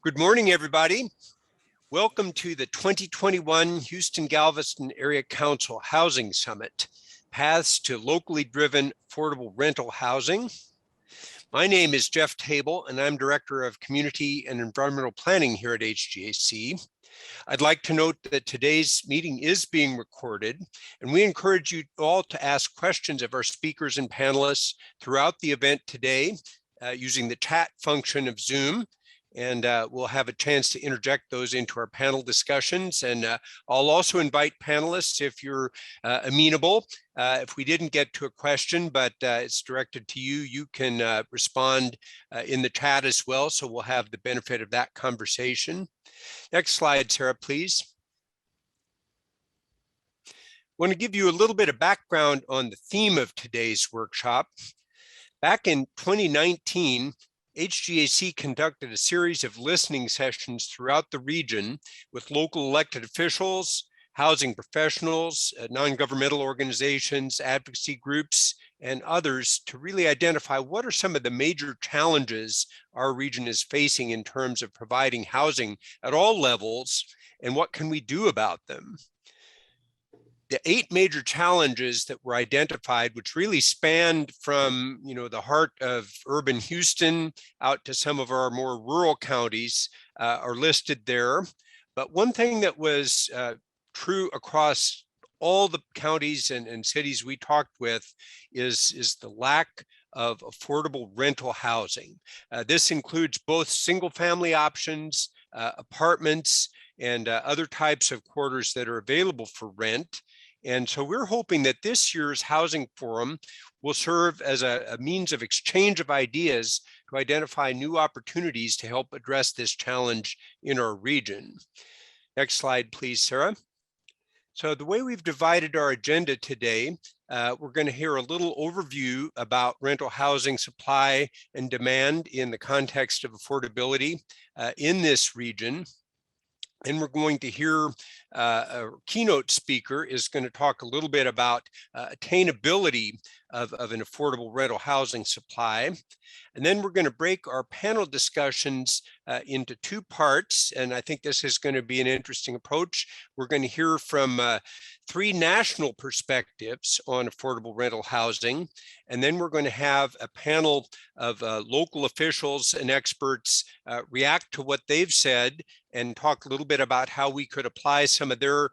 Good morning, everybody. Welcome to the 2021 Houston-Galveston Area Council Housing Summit, Paths to Locally Driven Affordable Rental Housing. My name is Jeff Table, and I'm Director of Community and Environmental Planning here at H-GAC. I'd like to note that today's meeting is being recorded, and we encourage you all to ask questions of our speakers and panelists throughout the event today using the chat function of Zoom. And we'll have a chance to interject those into our panel discussions. And I'll also invite panelists, if you're amenable, if we didn't get to a question, but it's directed to you, you can respond in the chat as well. So we'll have the benefit of that conversation. Next slide, Sarah, please. I want to give you a little bit of background on the theme of today's workshop. Back in 2019, H-GAC conducted a series of listening sessions throughout the region with local elected officials, housing professionals, non-governmental organizations, advocacy groups, and others to really identify what are some of the major challenges our region is facing in terms of providing housing at all levels, and what can we do about them. The 8 major challenges that were identified, which really spanned from the heart of urban Houston out to some of our more rural counties, are listed there. But one thing that was true across all the counties and cities we talked with is the lack of affordable rental housing. This includes both single-family options, apartments, and other types of quarters that are available for rent. And so we're hoping that this year's housing forum will serve as a means of exchange of ideas to identify new opportunities to help address this challenge in our region. Next slide, please, Sarah. So the way we've divided our agenda today, we're going to hear a little overview about rental housing supply and demand in the context of affordability in this region. And we're going to hear a keynote speaker is going to talk a little bit about attainability of an affordable rental housing supply. And then we're going to break our panel discussions into 2 parts. And I think this is going to be an interesting approach. We're going to hear from 3 national perspectives on affordable rental housing. And then we're going to have a panel of local officials and experts react to what they've said and talk a little bit about how we could apply some of their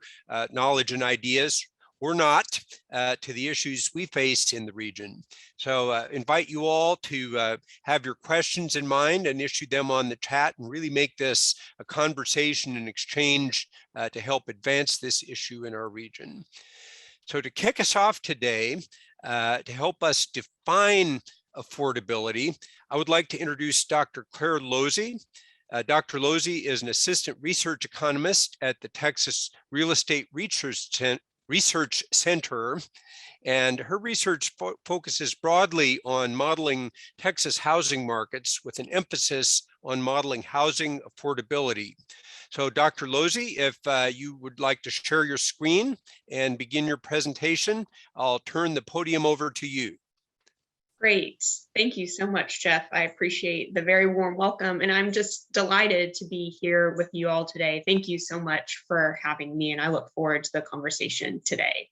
knowledge and ideas or not to the issues we face in the region. So invite you all to have your questions in mind and issue them on the chat and really make this a conversation and exchange to help advance this issue in our region. So to kick us off today, to help us define affordability, I would like to introduce Dr. Claire Lozy. Dr. Lozy is an assistant research economist at the Texas Real Estate Research Center, and her research focuses broadly on modeling Texas housing markets with an emphasis on modeling housing affordability. So Dr. Lozy, if you would like to share your screen and begin your presentation, I'll turn the podium over to you. Great. Thank you so much, Jeff. I appreciate the very warm welcome, and I'm just delighted to be here with you all today. Thank you so much for having me, and I look forward to the conversation today.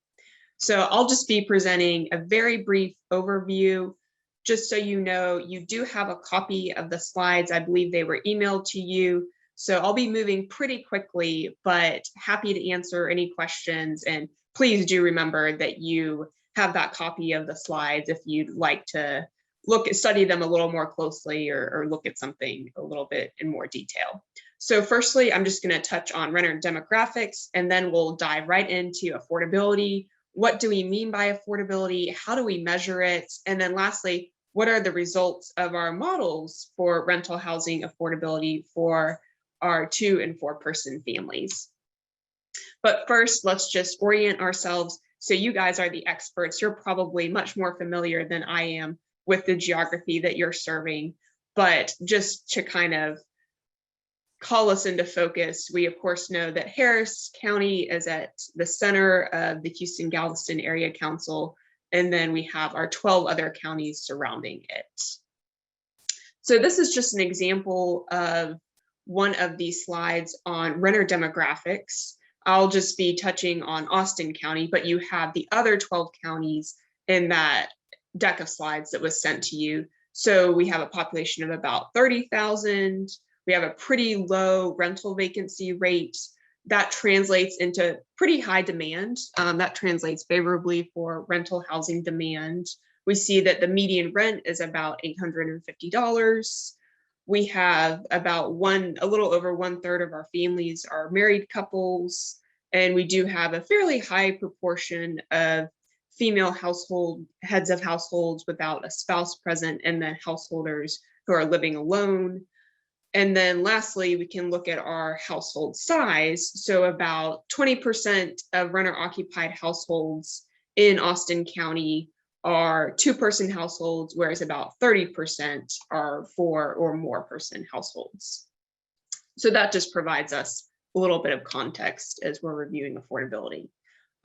So I'll just be presenting a very brief overview. Just so you know, you do have a copy of the slides. I believe they were emailed to you. So I'll be moving pretty quickly, but happy to answer any questions. And please do remember that you have that copy of the slides if you'd like to study them a little more closely or look at something a little bit in more detail. So firstly, I'm just going to touch on renter demographics, and then we'll dive right into affordability. What do we mean by affordability? How do we measure it? And then lastly, what are the results of our models for rental housing affordability for our 2- and 4-person families? But first, let's just orient ourselves. So you guys are the experts. You're probably much more familiar than I am with the geography that you're serving. But just to kind of call us into focus, we of course know that Harris County is at the center of the Houston-Galveston Area Council, and then we have our 12 other counties surrounding it. So this is just an example of one of these slides on renter demographics. I'll just be touching on Austin County, but you have the other 12 counties in that deck of slides that was sent to you. So we have a population of about 30,000. We have a pretty low rental vacancy rate. That translates into pretty high demand. That translates favorably for rental housing demand. We see that the median rent is about $850. We have about a little over 1/3 of our families are married couples, and we do have a fairly high proportion of female heads of households without a spouse present, and then householders who are living alone. And then lastly, we can look at our household size. So about 20% of renter occupied households in Austin County are 2-person households, whereas about 30% are 4 or more person households. So that just provides us a little bit of context as we're reviewing affordability.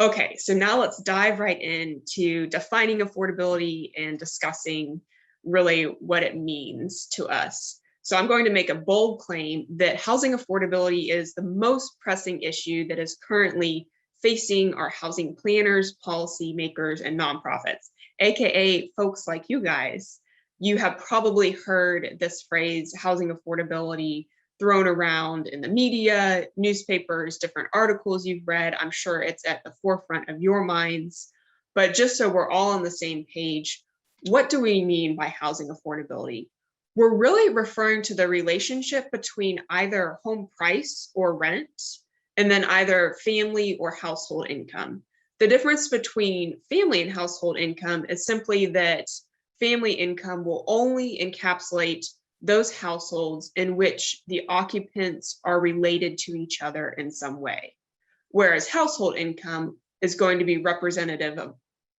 Okay, so now let's dive right into defining affordability and discussing really what it means to us. So I'm going to make a bold claim that housing affordability is the most pressing issue that is currently facing our housing planners, policymakers, and nonprofits, AKA folks like you guys. You have probably heard this phrase, housing affordability, thrown around in the media, newspapers, different articles you've read. I'm sure it's at the forefront of your minds. But just so we're all on the same page, what do we mean by housing affordability? We're really referring to the relationship between either home price or rent, and then either family or household income. The difference between family and household income is simply that family income will only encapsulate those households in which the occupants are related to each other in some way, whereas household income is going to be representative of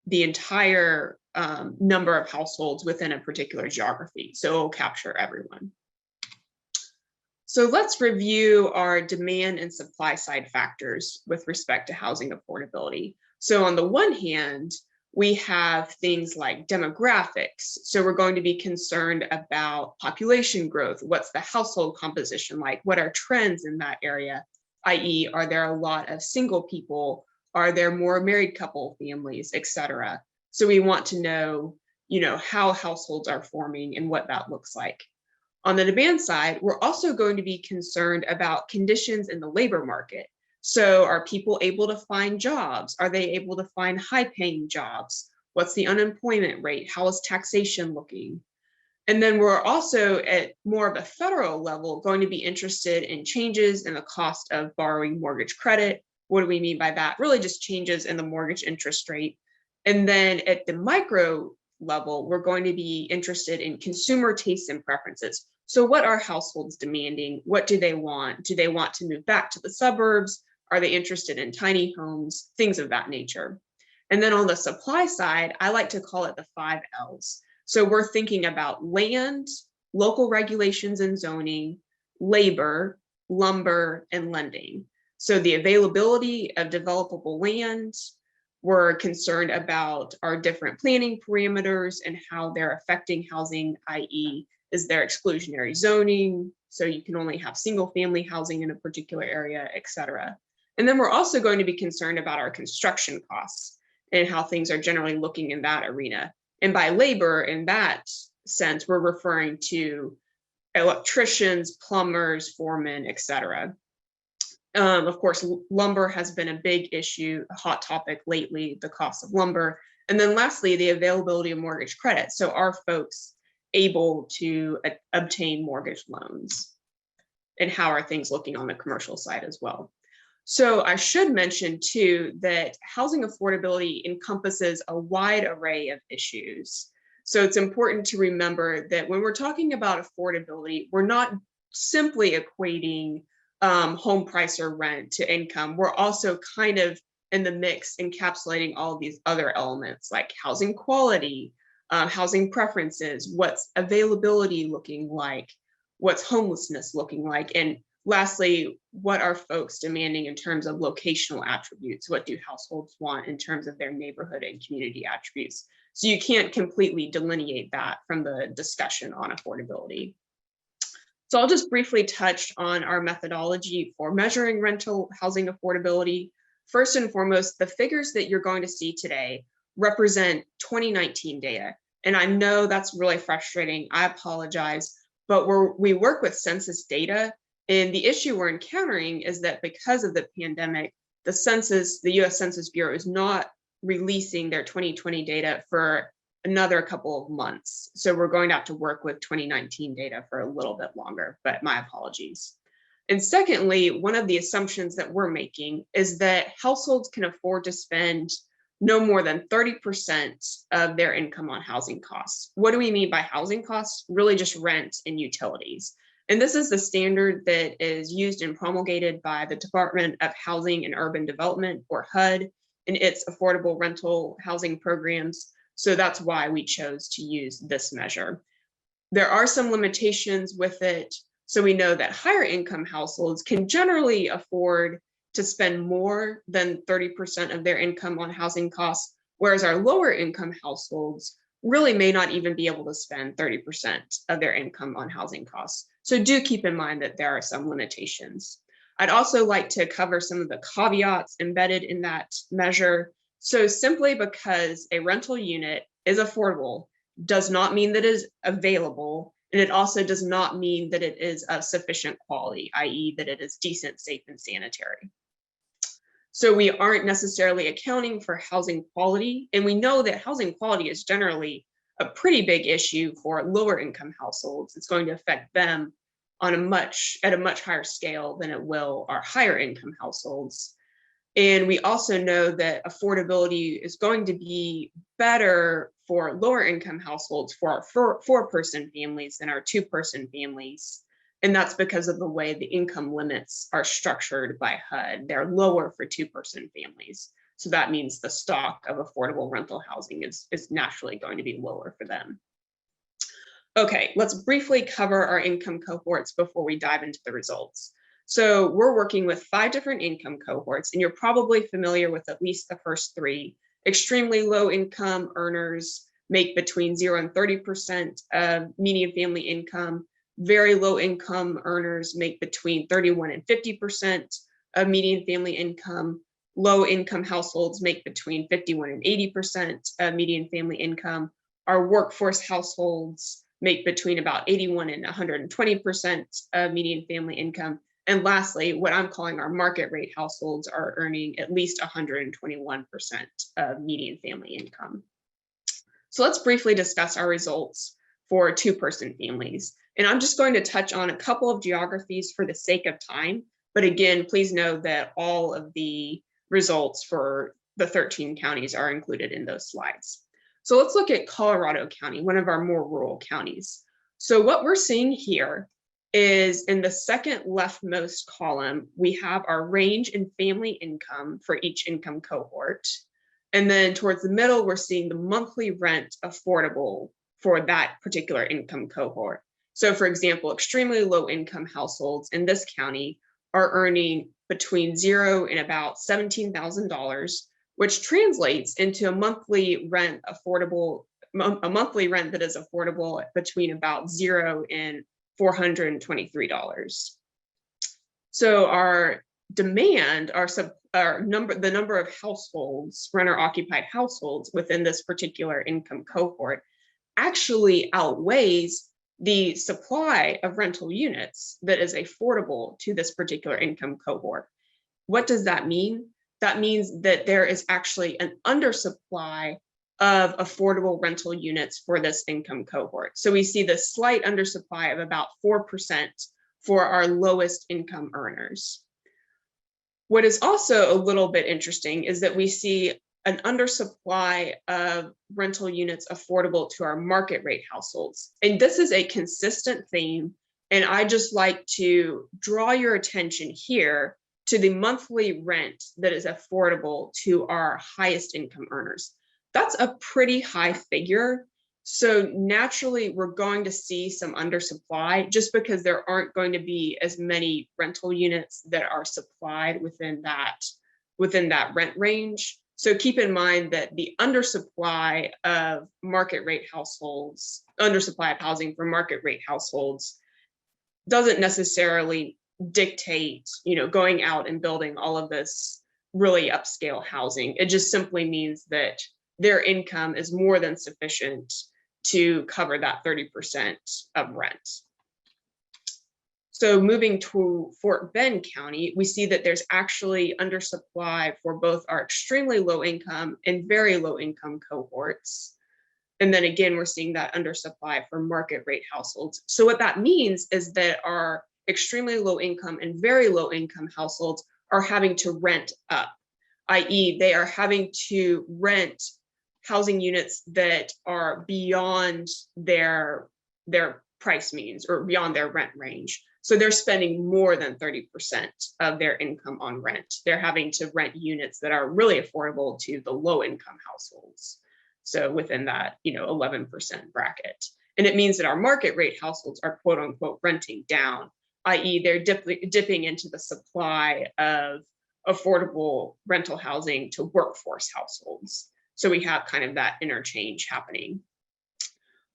the entire number of households within a particular geography. So it'll capture everyone. So let's review our demand and supply side factors with respect to housing affordability. So on the one hand, we have things like demographics. So we're going to be concerned about population growth. What's the household composition like? What are trends in that area? i.e., are there a lot of single people? Are there more married couple families, et cetera? So we want to know, how households are forming and what that looks like. On the demand side, we're also going to be concerned about conditions in the labor market. So are people able to find jobs? Are they able to find high-paying jobs? What's the unemployment rate? How is taxation looking? And then we're also at more of a federal level going to be interested in changes in the cost of borrowing mortgage credit. What do we mean by that? Really just changes in the mortgage interest rate. And then at the micro level, we're going to be interested in consumer tastes and preferences. So what are households demanding? What do they want? Do they want to move back to the suburbs? Are they interested in tiny homes? Things of that nature. And then on the supply side, I like to call it the 5 L's. So we're thinking about land, local regulations and zoning, labor, lumber, and lending. So the availability of developable land, we're concerned about our different planning parameters and how they're affecting housing, i.e., is there exclusionary zoning? So you can only have single family housing in a particular area, et cetera. And then we're also going to be concerned about our construction costs and how things are generally looking in that arena. And by labor, in that sense, we're referring to electricians, plumbers, foremen, et cetera. Of course, lumber has been a big issue, a hot topic lately, the cost of lumber. And then lastly, the availability of mortgage credit. So are folks able to obtain mortgage loans? And how are things looking on the commercial side as well? So I should mention too that housing affordability encompasses a wide array of issues. So it's important to remember that when we're talking about affordability, we're not simply equating home price or rent to income. We're also kind of in the mix encapsulating all of these other elements like housing quality, housing preferences, what's availability looking like, what's homelessness looking like, and lastly, what are folks demanding in terms of locational attributes? What do households want in terms of their neighborhood and community attributes? So you can't completely delineate that from the discussion on affordability. So I'll just briefly touch on our methodology for measuring rental housing affordability. First and foremost, the figures that you're going to see today represent 2019 data. And I know that's really frustrating. I apologize, but we work with census data. And the issue we're encountering is that because of the pandemic, the US Census Bureau is not releasing their 2020 data for another couple of months. So we're going to have to work with 2019 data for a little bit longer, but my apologies. And secondly, one of the assumptions that we're making is that households can afford to spend no more than 30% of their income on housing costs. What do we mean by housing costs? Really just rent and utilities. And this is the standard that is used and promulgated by the Department of Housing and Urban Development, or HUD, in its affordable rental housing programs. So that's why we chose to use this measure. There are some limitations with it. So we know that higher income households can generally afford to spend more than 30% of their income on housing costs, whereas our lower income households really may not even be able to spend 30% of their income on housing costs. So do keep in mind that there are some limitations. I'd also like to cover some of the caveats embedded in that measure. So simply because a rental unit is affordable does not mean that it is available, and it also does not mean that it is of sufficient quality, i.e. that it is decent, safe, and sanitary. So we aren't necessarily accounting for housing quality, and we know that housing quality is generally a pretty big issue for lower income households. It's going to affect them at a much higher scale than it will our higher income households. And we also know that affordability is going to be better for lower income households for our four-person families than our two-person families. And that's because of the way the income limits are structured by HUD. They're lower for two-person families. So that means the stock of affordable rental housing is naturally going to be lower for them. Okay, let's briefly cover our income cohorts before we dive into the results. So we're working with 5 different income cohorts, and you're probably familiar with at least the first 3. Extremely low income earners make between 0 and 30% of median family income. Very low income earners make between 31 and 50% of median family income. Low income households make between 51 and 80% of median family income. Our workforce households make between about 81 and 120% of median family income. And lastly, what I'm calling our market rate households are earning at least 121% of median family income. So let's briefly discuss our results for two-person families. And I'm just going to touch on a couple of geographies for the sake of time. But again, please know that all of the results for the 13 counties are included in those slides. So let's look at Colorado County, one of our more rural counties. So what we're seeing here is in the second leftmost column, we have our range in family income for each income cohort. And then towards the middle, we're seeing the monthly rent affordable for that particular income cohort. So for example, extremely low income households in this county are earning between 0 and about $17,000, which translates into a monthly rent that is affordable between about 0 and $423. So our demand, the number of households, renter-occupied households within this particular income cohort actually outweighs the supply of rental units that is affordable to this particular income cohort. What does that mean? That means that there is actually an undersupply of affordable rental units for this income cohort. So we see the slight undersupply of about 4% for our lowest income earners. What is also a little bit interesting is that we see an undersupply of rental units affordable to our market rate households. And this is a consistent theme. And I just like to draw your attention here to the monthly rent that is affordable to our highest income earners. That's a pretty high figure. So naturally, we're going to see some undersupply just because there aren't going to be as many rental units that are supplied within that rent range. So keep in mind that the undersupply of housing for market rate households doesn't necessarily dictate, going out and building all of this really upscale housing. It just simply means that their income is more than sufficient to cover that 30% of rent. So moving to Fort Bend County, we see that there's actually undersupply for both our extremely low income and very low income cohorts. And then again, we're seeing that undersupply for market rate households. So what that means is that our extremely low income and very low income households are having to rent up, i.e. they are having to rent housing units that are beyond their price means or beyond their rent range. So they're spending more than 30% of their income on rent. They're having to rent units that are really affordable to the low income households. So within that, 11% bracket. And it means that our market rate households are quote unquote renting down, i.e. they're dipping into the supply of affordable rental housing to workforce households. So we have kind of that interchange happening.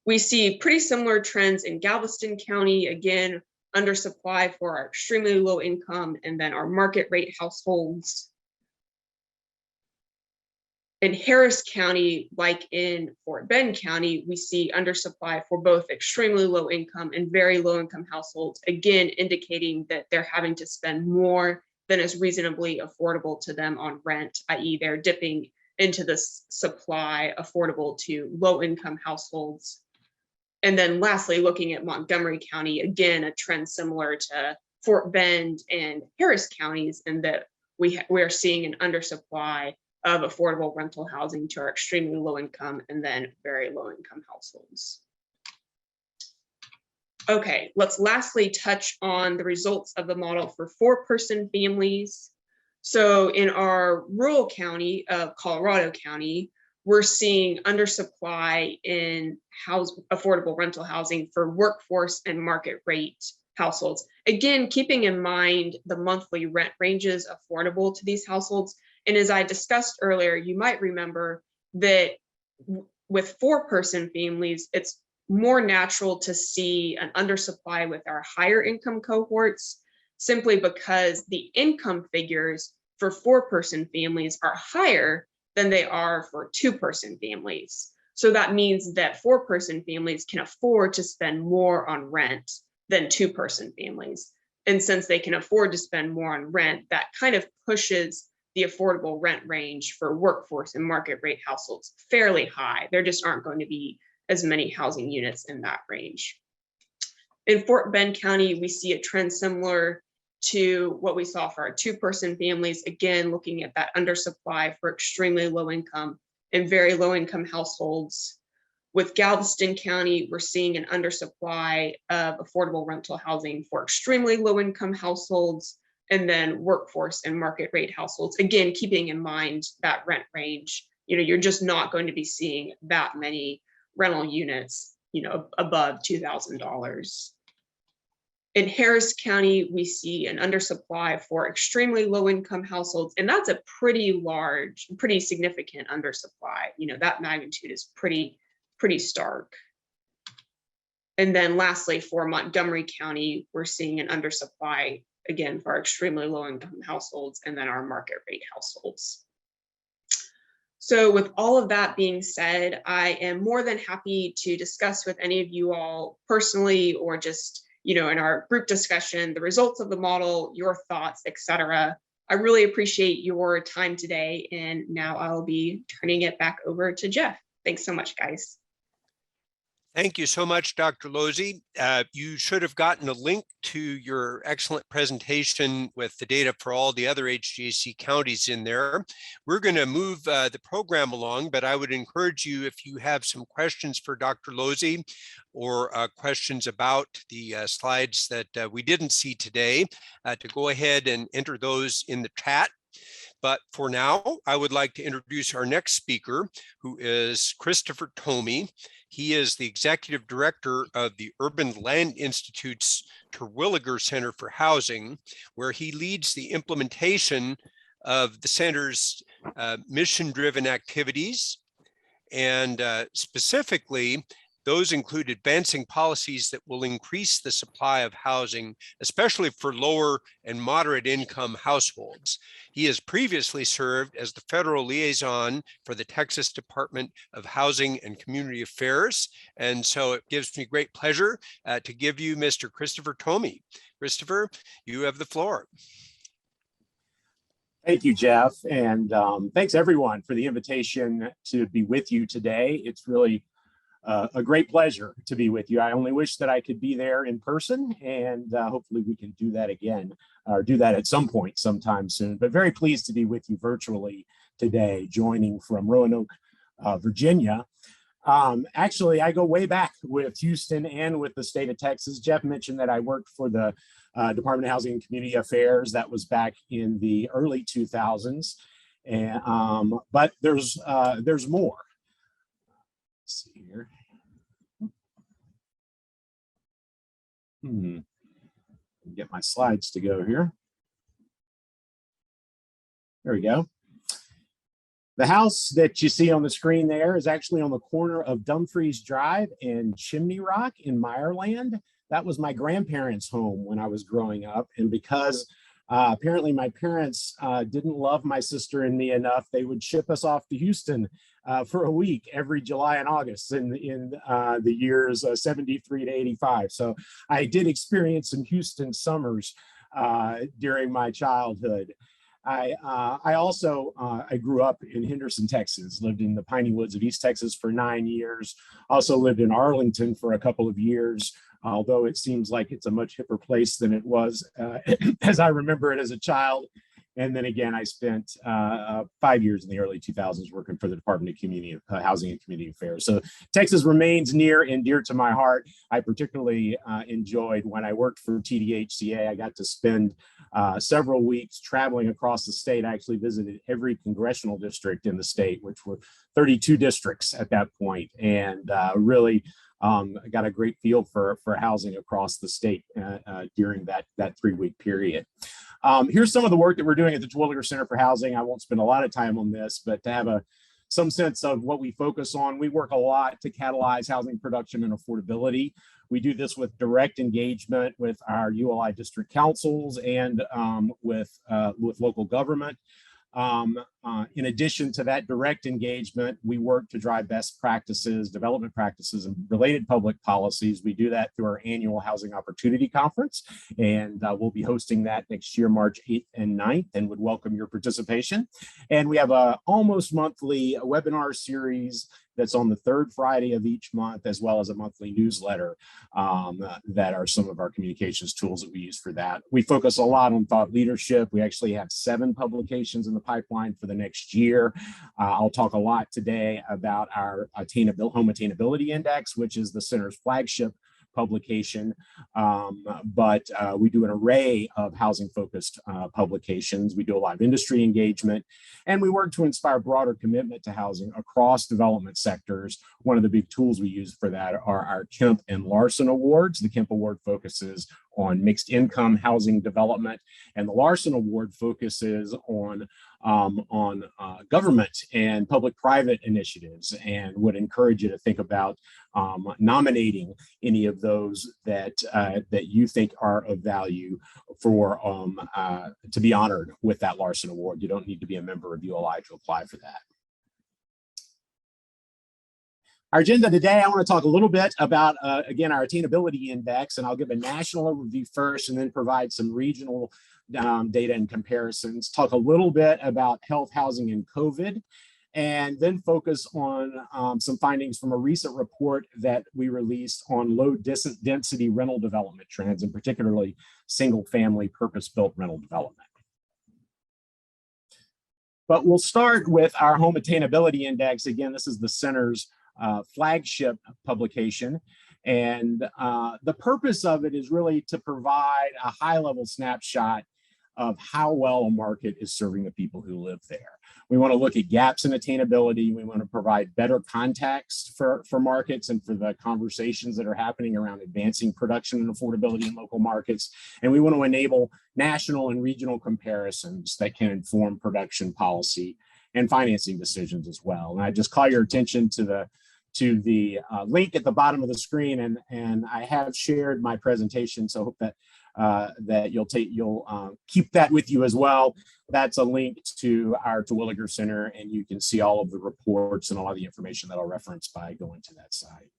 We see pretty similar trends in Galveston County, again, undersupply for our extremely low income and then our market rate households. In Harris County, like in Fort Bend County, we see undersupply for both extremely low income and very low income households, again, indicating that they're having to spend more than is reasonably affordable to them on rent, i.e. they're dipping into this supply affordable to low income households. And then lastly, looking at Montgomery County, again, a trend similar to Fort Bend and Harris counties, in that we are seeing an undersupply of affordable rental housing to our extremely low income and then very low income households. Okay, let's lastly touch on the results of the model for 4-person families. So in our rural county of Colorado County, we're seeing undersupply in affordable rental housing for workforce and market rate households. Again, keeping in mind the monthly rent ranges affordable to these households. And as I discussed earlier, you might remember that with 4-person families, it's more natural to see an undersupply with our higher income cohorts, simply because the income figures for 4-person families are higher than they are for 2-person families. So that means that 4-person families can afford to spend more on rent than 2-person families. And since they can afford to spend more on rent, that kind of pushes the affordable rent range for workforce and market rate households fairly high. There just aren't going to be as many housing units in that range. In Fort Bend County, we see a trend similar to what we saw for our 2-person families, again, looking at that undersupply for extremely low income and very low income households. With Galveston County, we're seeing an undersupply of affordable rental housing for extremely low income households and then workforce and market rate households. Again, keeping in mind that rent range, you're just not going to be seeing that many rental units, above $2,000. In Harris County, we see an undersupply for extremely low income households, and that's a pretty large, pretty significant undersupply. That magnitude is pretty stark. And then lastly, for Montgomery County, we're seeing an undersupply, again, for our extremely low income households and then our market rate households. So with all of that being said, I am more than happy to discuss with any of you all personally or just in our group discussion, the results of the model, your thoughts, etc. I really appreciate your time today. And now I'll be turning it back over to Jeff. Thanks so much, guys. Thank you so much, Dr. Lozy. You should have gotten a link to your excellent presentation with the data for all the other H-GAC counties in there. We're going to move the program along, but I would encourage you, if you have some questions for Dr. Lozy or questions about the slides that we didn't see today, to go ahead and enter those in the chat. But for now, I would like to introduce our next speaker, who is Christopher Ptomey. He is the executive director of the Urban Land Institute's Terwilliger Center for Housing, where he leads the implementation of the center's mission-driven activities. And specifically, Those include advancing policies that will increase the supply of housing, especially for lower and moderate income households. He has previously served as the federal liaison for the Texas Department of Housing and Community Affairs. And so it gives me great pleasure to give you Mr. Christopher Ptomey. Christopher, you have the floor. Thank you, Jeff, and thanks everyone for the invitation to be with you today. It's really a great pleasure to be with you. I only wish that I could be there in person, and hopefully we can do that again, or do that at some point sometime soon. But very pleased to be with you virtually today, joining from Roanoke, Virginia. Actually, I go way back with Houston and with the state of Texas. Jeff mentioned that I worked for the Department of Housing and Community Affairs. That was back in the early 2000s, and but there's more. Let's see here. Get my slides to go here. There we go. The house that you see on the screen there is actually on the corner of Dumfries Drive and Chimney Rock in Meyerland. That was my grandparents' home when I was growing up. And because apparently my parents didn't love my sister and me enough, they would ship us off to Houston for a week every July and August in the years 73 to 85. So I did experience some Houston summers during my childhood. I also grew up in Henderson, Texas, lived in the piney woods of East Texas for 9 years. Also lived in Arlington for a couple of years, although it seems like it's a much hipper place than it was as I remember it as a child. And then again, I spent 5 years in the early 2000s working for the Department of Community Housing and Community Affairs. So Texas remains near and dear to my heart. I particularly enjoyed when I worked for TDHCA. I got to spend several weeks traveling across the state. I actually visited every congressional district in the state, which were 32 districts at that point, and really got a great feel for housing across the state during that 3-week period. Here's some of the work that we're doing at the Terwilliger Center for Housing. I won't spend a lot of time on this, but to have some sense of what we focus on, we work a lot to catalyze housing production and affordability. We do this with direct engagement with our ULI district councils and with local government. In addition to that direct engagement, we work to drive best practices, development practices, and related public policies. We do that through our annual Housing Opportunity Conference, and we'll be hosting that next year, March 8th and 9th, and would welcome your participation. And we have a almost monthly webinar series that's on the third Friday of each month, as well as a monthly newsletter that are some of our communications tools that we use for that. We focus a lot on thought leadership. We actually have 7 publications in the pipeline for the next year. I'll talk a lot today about our Home Attainability Index, which is the center's flagship publication, but we do an array of housing-focused publications. We do a lot of industry engagement, and we work to inspire broader commitment to housing across development sectors. One of the big tools we use for that are our Kemp and Larson Awards. The Kemp Award focuses on mixed income housing development, and the Larson Award focuses on government and public-private initiatives, and would encourage you to think about nominating any of those that you think are of value for to be honored with that Larson Award. You don't need to be a member of ULI to apply for that. Our agenda today, I want to talk a little bit about, again, our Attainability Index, and I'll give a national overview first and then provide some regional data and comparisons, talk a little bit about health, housing, and COVID, and then focus on some findings from a recent report that we released on low density rental development trends, and particularly single-family purpose-built rental development. But we'll start with our Home Attainability Index. Again, this is the center's flagship publication. And the purpose of it is really to provide a high-level snapshot of how well a market is serving the people who live there. We want to look at gaps in attainability. We want to provide better context for markets and for the conversations that are happening around advancing production and affordability in local markets. And we want to enable national and regional comparisons that can inform production policy and financing decisions as well. And I just call your attention to to the link at the bottom of the screen, and I have shared my presentation, so I hope that that you'll keep that with you as well. That's a link to our Terwilliger Center, and you can see all of the reports and a lot of the information that I'll reference by going to that site.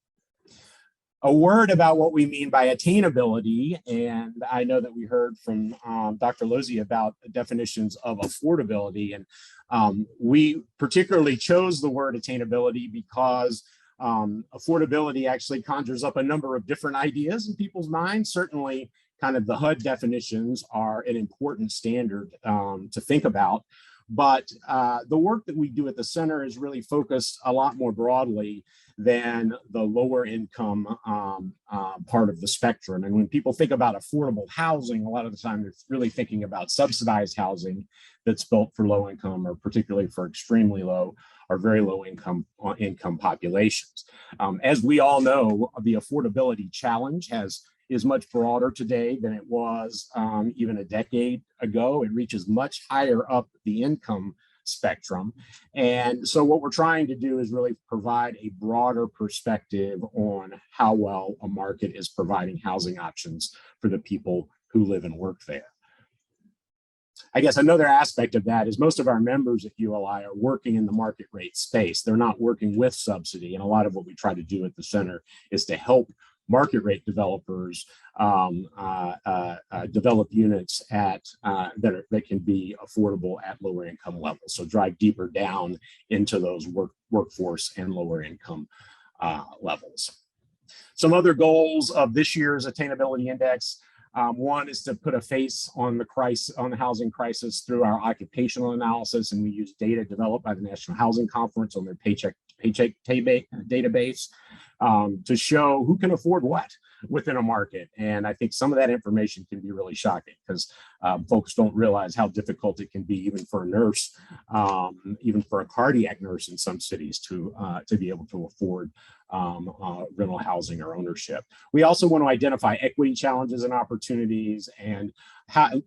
A word about what we mean by attainability, and I know that we heard from Dr. Lozy about definitions of affordability, and we particularly chose the word attainability because affordability actually conjures up a number of different ideas in people's minds. Certainly, kind of the HUD definitions are an important standard to think about, but the work that we do at the center is really focused a lot more broadly than the lower income part of the spectrum. And when people think about affordable housing, a lot of the time they're really thinking about subsidized housing that's built for low income, or particularly for extremely low or very low income populations. As we all know, the affordability challenge is much broader today than it was even a decade ago. It reaches much higher up the income spectrum. And so what we're trying to do is really provide a broader perspective on how well a market is providing housing options for the people who live and work there. I guess another aspect of that is most of our members at ULI are working in the market rate space. They're not working with subsidy. And a lot of what we try to do at the center is to help market rate developers develop units that can be affordable at lower income levels. So drive deeper down into those workforce and lower income levels. Some other goals of this year's Attainability Index. One is to put a face on the housing crisis through our occupational analysis, and we use data developed by the National Housing Conference on their paycheck database to show who can afford what within a market. And I think some of that information can be really shocking because folks don't realize how difficult it can be, even for a nurse, even for a cardiac nurse in some cities, to be able to afford rental housing or ownership. We also want to identify equity challenges and opportunities, and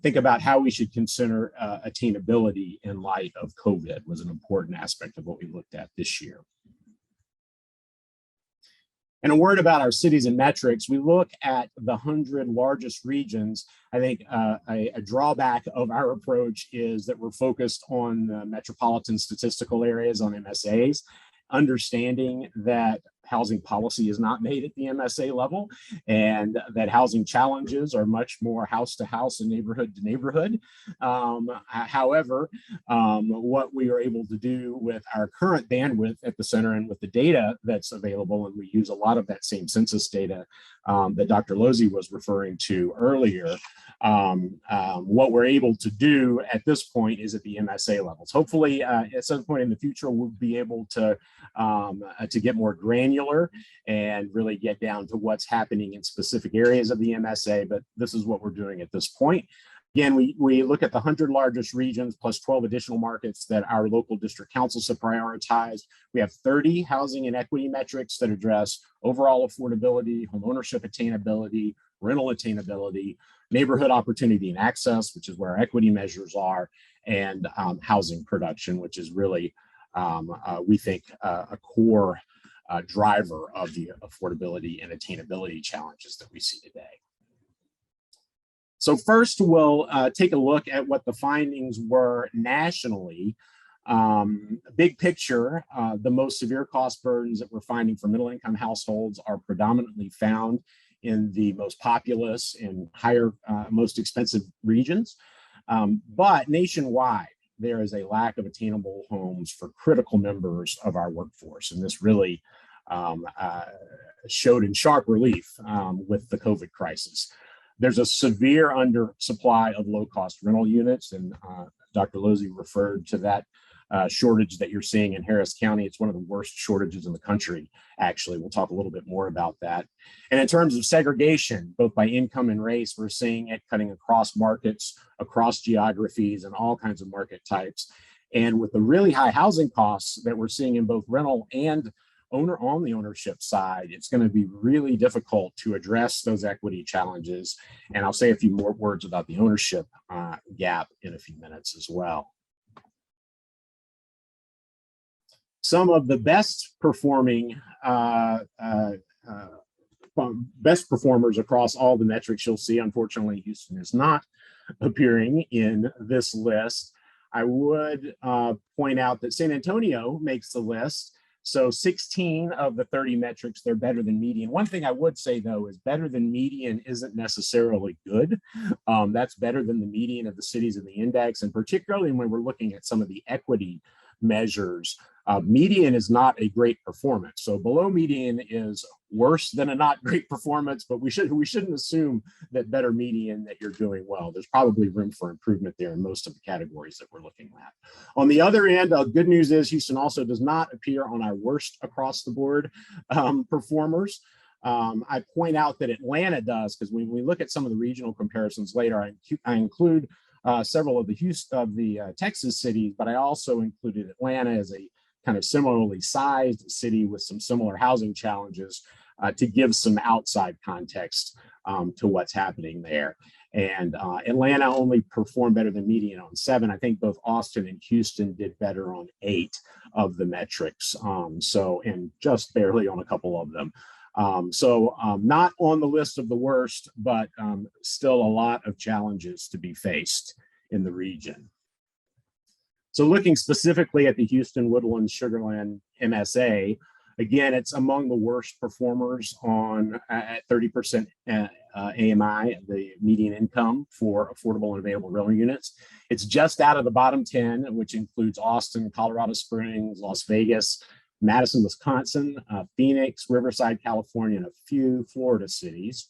think about how we should consider attainability in light of COVID was an important aspect of what we looked at this year. And a word about our cities and metrics. We look at the 100 largest regions. I think a drawback of our approach is that we're focused on the metropolitan statistical areas, on MSAs, understanding that housing policy is not made at the MSA level, and that housing challenges are much more house to house and neighborhood to neighborhood. However, what we are able to do with our current bandwidth at the center and with the data that's available, and we use a lot of that same census data that Dr. Lozy was referring to earlier, what we're able to do at this point is at the MSA levels. Hopefully, at some point in the future, we'll be able to get more granular and really get down to what's happening in specific areas of the MSA, but this is what we're doing at this point. Again, we look at the 100 largest regions plus 12 additional markets that our local district councils have prioritized. We have 30 housing and equity metrics that address overall affordability, homeownership attainability, rental attainability, neighborhood opportunity and access, which is where our equity measures are, and housing production, which is really, we think, a core driver of the affordability and attainability challenges that we see today. So first, we'll take a look at what the findings were nationally. Big picture, the most severe cost burdens that we're finding for middle income households are predominantly found in the most populous and higher, most expensive regions. But nationwide, there is a lack of attainable homes for critical members of our workforce. And this really showed in sharp relief with the COVID crisis. There's a severe undersupply of low-cost rental units, and Dr. Lozy referred to that shortage that you're seeing in Harris County. It's one of the worst shortages in the country, actually. We'll talk a little bit more about that. And in terms of segregation, both by income and race, we're seeing it cutting across markets, across geographies, and all kinds of market types. And with the really high housing costs that we're seeing in both rental and on the ownership side, it's going to be really difficult to address those equity challenges. And I'll say a few more words about the ownership gap in a few minutes as well. Some of the best performing best performers across all the metrics you'll see. Unfortunately, Houston is not appearing in this list. I would point out that San Antonio makes the list. So 16 of the 30 metrics, they're better than median. One thing I would say, though, is better than median isn't necessarily good. That's better than the median of the cities in the index. And particularly when we're looking at some of the equity measures, median is not a great performance. So below median is worse than a not great performance, but we shouldn't assume that better median that you're doing well. There's probably room for improvement there in most of the categories that we're looking at. On the other end, good news is Houston also does not appear on our worst across the board performers. I point out that Atlanta does, because when we look at some of the regional comparisons later, I include several of the Texas cities, but I also included Atlanta as a kind of similarly sized city with some similar housing challenges to give some outside context to what's happening there. And Atlanta only performed better than median on 7. I think both Austin and Houston did better on 8 of the metrics. And just barely on a couple of them. Not on the list of the worst, but still a lot of challenges to be faced in the region. So looking specifically at the Houston Woodlands Sugarland MSA, again, it's among the worst performers on at 30% AMI, the median income for affordable and available rental units. It's just out of the bottom 10, which includes Austin, Colorado Springs, Las Vegas, Madison, Wisconsin, Phoenix, Riverside, California, and a few Florida cities.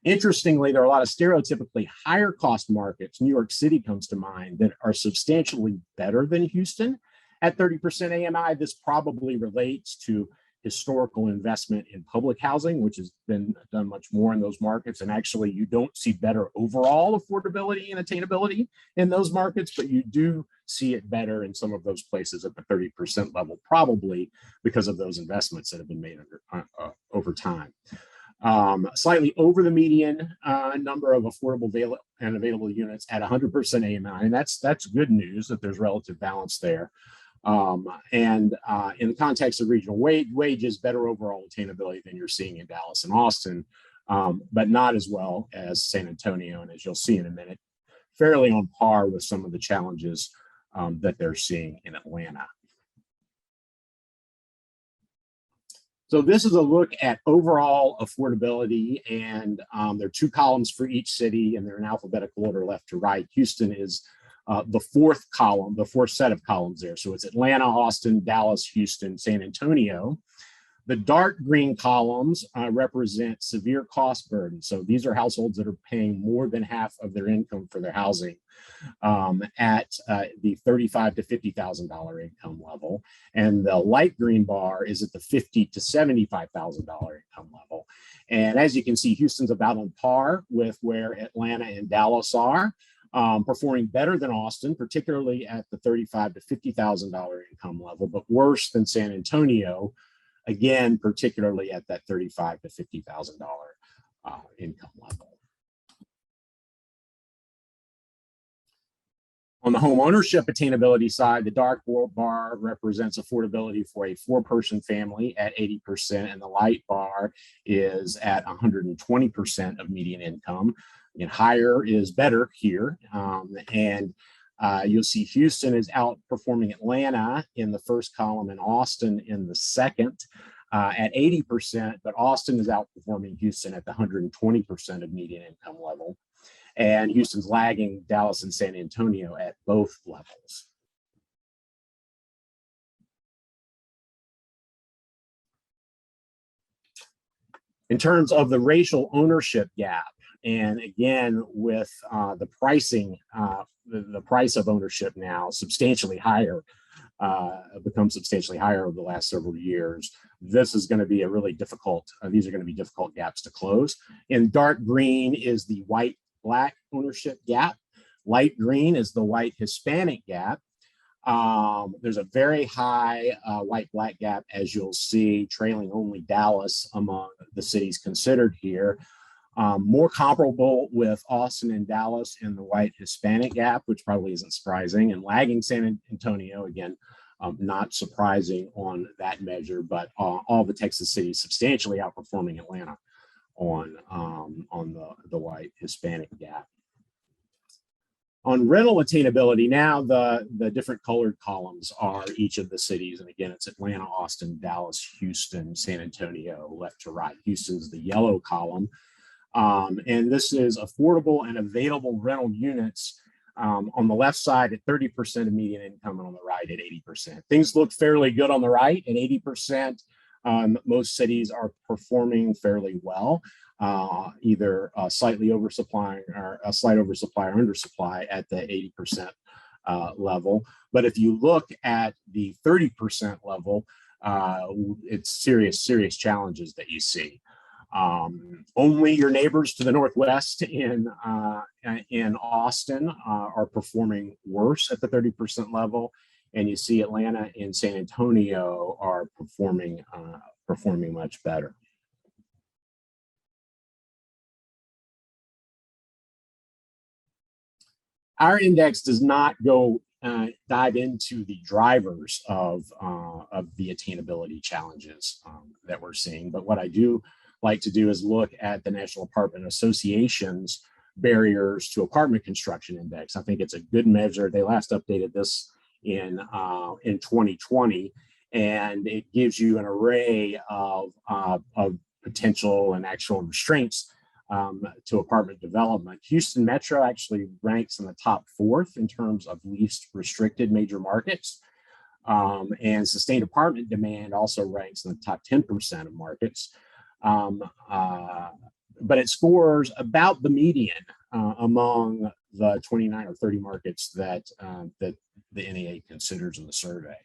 Interestingly, there are a lot of stereotypically higher cost markets. New York City comes to mind that are substantially better than Houston at 30% AMI. This probably relates to historical investment in public housing, which has been done much more in those markets. And actually, you don't see better overall affordability and attainability in those markets, but you do see it better in some of those places at the 30% level, probably because of those investments that have been made over time. Slightly over the median number of affordable and available units at 100% AMI, and that's good news that there's relative balance there. In the context of regional wages, better overall attainability than you're seeing in Dallas and Austin, but not as well as San Antonio, and as you'll see in a minute, fairly on par with some of the challenges that they're seeing in Atlanta. So this is a look at overall affordability, and there are 2 columns for each city, and they're in alphabetical order left to right. Houston is the 4th column, the 4th set of columns there. So it's Atlanta, Austin, Dallas, Houston, San Antonio. The dark green columns represent severe cost burden. So these are households that are paying more than half of their income for their housing at the $35,000 to $50,000 income level. And the light green bar is at the $50,000 to $75,000 income level. And as you can see, Houston's about on par with where Atlanta and Dallas are, performing better than Austin, particularly at the $35,000 to $50,000 income level, but worse than San Antonio, again, particularly at that $35,000 to $50,000 income level. On the home ownership attainability side, the dark bar represents affordability for a 4-person family at 80%, and the light bar is at 120% of median income. And higher is better here. You'll see Houston is outperforming Atlanta in the first column and Austin in the second at 80%, but Austin is outperforming Houston at the 120% of median income level. And Houston's lagging Dallas and San Antonio at both levels. In terms of the racial ownership gap, and again, with the pricing, the price of ownership now substantially higher, become substantially higher over the last several years, this is going to be a really difficult, these are going to be difficult gaps to close. In dark green is the white-black ownership gap. Light green is the white-Hispanic gap. There's a very high white-black gap, as you'll see, trailing only Dallas among the cities considered here. More comparable with Austin and Dallas in the white Hispanic gap, which probably isn't surprising, and lagging San Antonio, again, Not surprising on that measure, but all the Texas cities substantially outperforming Atlanta on the white Hispanic gap. On rental attainability, now the different colored columns are each of the cities. And again, it's Atlanta, Austin, Dallas, Houston, San Antonio, left to right. Houston's the yellow column. And this is affordable and available rental units on the left side at 30% of median income and on the right at 80%. Things look fairly good on the right at 80%. Most cities are performing fairly well. Either slightly oversupplying or a slight oversupply or undersupply at the 80% level. But if you look at the 30% level, it's serious challenges that you see. Only your neighbors to the northwest in Austin are performing worse at the 30% level, and you see Atlanta and San Antonio are performing much better. Our index does not go dive into the drivers of the attainability challenges that we're seeing. But what I do like to do is look at the National Apartment Association's barriers to apartment construction index. I think it's a good measure. They last updated this in 2020, and it gives you an array of potential and actual restraints to apartment development. Houston Metro actually ranks in the top 4th in terms of least restricted major markets. And sustained apartment demand also ranks in the top 10% of markets. But it scores about the median among the 29 or 30 markets that the NEA considers in the survey.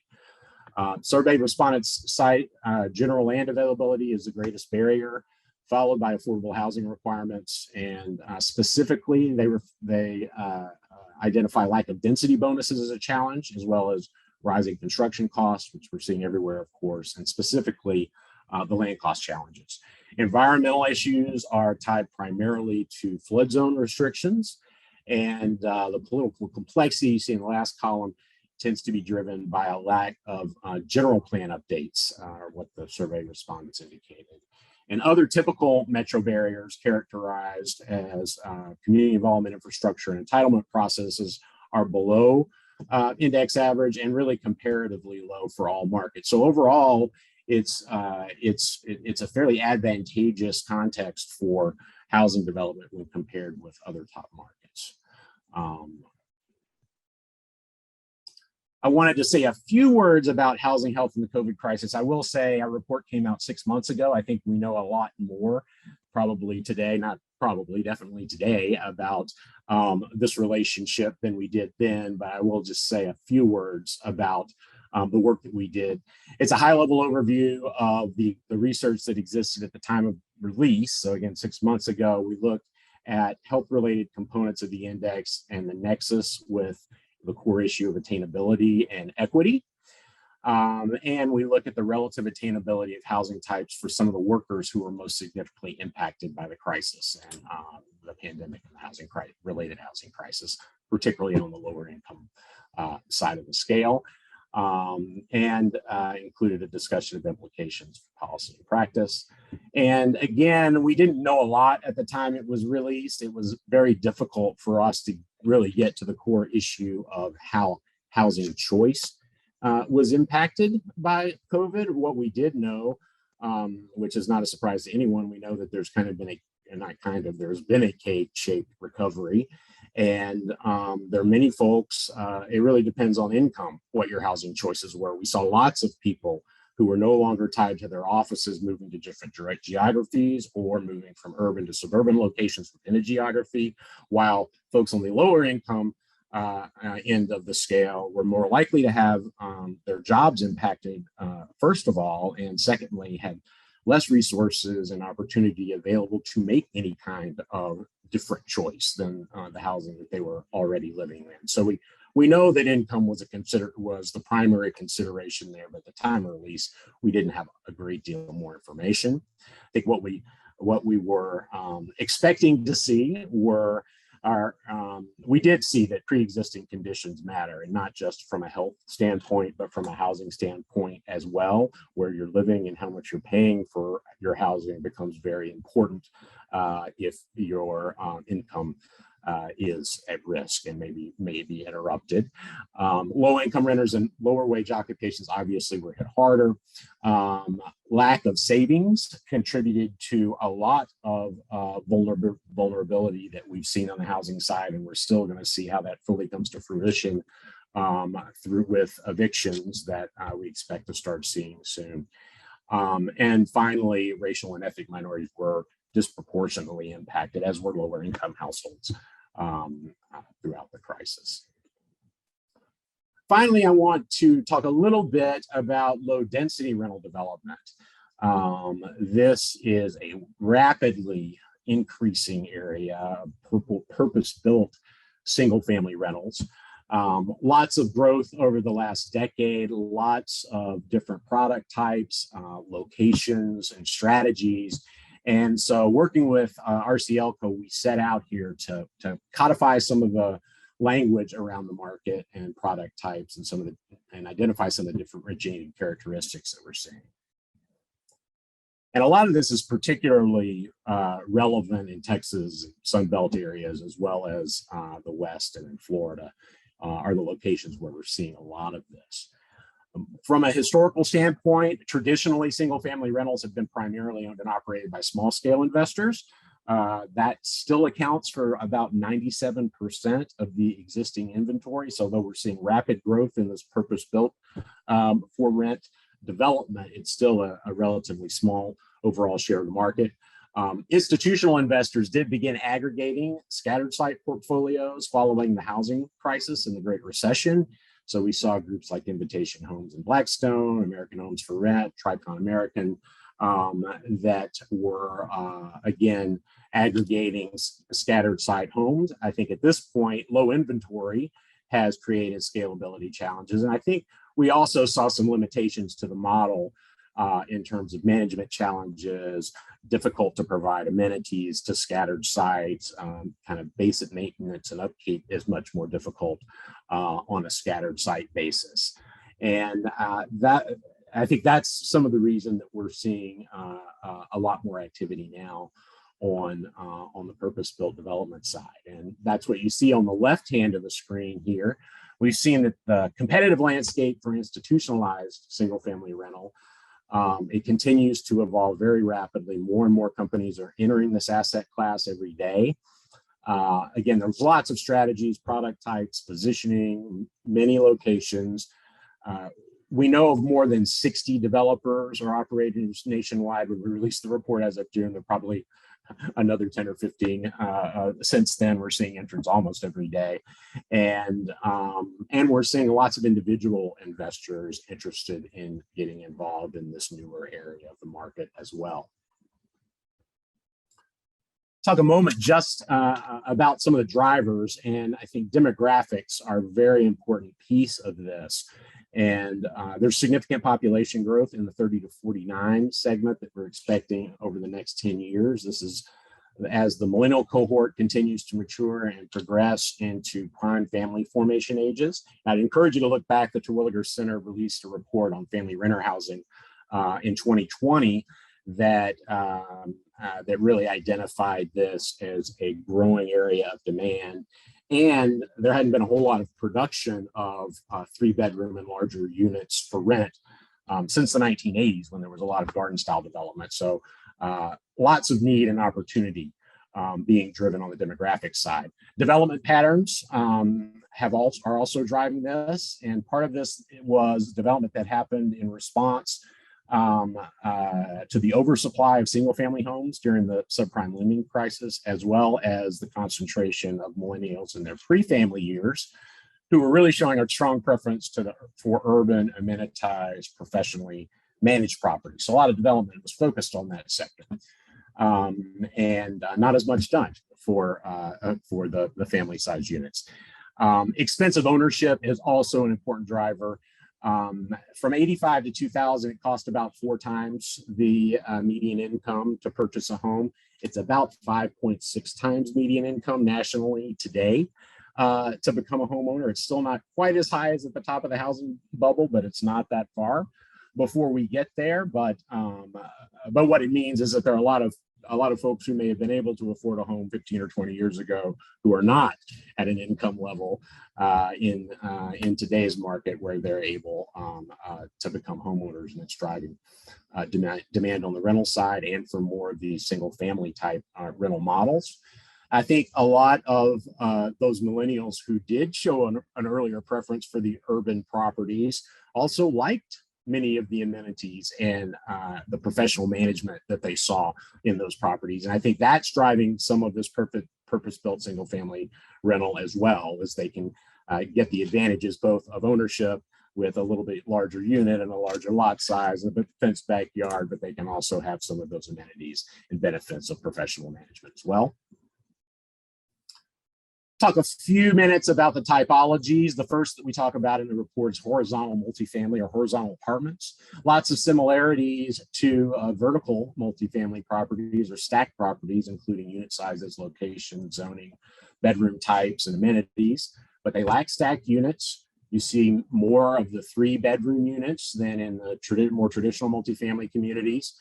Survey respondents cite general land availability is the greatest barrier, followed by affordable housing requirements, and specifically they identify lack of density bonuses as a challenge, as well as rising construction costs, which we're seeing everywhere, of course, and specifically the land cost challenges. Environmental issues are tied primarily to flood zone restrictions, and the political complexity you see in the last column tends to be driven by a lack of general plan updates, what the survey respondents indicated. And other typical metro barriers characterized as community involvement, infrastructure, and entitlement processes are below index average and really comparatively low for all markets. So overall, it's a fairly advantageous context for housing development when compared with other top markets. I wanted to say a few words about housing health in the COVID crisis. I will say our report came out 6 months ago. I think we know a lot more probably today, not probably, definitely today, about this relationship than we did then, but I will just say a few words about the work that we did. It's a high-level overview of the research that existed at the time of release. So again, 6 months ago, we looked at health-related components of the index and the nexus with the core issue of attainability and equity. And we look at the relative attainability of housing types for some of the workers who were most significantly impacted by the crisis and the pandemic and the related housing crisis, particularly on the lower income side of the scale. And included a discussion of implications for policy and practice. And again, we didn't know a lot at the time it was released. It was very difficult for us to really get to the core issue of how housing choice was impacted by COVID. What we did know, which is not a surprise to anyone, we know that there's there's been a K-shaped recovery. And there are many folks, it really depends on income, what your housing choices were. We saw lots of people who were no longer tied to their offices, moving to different direct geographies or moving from urban to suburban locations within a geography, while folks on the lower income end of the scale were more likely to have their jobs impacted, first of all, and secondly, had less resources and opportunity available to make any kind of different choice than the housing that they were already living in. So we know that income was the primary consideration there, but at the time of release, we didn't have a great deal more information. I think what we were expecting to see were our we did see that pre-existing conditions matter, and not just from a health standpoint, but from a housing standpoint as well. Where you're living and how much you're paying for your housing becomes very important if your income is at risk and may be interrupted. Low-income renters and lower-wage occupations obviously were hit harder. Lack of savings contributed to a lot of vulnerability that we've seen on the housing side, and we're still going to see how that fully comes to fruition through with evictions that we expect to start seeing soon. And finally, racial and ethnic minorities were disproportionately impacted, as were lower-income households throughout the crisis. Finally, I want to talk a little bit about low-density rental development. This is a rapidly increasing area of purpose-built single-family rentals. Lots of growth over the last decade, lots of different product types, locations, and strategies. And so working with RCLCO, we set out here to codify some of the language around the market and product types and identify some of the different originating characteristics that we're seeing. And a lot of this is particularly relevant in Texas, Sunbelt areas, as well as the West and in Florida are the locations where we're seeing a lot of this. From a historical standpoint, traditionally, single-family rentals have been primarily owned and operated by small-scale investors. That still accounts for about 97% of the existing inventory. So though we're seeing rapid growth in this purpose-built for rent development, it's still a relatively small overall share of the market. Institutional investors did begin aggregating scattered site portfolios following the housing crisis and the Great Recession. So we saw groups like Invitation Homes and Blackstone, American Homes for Rent, Tricon American, that were, again, aggregating scattered site homes. I think at this point, low inventory has created scalability challenges. And I think we also saw some limitations to the model in terms of management challenges, difficult to provide amenities to scattered sites, kind of basic maintenance and upkeep is much more difficult on a scattered site basis. And I think that's some of the reason that we're seeing a lot more activity now on the purpose-built development side. And that's what you see on the left hand of the screen here. We've seen that the competitive landscape for institutionalized single-family rental, it continues to evolve very rapidly. More and more companies are entering this asset class every day. Again, there's lots of strategies, product types, positioning, many locations. We know of more than 60 developers or operators nationwide. When we released the report as of June, there are probably another 10 or 15 since then. We're seeing entrants almost every day. And we're seeing lots of individual investors interested in getting involved in this newer area of the market as well. Talk a moment just about some of the drivers, and I think demographics are a very important piece of this. And there's significant population growth in the 30 to 49 segment that we're expecting over the next 10 years. This is as the millennial cohort continues to mature and progress into prime family formation ages. I'd encourage you to look back. The Terwilliger Center released a report on family renter housing in 2020 that really identified this as a growing area of demand. And there hadn't been a whole lot of production of 3-bedroom and larger units for rent since the 1980s, when there was a lot of garden style development. So lots of need and opportunity being driven on the demographic side. Development patterns are also driving this. And part of this was development that happened in response to the oversupply of single-family homes during the subprime lending crisis, as well as the concentration of millennials in their pre-family years, who were really showing a strong preference for urban, amenitized, professionally managed property. So a lot of development was focused on that sector, and not as much done for the family-sized units. Expensive ownership is also an important driver. From 85 to 2000, it cost about 4 times the median income to purchase a home. It's about 5.6 times median income nationally today to become a homeowner. It's still not quite as high as at the top of the housing bubble, but it's not that far before we get there. But what it means is that there are a lot of folks who may have been able to afford a home 15 or 20 years ago who are not at an income level in today's market where they're able to become homeowners, and it's driving demand on the rental side and for more of these single family type rental models. I think a lot of those millennials who did show an earlier preference for the urban properties also liked many of the amenities and the professional management that they saw in those properties. And I think that's driving some of this purpose-built single family rental as well, as they can get the advantages both of ownership with a little bit larger unit and a larger lot size and a fenced backyard, but they can also have some of those amenities and benefits of professional management as well. Talk a few minutes about the typologies. The first that we talk about in the report is horizontal multifamily or horizontal apartments. Lots of similarities to vertical multifamily properties or stacked properties, including unit sizes, location, zoning, bedroom types, and amenities, but they lack stacked units. You see more of the 3-bedroom units than in the more traditional multifamily communities.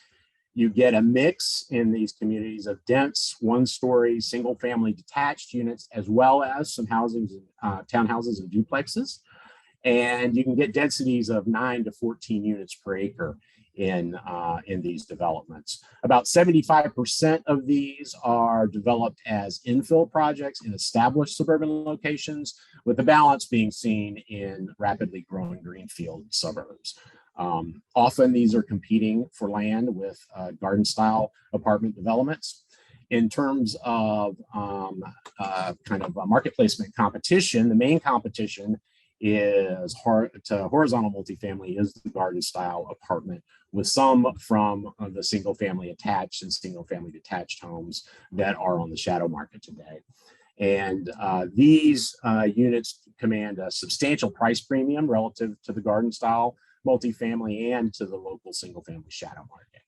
You get a mix in these communities of dense, one-story, single-family detached units, as well as some housing, townhouses and duplexes. And you can get densities of 9 to 14 units per acre in these developments. About 75% of these are developed as infill projects in established suburban locations, with the balance being seen in rapidly growing greenfield suburbs. Often these are competing for land with garden-style apartment developments. In terms of kind of a market placement competition, the main competition is horizontal multifamily is the garden-style apartment, with some from the single-family attached and single-family detached homes that are on the shadow market today. And these units command a substantial price premium relative to the garden-style multifamily and to the local single-family shadow market.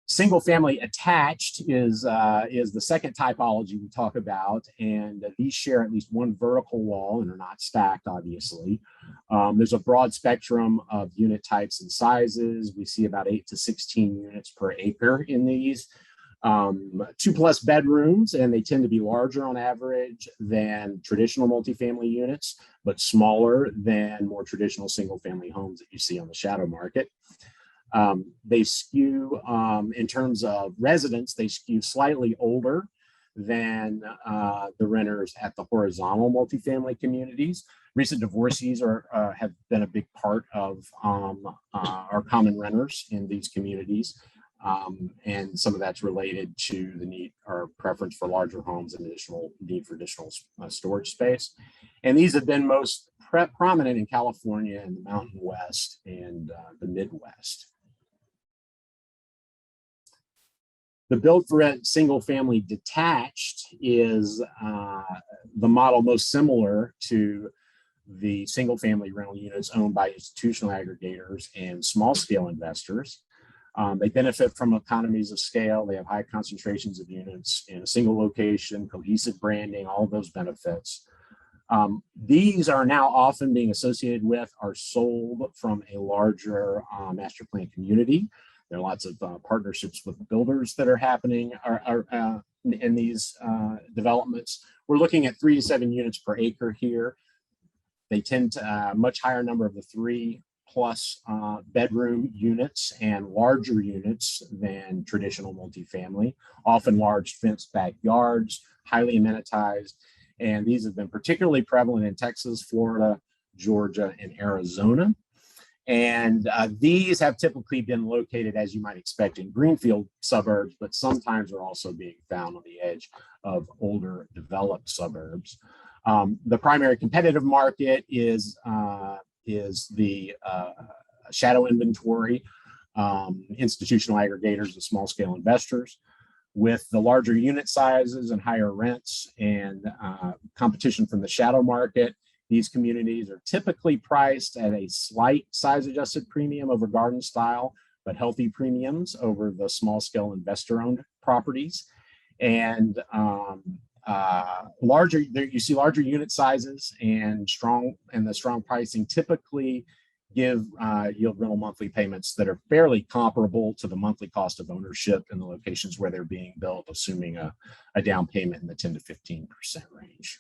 Single-family attached is the second typology we talk about, and these share at least one vertical wall and are not stacked, obviously. There's a broad spectrum of unit types and sizes. We see about 8 to 16 units per acre in these. 2+ bedrooms, and they tend to be larger on average than traditional multifamily units, but smaller than more traditional single-family homes that you see on the shadow market. They skew, in terms of residents, they skew slightly older than the renters at the horizontal multifamily communities. Recent divorcees have been a big part of our common renters in these communities. And some of that's related to the need or preference for larger homes and additional need for additional storage space. And these have been most prominent in California and the Mountain West and the Midwest. The build-for-rent single-family detached is the model most similar to the single-family rental units owned by institutional aggregators and small-scale investors. They benefit from economies of scale. They have high concentrations of units in a single location, cohesive branding, all of those benefits. These are now often being associated with, are sold from a larger master plan community. There are lots of partnerships with builders that are happening in these developments. We're looking at 3 to 7 units per acre here. They tend to much higher number of the 3+ bedroom units and larger units than traditional multifamily, often large fenced backyards, highly amenitized. And these have been particularly prevalent in Texas, Florida, Georgia, and Arizona. And these have typically been located, as you might expect, in greenfield suburbs, but sometimes are also being found on the edge of older developed suburbs. The primary competitive market is the shadow inventory, institutional aggregators and small scale investors. With the larger unit sizes and higher rents and competition from the shadow market, these communities are typically priced at a slight size adjusted premium over garden style, but healthy premiums over the small scale investor owned properties. And you see larger unit sizes and the strong pricing typically give yield rental monthly payments that are fairly comparable to the monthly cost of ownership in the locations where they're being built, assuming a down payment in the 10 to 15% range.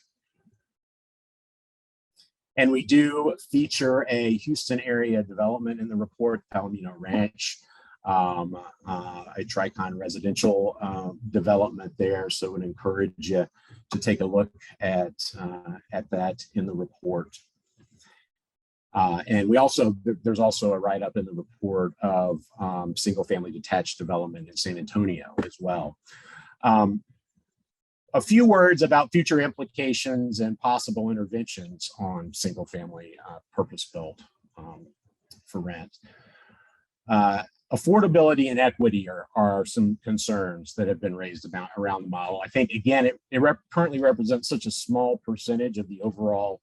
And we do feature a Houston area development in the report, Palomino Ranch, a Tricon residential development there. So I would encourage you to take a look at that in the report. And there's also a write-up in the report of single-family detached development in San Antonio as well. A few words about future implications and possible interventions on single-family purpose-built for rent. Affordability and equity are some concerns that have been raised around the model. I think, again, it currently represents such a small percentage of the overall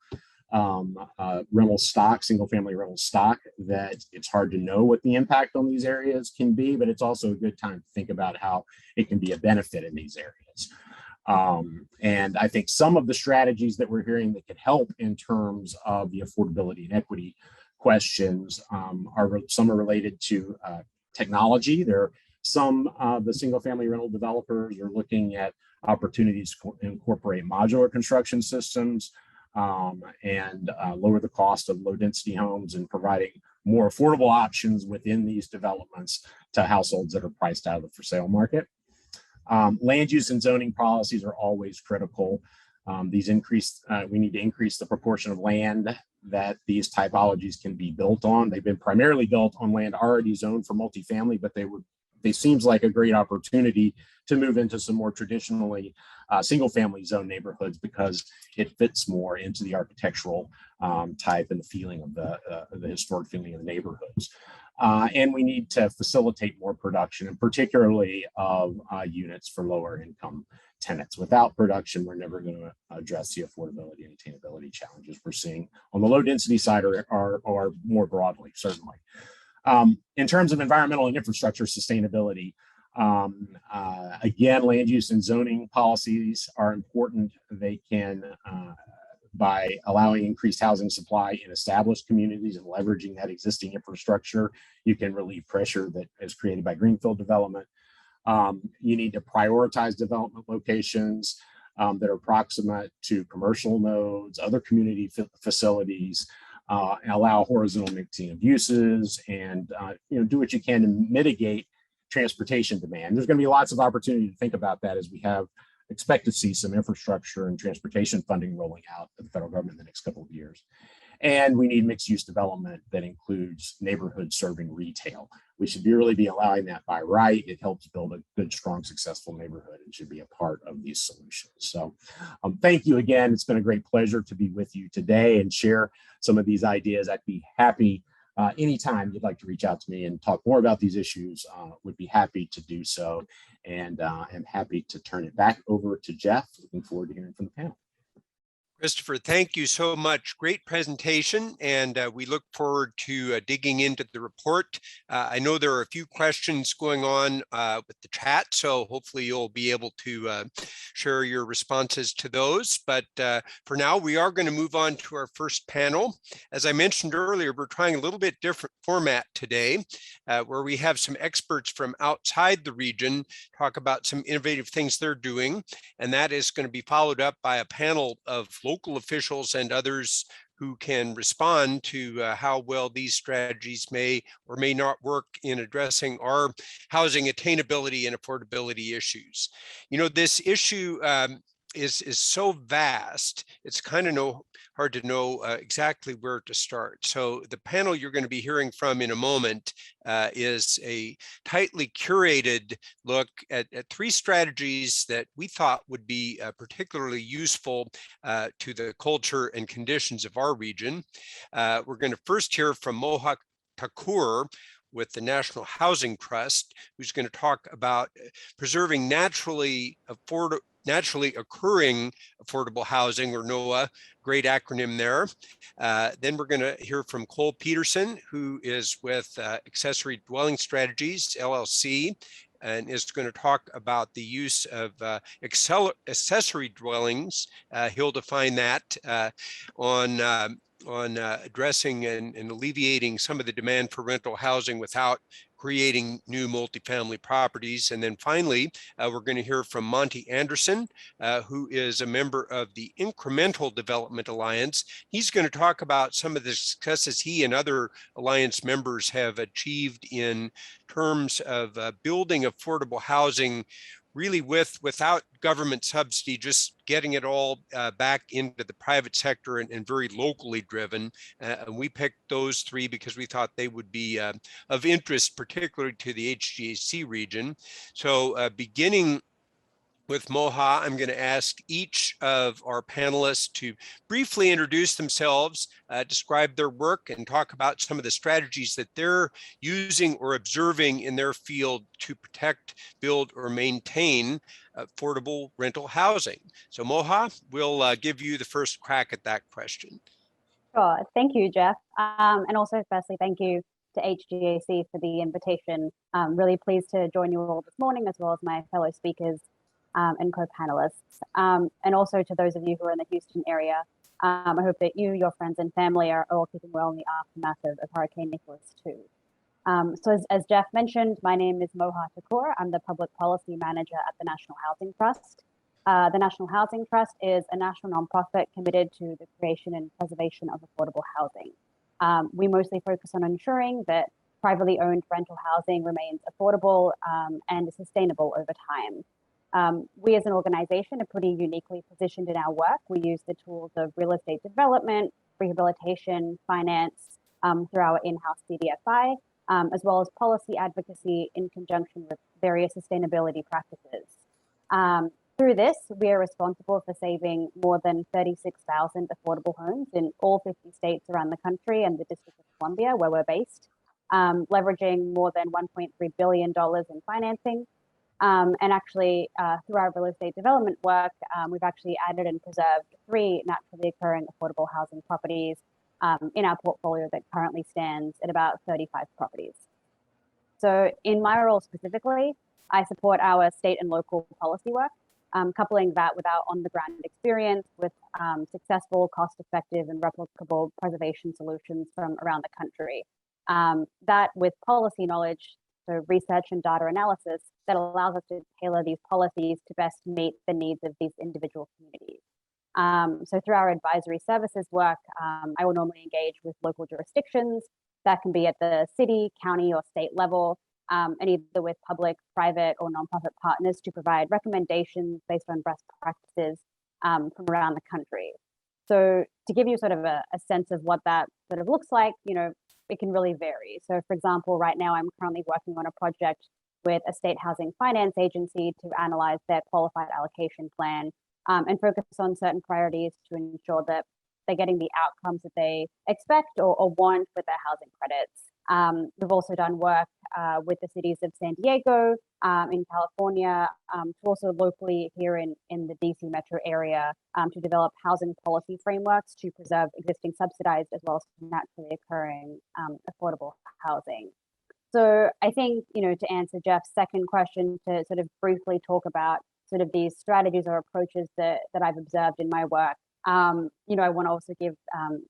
rental stock, single-family rental stock, that it's hard to know what the impact on these areas can be, but it's also a good time to think about how it can be a benefit in these areas. And I think some of the strategies that we're hearing that could help in terms of the affordability and equity questions some are related to technology. There are some of the single-family rental developers are looking at opportunities to incorporate modular construction systems and lower the cost of low-density homes and providing more affordable options within these developments to households that are priced out of the for sale market. Land use and zoning policies are always critical. We need to increase the proportion of land that these typologies can be built on. They've been primarily built on land already zoned for multifamily, but they seems like a great opportunity to move into some more traditionally single-family zone neighborhoods because it fits more into the architectural type and the feeling of the historic feeling of the neighborhoods. And we need to facilitate more production, and particularly of units for lower income tenants. Without production, we're never going to address the affordability and attainability challenges we're seeing on the low density side or more broadly, certainly. In terms of environmental and infrastructure sustainability, again, land use and zoning policies are important. They can, by allowing increased housing supply in established communities and leveraging that existing infrastructure, you can relieve pressure that is created by greenfield development. You need to prioritize development locations that are proximate to commercial nodes, other community facilities, and allow horizontal mixing of uses, and do what you can to mitigate transportation demand. There's going to be lots of opportunity to think about that as we expect to see some infrastructure and transportation funding rolling out at the federal government in the next couple of years. And we need mixed use development that includes neighborhoods serving retail. We should really be allowing that by right. It helps build a good, strong, successful neighborhood and should be a part of these solutions. So thank you again. It's been a great pleasure to be with you today and share some of these ideas. I'd be happy anytime you'd like to reach out to me and talk more about these issues, would be happy to do so. And I'm happy to turn it back over to Jeff. Looking forward to hearing from the panel. Christopher, thank you so much. Great presentation, and we look forward to digging into the report. I know there are a few questions going on with the chat, so hopefully you'll be able to share your responses to those. But for now, we are going to move on to our first panel. As I mentioned earlier, we're trying a little bit different format today, where we have some experts from outside the region talk about some innovative things they're doing, and that is going to be followed up by a panel of local officials and others who can respond to how well these strategies may or may not work in addressing our housing attainability and affordability issues. This issue is so vast, it's kind of hard to know exactly where to start. So the panel you're going to be hearing from in a moment is a tightly curated look at three strategies that we thought would be particularly useful to the culture and conditions of our region. We're going to first hear from Mohawk Thakur with the National Housing Trust, who's going to talk about preserving naturally naturally occurring affordable housing, or NOAA, great acronym there. Then we're going to hear from Cole Peterson, who is with Accessory Dwelling Strategies, LLC, and is going to talk about the use of accessory dwellings. He'll define that on addressing and alleviating some of the demand for rental housing without creating new multifamily properties. And then finally, we're going to hear from Monty Anderson, who is a member of the Incremental Development Alliance. He's going to talk about some of the successes he and other Alliance members have achieved in terms of building affordable housing, really without government subsidy, just getting it all back into the private sector and very locally driven. And we picked those three because we thought they would be of interest, particularly to the H-GAC region. So beginning with Moha, I'm going to ask each of our panelists to briefly introduce themselves, describe their work, and talk about some of the strategies that they're using or observing in their field to protect, build, or maintain affordable rental housing. So Moha, we'll give you the first crack at that question. Sure. Thank you, Jeff. And also, firstly, thank you to H-GAC for the invitation. I'm really pleased to join you all this morning, as well as my fellow speakers and co-panelists. And also to those of you who are in the Houston area, I hope that you, your friends and family are all keeping well in the aftermath of Hurricane Nicholas too. So as Jeff mentioned, my name is Moha Thakur. I'm the Public Policy Manager at the National Housing Trust. The National Housing Trust is a national nonprofit committed to the creation and preservation of affordable housing. We mostly focus on ensuring that privately owned rental housing remains affordable and sustainable over time. We as an organization are pretty uniquely positioned in our work. We use the tools of real estate development, rehabilitation, finance through our in-house CDFI, as well as policy advocacy in conjunction with various sustainability practices. Through this, we are responsible for saving more than 36,000 affordable homes in all 50 states around the country and the District of Columbia, where we're based, leveraging more than $1.3 billion in financing. And actually, through our real estate development work, we've actually added and preserved 3 naturally occurring affordable housing properties in our portfolio that currently stands at about 35 properties. So in my role specifically, I support our state and local policy work, coupling that with our on-the-ground experience with successful, cost-effective, and replicable preservation solutions from around the country. That with policy knowledge, so research and data analysis, that allows us to tailor these policies to best meet the needs of these individual communities. So through our advisory services work, I will normally engage with local jurisdictions. That can be at the city, county, or state level, and either with public, private, or nonprofit partners to provide recommendations based on best practices from around the country. So to give you sort of a sense of what that sort of looks like, it can really vary. So for example, right now I'm currently working on a project with a state housing finance agency to analyze their qualified allocation plan and focus on certain priorities to ensure that they're getting the outcomes that they expect or want with their housing credits. We've also done work with the cities of San Diego, in California, to also locally here in the DC metro area to develop housing policy frameworks to preserve existing subsidized as well as naturally occurring affordable housing. So I think, to answer Jeff's second question, to sort of briefly talk about sort of these strategies or approaches that I've observed in my work. I want to also give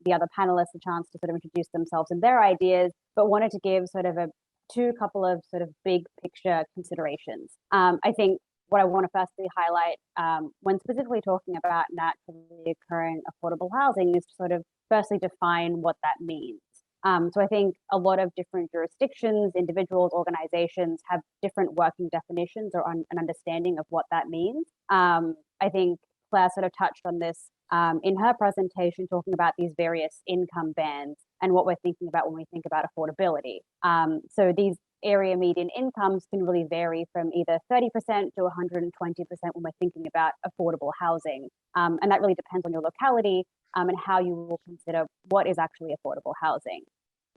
the other panelists a chance to sort of introduce themselves and their ideas, but wanted to give sort of two couple of sort of big picture considerations. I think what I want to firstly highlight when specifically talking about naturally occurring affordable housing is to sort of firstly define what that means. So I think a lot of different jurisdictions, individuals, organizations have different working definitions or an understanding of what that means. I think Claire sort of touched on this in her presentation, talking about these various income bands and what we're thinking about when we think about affordability. So these area median incomes can really vary from either 30% to 120% when we're thinking about affordable housing. And that really depends on your locality and how you will consider what is actually affordable housing.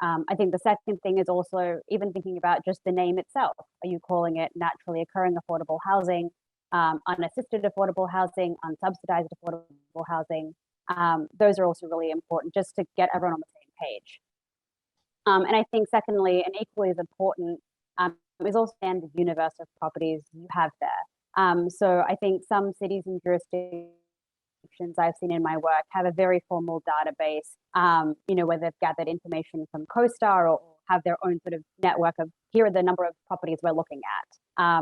I think the second thing is also even thinking about just the name itself. Are you calling it naturally occurring affordable housing? unassisted affordable housing, unsubsidized affordable housing. Those are also really important just to get everyone on the same page. And I think secondly, and equally as important, is also the universe of properties you have there. So I think some cities and jurisdictions I've seen in my work have a very formal database, where they've gathered information from CoStar or have their own sort of network of here are the number of properties we're looking at.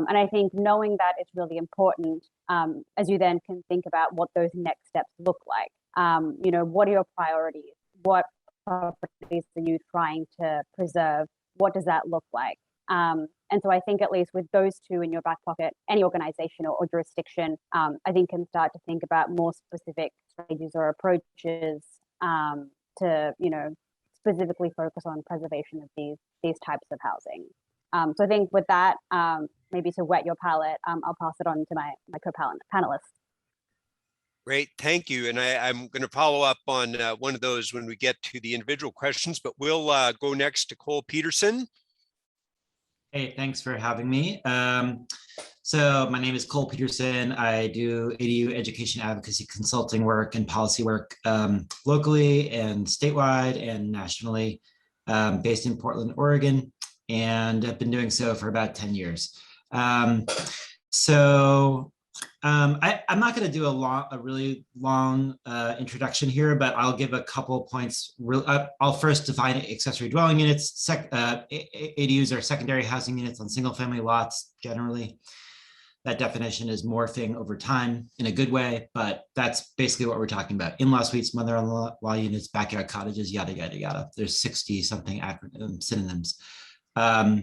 And I think knowing that is really important as you then can think about what those next steps look like. What are your priorities? What properties are you trying to preserve? What does that look like? And so I think at least with those two in your back pocket, any organization or jurisdiction, I think can start to think about more specific strategies or approaches to, specifically focus on preservation of these types of housing. So I think with that, maybe to whet your palate, I'll pass it on to my co-panelists. Great, thank you. And I'm going to follow up on one of those when we get to the individual questions, but we'll go next to Cole Peterson. Hey, thanks for having me. So my name is Cole Peterson. I do ADU education advocacy consulting work and policy work locally and statewide and nationally, based in Portland, Oregon, and I've been doing so for about 10 years. I'm not going to do a really long introduction here, but I'll give a couple points. I'll first define accessory dwelling units. ADUs are secondary housing units on single family lots generally. That definition is morphing over time in a good way, but that's basically what we're talking about. In-law suites, mother-in-law units, backyard cottages, yada, yada, yada. There's 60 something synonyms. All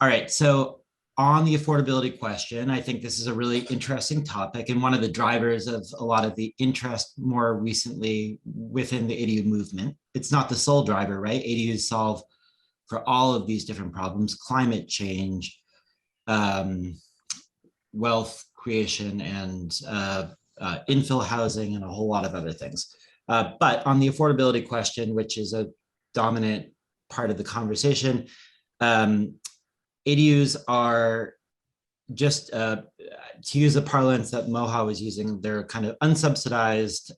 right, so on the affordability question, I think this is a really interesting topic and one of the drivers of a lot of the interest more recently within the ADU movement. It's not the sole driver, right? ADUs solve for all of these different problems: climate change, wealth creation, and infill housing, and a whole lot of other things. But on the affordability question, which is a dominant part of the conversation, ADUs are just, to use the parlance that Moha was using, they're kind of unsubsidized,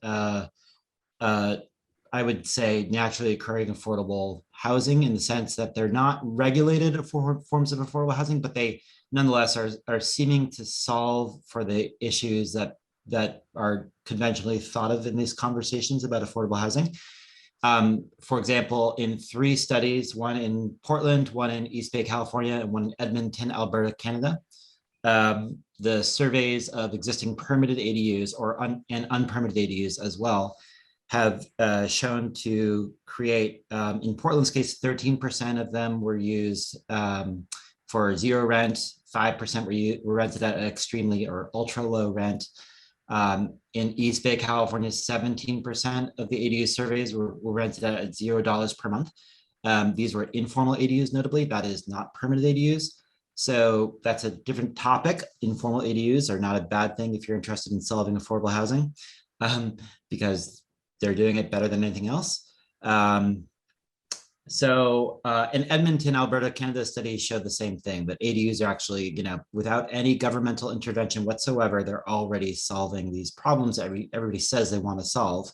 I would say naturally occurring affordable housing, in the sense that they're not regulated forms of affordable housing, but they nonetheless are seeming to solve for the issues that are conventionally thought of in these conversations about affordable housing. For example, in 3 studies, one in Portland, one in East Bay, California, and one in Edmonton, Alberta, Canada, the surveys of existing permitted ADUs and unpermitted ADUs as well have shown to create, in Portland's case, 13% of them were used for zero rent, 5% were rented at an extremely or ultra low rent. In East Bay, California, 17% of the ADU surveys were rented at $0 per month. These were informal ADUs, notably. That is not permitted ADUs. So that's a different topic. Informal ADUs are not a bad thing if you're interested in solving affordable housing, because they're doing it better than anything else. In Edmonton, Alberta, Canada study showed the same thing, that ADUs are actually, without any governmental intervention whatsoever, they're already solving these problems that everybody says they want to solve.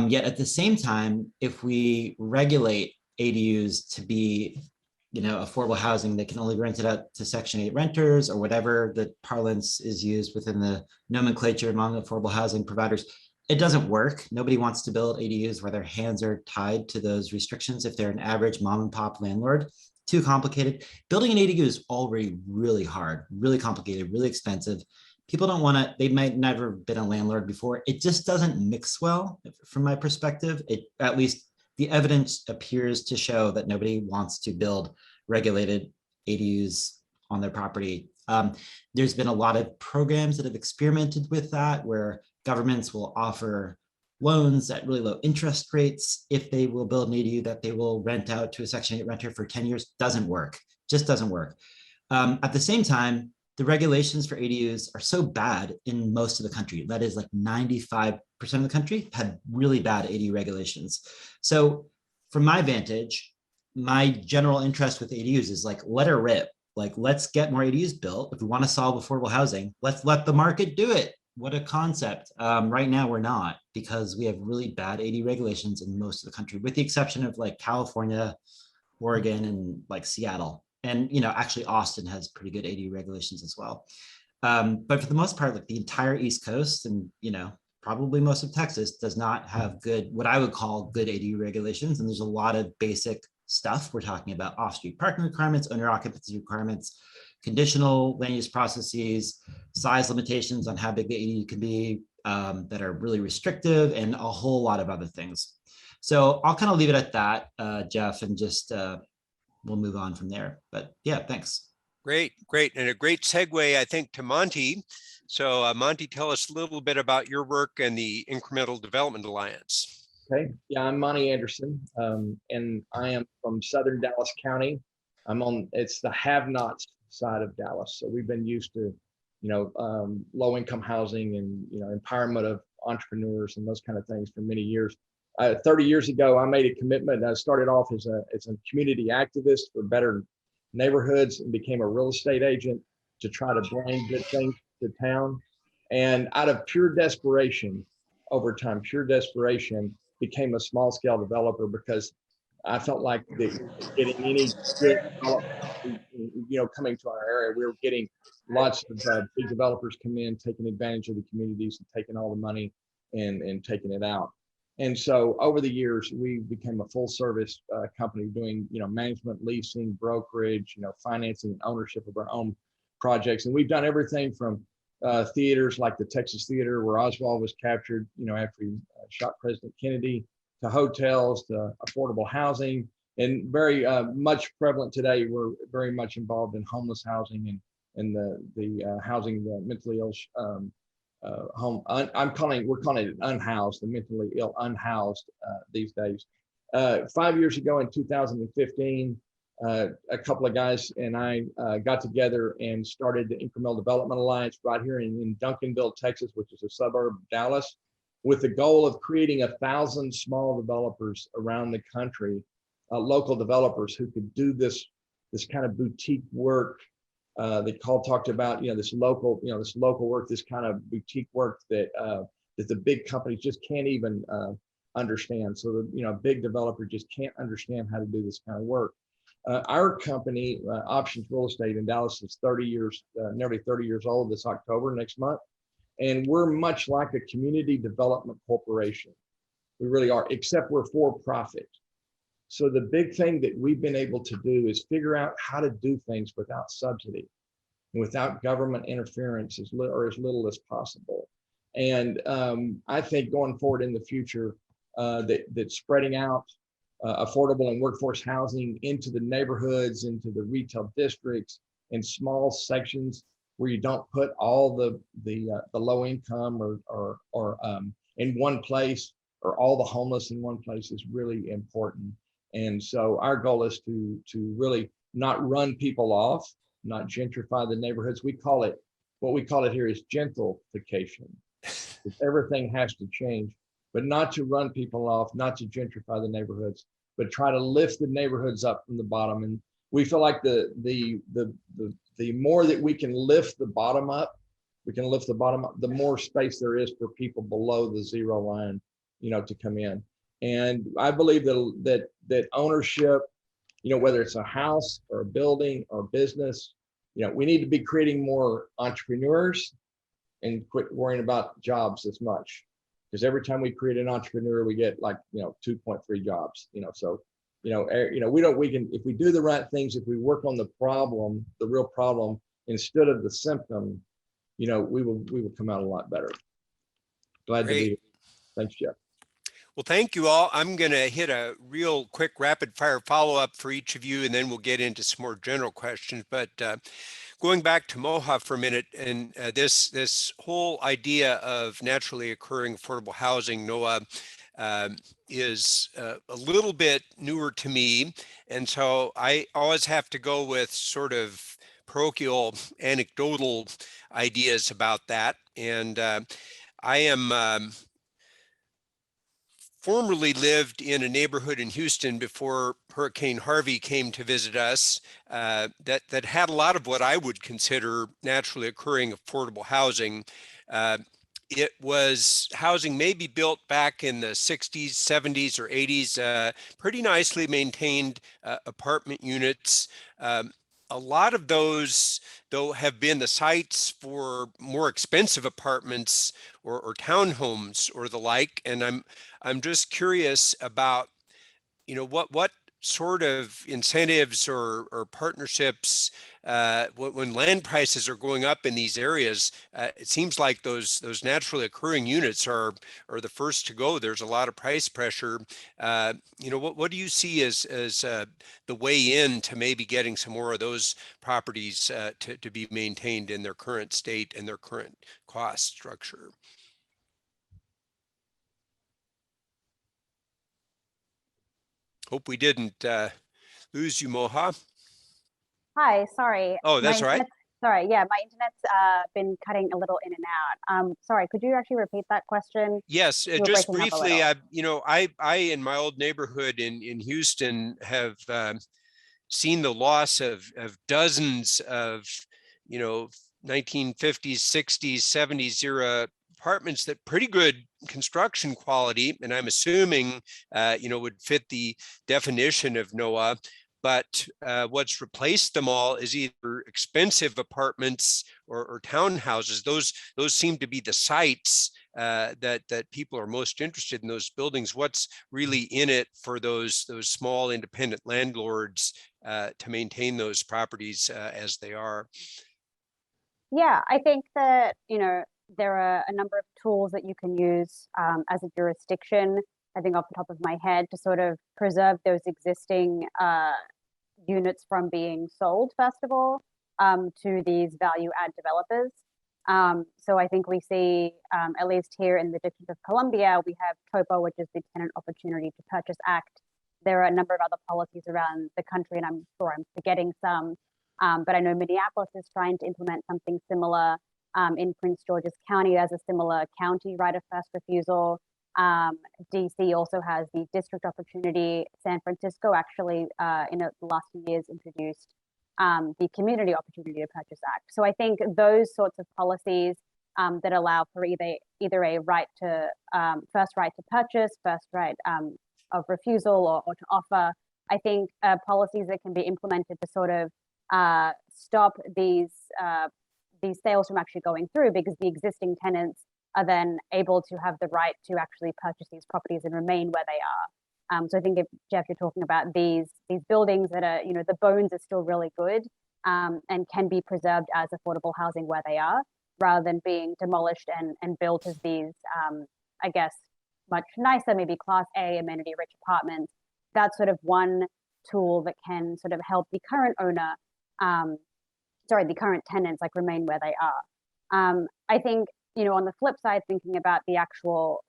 Yet at the same time, if we regulate ADUs to be, affordable housing, they can only be rented out to Section 8 renters or whatever the parlance is used within the nomenclature among affordable housing providers. It doesn't work. Nobody wants to build ADUs where their hands are tied to those restrictions if they're an average mom and pop landlord. Too complicated. Building an ADU is already really hard, really complicated, really expensive. People don't want to, they might never been a landlord before. It just doesn't mix well from my perspective. At least the evidence appears to show that nobody wants to build regulated ADUs on their property. There's been a lot of programs that have experimented with that, where governments will offer loans at really low interest rates if they will build an ADU that they will rent out to a Section 8 renter for 10 years. Doesn't work, just doesn't work. At the same time, the regulations for ADUs are so bad in most of the country. That is like 95% of the country had really bad ADU regulations. So from my vantage, my general interest with ADUs is like, let her rip. Like, let's get more ADUs built. If we want to solve affordable housing, let's let the market do it. What a concept. Right now, we're not, because we have really bad AD regulations in most of the country, with the exception of like California, Oregon, and like Seattle. And, actually Austin has pretty good AD regulations as well. But for the most part, like the entire East Coast and, probably most of Texas does not have good, what I would call good AD regulations. And there's a lot of basic stuff. We're talking about off-street parking requirements, owner occupancy requirements, conditional land use processes, size limitations on how big the AD can be, that are really restrictive, and a whole lot of other things. So I'll kind of leave it at that, Jeff, and just we'll move on from there. But yeah, thanks. Great. And a great segue, I think, to Monty. So Monty, tell us a little bit about your work and the Incremental Development Alliance. Okay. Yeah, I'm Monty Anderson, and I am from Southern Dallas County. It's the have-nots side of Dallas. So we've been used to, low-income housing and, empowerment of entrepreneurs and those kind of things for many years. 30 years ago, I made a commitment. I started off as a community activist for better neighborhoods and became a real estate agent to try to bring good things to town. And out of pure desperation, over time, became a small scale developer, because I felt like getting any good development, coming to our area, we were getting lots of big developers come in, taking advantage of the communities and taking all the money and taking it out. And so over the years, we became a full service company doing, management, leasing, brokerage, financing and ownership of our own projects. And we've done everything from theaters like the Texas Theater, where Oswald was captured, after he shot President Kennedy, to hotels, to affordable housing, and very much prevalent today. We're very much involved in homeless housing and the housing the mentally ill home. We're calling it unhoused, the mentally ill unhoused these days. 5 years ago in 2015, a couple of guys and I got together and started the Incremental Development Alliance right here in Duncanville, Texas, which is a suburb of Dallas, with the goal of creating 1,000 small developers around the country, local developers who could do this kind of boutique work. They talked about, this local work, this kind of boutique work that the big companies just can't even understand. So the, big developer just can't understand how to do this kind of work. Our company, Options Real Estate in Dallas, is 30 years, nearly 30 years old this October, next month. And we're much like a community development corporation. We really are, except we're for profit. So the big thing that we've been able to do is figure out how to do things without subsidy and without government interference as little as possible. And I think going forward in the future, that spreading out affordable and workforce housing into the neighborhoods, into the retail districts, in small sections where you don't put all the low income or in one place, or all the homeless in one place, is really important. And so our goal is to really not run people off, not gentrify the neighborhoods. What we call it here is gentrification. Everything has to change, but not to run people off, not to gentrify the neighborhoods, but try to lift the neighborhoods up from the bottom. And we feel like the more that we can lift the bottom up, the more space there is for people below the zero line, to come in. And I believe that ownership, whether it's a house or a building or a business, we need to be creating more entrepreneurs and quit worrying about jobs as much. Because every time we create an entrepreneur, we get 2.3 jobs, so, if we do the right things, if we work on the problem, the real problem, instead of the symptom, we will come out a lot better. Glad to be here. Thanks, Jeff. Well, thank you all. I'm going to hit a real quick rapid fire follow-up for each of you, and then we'll get into some more general questions. But going back to Moha for a minute, and this whole idea of naturally occurring affordable housing, Noah, is a little bit newer to me. And so I always have to go with sort of parochial, anecdotal ideas about that. And I am formerly lived in a neighborhood in Houston before Hurricane Harvey came to visit us that had a lot of what I would consider naturally occurring affordable housing. It was housing maybe built back in the 60s, 70s, or 80s, pretty nicely maintained apartment units. A lot of those, though, have been the sites for more expensive apartments or townhomes or the like. And I'm just curious about, what sort of incentives or partnerships when land prices are going up in these areas. It seems like those naturally occurring units are the first to go. There's a lot of price pressure. What do you see as the way in to maybe getting some more of those properties to be maintained in their current state and their current cost structure? Hope we didn't lose you, Moha. Hi, sorry. Oh, that's all right. Sorry, yeah, my internet's been cutting a little in and out. Sorry, could you actually repeat that question? Yes, You were just breaking up a briefly, little. I in my old neighborhood in Houston have seen the loss of dozens of, 1950s, 60s, 70s era apartments that pretty good construction quality, and I'm assuming, would fit the definition of NOAA. But what's replaced them all is either expensive apartments or townhouses. Those seem to be the sites that people are most interested in, those buildings. What's really in it for those small independent landlords to maintain those properties as they are? Yeah, I think that, there are a number of tools that you can use as a jurisdiction, I think off the top of my head, to sort of preserve those existing units from being sold, first of all, to these value add developers. So I think we see, at least here in the District of Columbia, we have TOPA, which is the Tenant Opportunity to Purchase Act. There are a number of other policies around the country, and I'm sure I'm forgetting some. But I know Minneapolis is trying to implement something similar. In Prince George's County, there's a similar county right of first refusal. DC also has the district opportunity. San Francisco actually, in the last few years, introduced the Community Opportunity to Purchase Act. So I think those sorts of policies that allow for either a right to first right to purchase, first right of refusal, or to offer. I think policies that can be implemented to sort of stop these sales from actually going through, because the existing tenants are then able to have the right to actually purchase these properties and remain where they are. So I think, if Jeff, you're talking about these buildings that are, the bones are still really good and can be preserved as affordable housing where they are, rather than being demolished and built as these, I guess, much nicer, maybe Class A amenity-rich apartments. That's sort of one tool that can sort of help the current owner, the current tenants, like, remain where they are. I think, on the flip side, thinking about the actual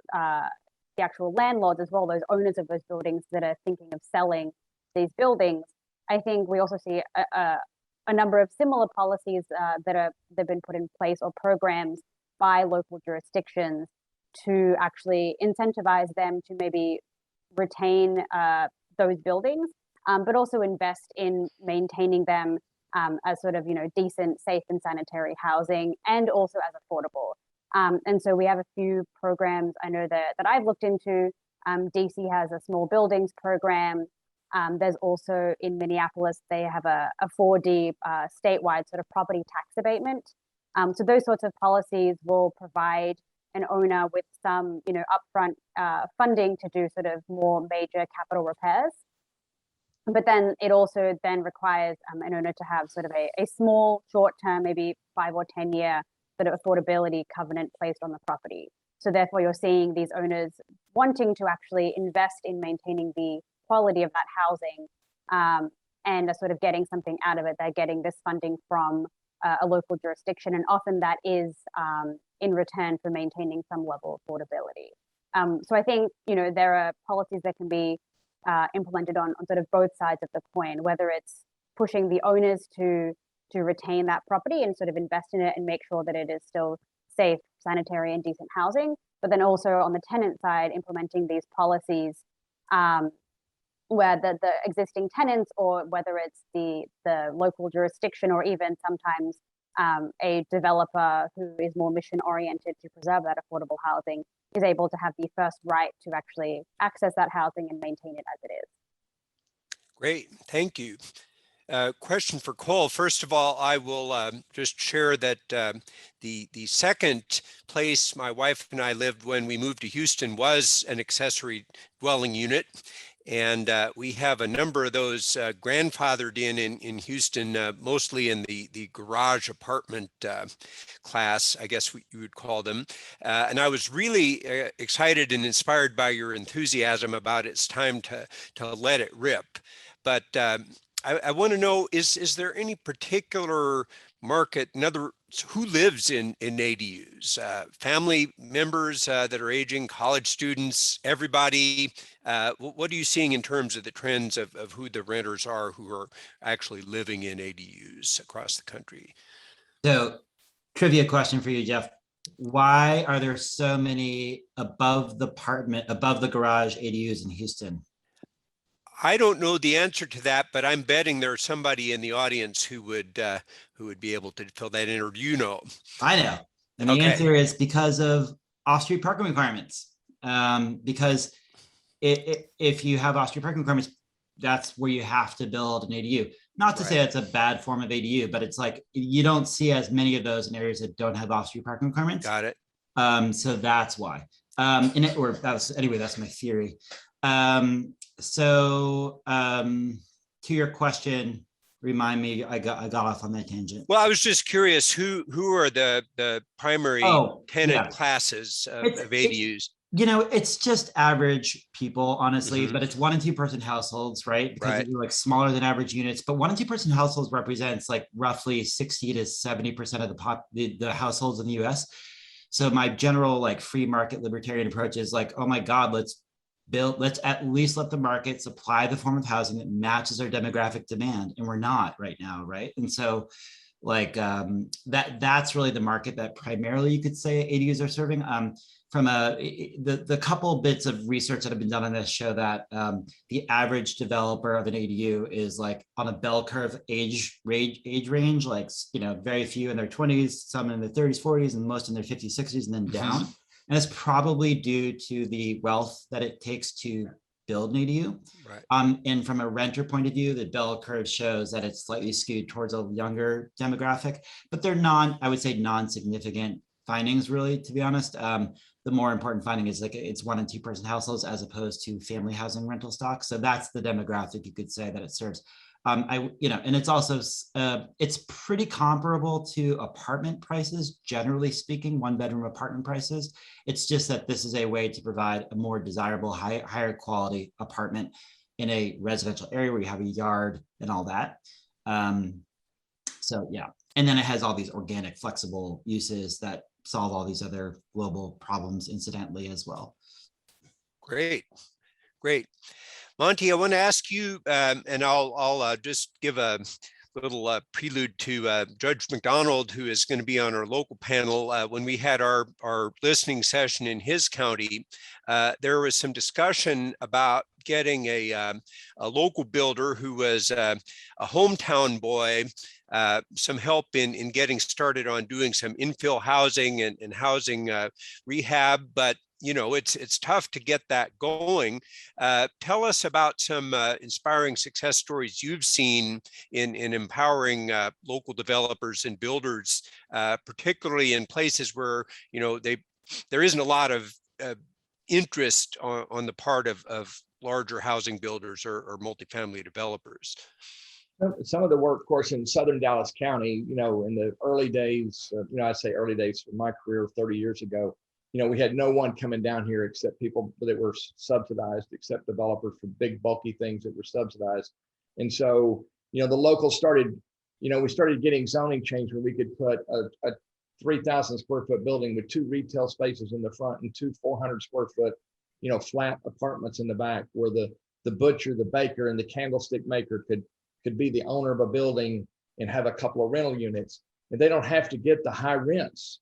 landlords as well, those owners of those buildings that are thinking of selling these buildings, I think we also see a number of similar policies that have been put in place, or programs by local jurisdictions, to actually incentivize them to maybe retain those buildings, but also invest in maintaining them as sort of, decent, safe, and sanitary housing, and also as affordable. And so we have a few programs I know that I've looked into. DC has a small buildings program. There's also, in Minneapolis, they have a 4D statewide sort of property tax abatement. So those sorts of policies will provide an owner with some, upfront funding to do sort of more major capital repairs. But then it also then requires an owner to have sort of a small, short-term, maybe 5 or 10 year sort of affordability covenant placed on the property. So therefore, you're seeing these owners wanting to actually invest in maintaining the quality of that housing, and are sort of getting something out of it. They're getting this funding from a local jurisdiction, and often that is in return for maintaining some level of affordability. So I think, there are policies that can be implemented on sort of both sides of the coin, whether it's pushing the owners to retain that property and sort of invest in it and make sure that it is still safe, sanitary, and decent housing, but then also on the tenant side, implementing these policies where the existing tenants, or whether it's the local jurisdiction, or even sometimes a developer who is more mission oriented to preserve that affordable housing, is able to have the first right to actually access that housing and maintain it as it is. Great, thank you. Question for Cole. First of all, I will just share that the second place my wife and I lived when we moved to Houston was an accessory dwelling unit. And we have a number of those grandfathered in Houston, mostly in the garage apartment class, I guess you would call them. And I was really excited and inspired by your enthusiasm about it's time to let it rip. But I want to know, is there any particular market, in other words, who lives in ADUs? Family members that are aging, college students, everybody? What are you seeing in terms of the trends of who the renters are who are actually living in ADUs across the country? So, trivia question for you, Jeff. Why are there so many above the garage ADUs in Houston? I don't know the answer to that, but I'm betting there's somebody in the audience who would be able to fill that in, or do you know? I know. And the answer is because of off-street parking requirements. Because if you have off-street parking requirements, that's where you have to build an ADU. Not to say it's a bad form of ADU, but it's like you don't see as many of those in areas that don't have off-street parking requirements. Got it. So that's why. That's my theory. To your question, remind me, I got off on that tangent. Well, I was just curious, who are the primary tenant classes of ADUs? It's just average people, honestly, but it's 1 and 2 person households, right? Because they're like smaller than average units, but 1 and 2 person households represents like roughly 60 to 70% of the households in the US. So my general like free market libertarian approach is like, oh my God, let's at least let the market supply the form of housing that matches our demographic demand. And we're not right now, right? And so like that's really the market that primarily you could say ADUs are serving. From the couple bits of research that have been done on this show that the average developer of an ADU is like on a bell curve age range, like, very few in their 20s, some in their 30s, 40s, and most in their 50s, 60s, and then down. And it's probably due to the wealth that it takes to build an ADU. Right. And from a renter point of view, the bell curve shows that it's slightly skewed towards a younger demographic, but they're non-significant findings, really, to be honest. The more important finding is like it's 1 and 2 person households as opposed to family housing rental stock. So that's the demographic you could say that it serves. And it's also, it's pretty comparable to apartment prices, generally speaking, 1-bedroom apartment prices. It's just that this is a way to provide a more desirable, higher quality apartment in a residential area where you have a yard and all that. So yeah, and then it has all these organic, flexible uses that solve all these other global problems incidentally as well. Great. Monty, I want to ask you, and I'll just give a little prelude to Judge Mcdonald, who is going to be on our local panel. When we had our listening session in his county, there was some discussion about getting a local builder who was a hometown boy, some help in getting started on doing some infill housing and housing rehab, but it's tough to get that going. Tell us about some inspiring success stories you've seen in empowering local developers and builders, particularly in places where there isn't a lot of interest on the part of larger housing builders or multifamily developers. Some of the work, of course, in Southern Dallas County, in the early days, I say early days for my career 30 years ago, we had no one coming down here except people that were subsidized, except developers for big, bulky things that were subsidized. And so, the locals started, we started getting zoning change where we could put a 3,000 square foot building with 2 retail spaces in the front and 2 400 square foot, flat apartments in the back, where the butcher, the baker, and the candlestick maker could be the owner of a building and have a couple of rental units. And they don't have to get the high rents.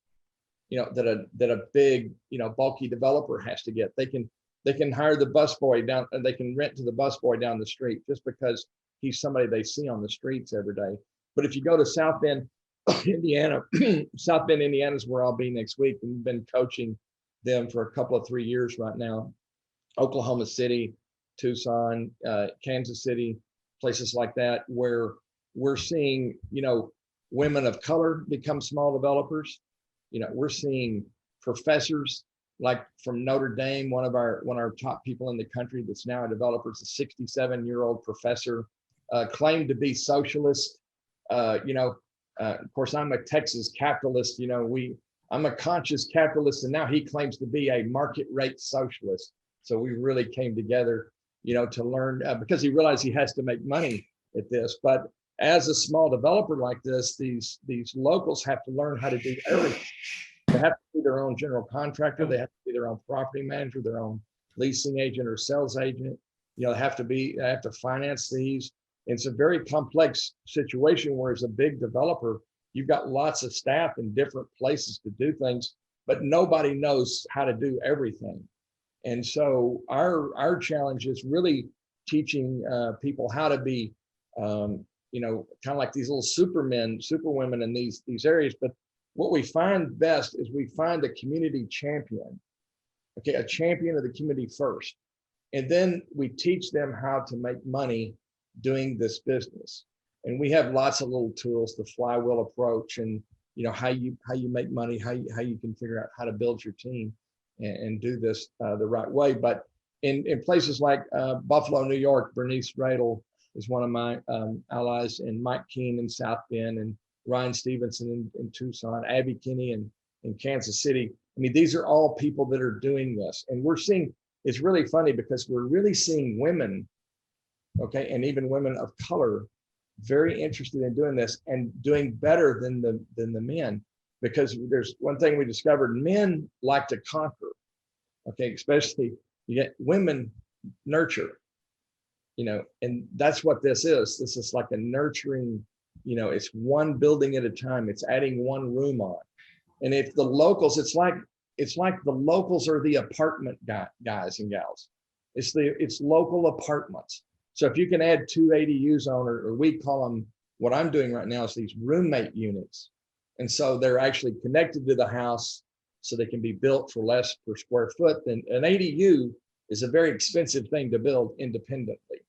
that a big, bulky developer has to get. They can hire the busboy down, and they can rent to the busboy down the street just because he's somebody they see on the streets every day. But if you go to South Bend, Indiana, South Bend, Indiana is where I'll be next week. We've been coaching them for a couple of 3 years right now. Oklahoma City, Tucson, Kansas City, places like that, where we're seeing, women of color become small developers. We're seeing professors like from Notre Dame, one of our top people in the country that's now a developer, is a 67-year-old professor, claimed to be socialist. Of course, I'm a Texas capitalist. I'm a conscious capitalist, and now he claims to be a market rate socialist. So we really came together, to learn, because he realized he has to make money at this. But as a small developer like this, these locals have to learn how to do everything. They have to be their own general contractor. They have to be their own property manager, their own leasing agent or sales agent. They have to finance these. It's a very complex situation where, as a big developer, you've got lots of staff in different places to do things, but nobody knows how to do everything. And so our challenge is really teaching people how to be, kind of like these little supermen, superwomen in these areas. But what we find best is we find a community champion, a champion of the community first. And then we teach them how to make money doing this business. And we have lots of little tools, the flywheel approach, and how you make money, how you can figure out how to build your team and do this the right way. But in places like Buffalo, New York, Bernice Radel is one of my allies, and Mike Keene in South Bend, and Ryan Stevenson in Tucson, Abby Kinney in Kansas City. I mean, these are all people that are doing this. And we're seeing, it's really funny because we're really seeing women, and even women of color, very interested in doing this and doing better than the men. Because there's one thing we discovered: men like to conquer, especially you get women nurture, and that's what this is. This is like a nurturing, it's one building at a time. It's adding one room on. And if the locals, it's like the locals are the apartment guys and gals. It's local apartments. So if you can add 2 ADUs on, or we call them, what I'm doing right now is these roommate units. And so they're actually connected to the house, so they can be built for less per square foot. Than an ADU is a very expensive thing to build independently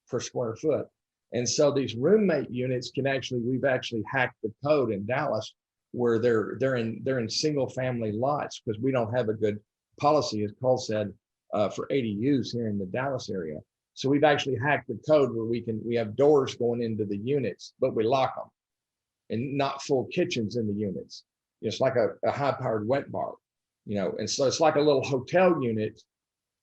per square foot. And so these roommate units we've actually hacked the code in Dallas, where they're in single family lots, because we don't have a good policy, as Cole said, for ADUs here in the Dallas area. So we've actually hacked the code where we have doors going into the units, but we lock them, and not full kitchens in the units. It's like a high-powered wet bar, and so it's like a little hotel unit,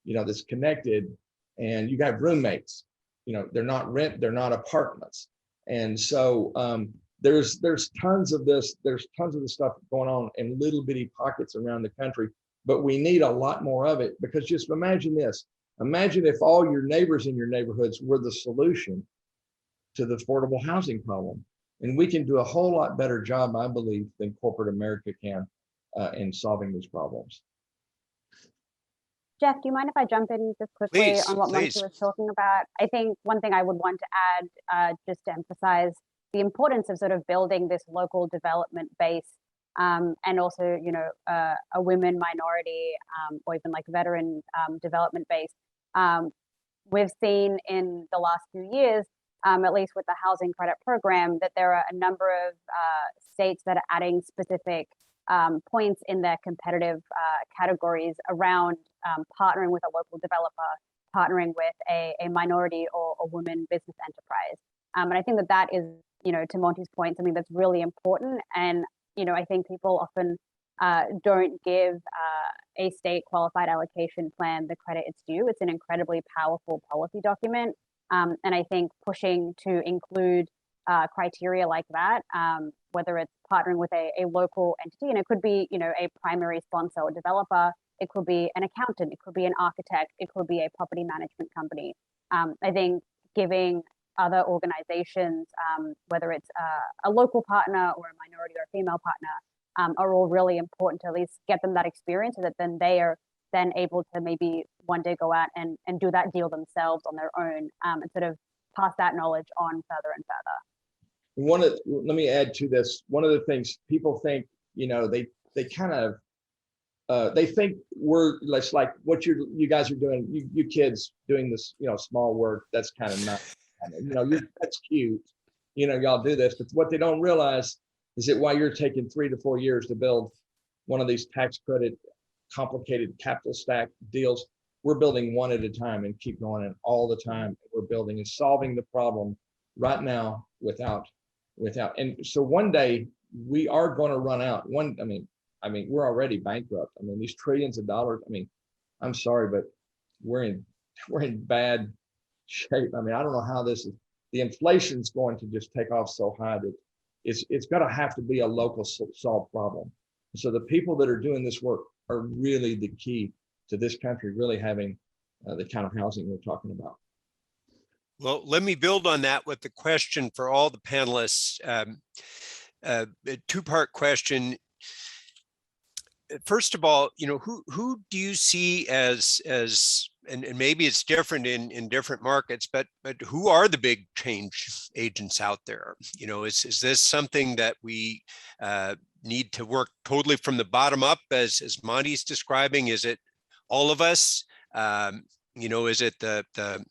that's connected, and you got roommates, they're not apartments. And so there's tons of this stuff going on in little bitty pockets around the country, but we need a lot more of it, because just imagine this. Imagine if all your neighbors in your neighborhoods were the solution to the affordable housing problem. And we can do a whole lot better job, I believe, than corporate America can in solving these problems. Jeff, do you mind if I jump in just quickly on what Please. Monty was talking about? I think one thing I would want to add, just to emphasize the importance of sort of building this local development base, and also, a women minority, or even like veteran development base. We've seen in the last few years, at least with the housing credit program, that there are a number of states that are adding specific points in their competitive categories around partnering with a local developer, partnering with a minority or a women business enterprise. And I think that is, to Monty's point, something that's really important. And, I think people often don't give a state qualified allocation plan the credit it's due. It's an incredibly powerful policy document. And I think pushing to include criteria like that, whether it's partnering with a local entity, and it could be, a primary sponsor or developer, it could be an accountant, it could be an architect, it could be a property management company. I think giving other organizations, whether it's a local partner or a minority or a female partner, are all really important to at least get them that experience, so that then they are then able to maybe one day go out and do that deal themselves on their own, and sort of pass that knowledge on further and further. Let me add to this. One of the things people think, they kind of, they think we're less like what you guys are doing, you kids doing this, small work. That's kind of not, that's cute. Y'all do this, but what they don't realize is that while you're taking 3 to 4 years to build one of these tax credit complicated capital stack deals, we're building one at a time and keep going, and all the time we're building and solving the problem right now without. And so one day we are going to run out. I mean, we're already bankrupt. I mean, these trillions of dollars. I mean, I'm sorry, but we're in bad shape. I mean, I don't know how this is. The inflation's going to just take off so high that it's going to have to be a local solved problem. So the people that are doing this work are really the key to this country really having the kind of housing we're talking about. Well, let me build on that with the question for all the panelists. A two-part question. First of all, who do you see as and maybe it's different in different markets, but who are the big change agents out there? Is this something that we need to work totally from the bottom up, as Monty's describing? Is it all of us? Is it the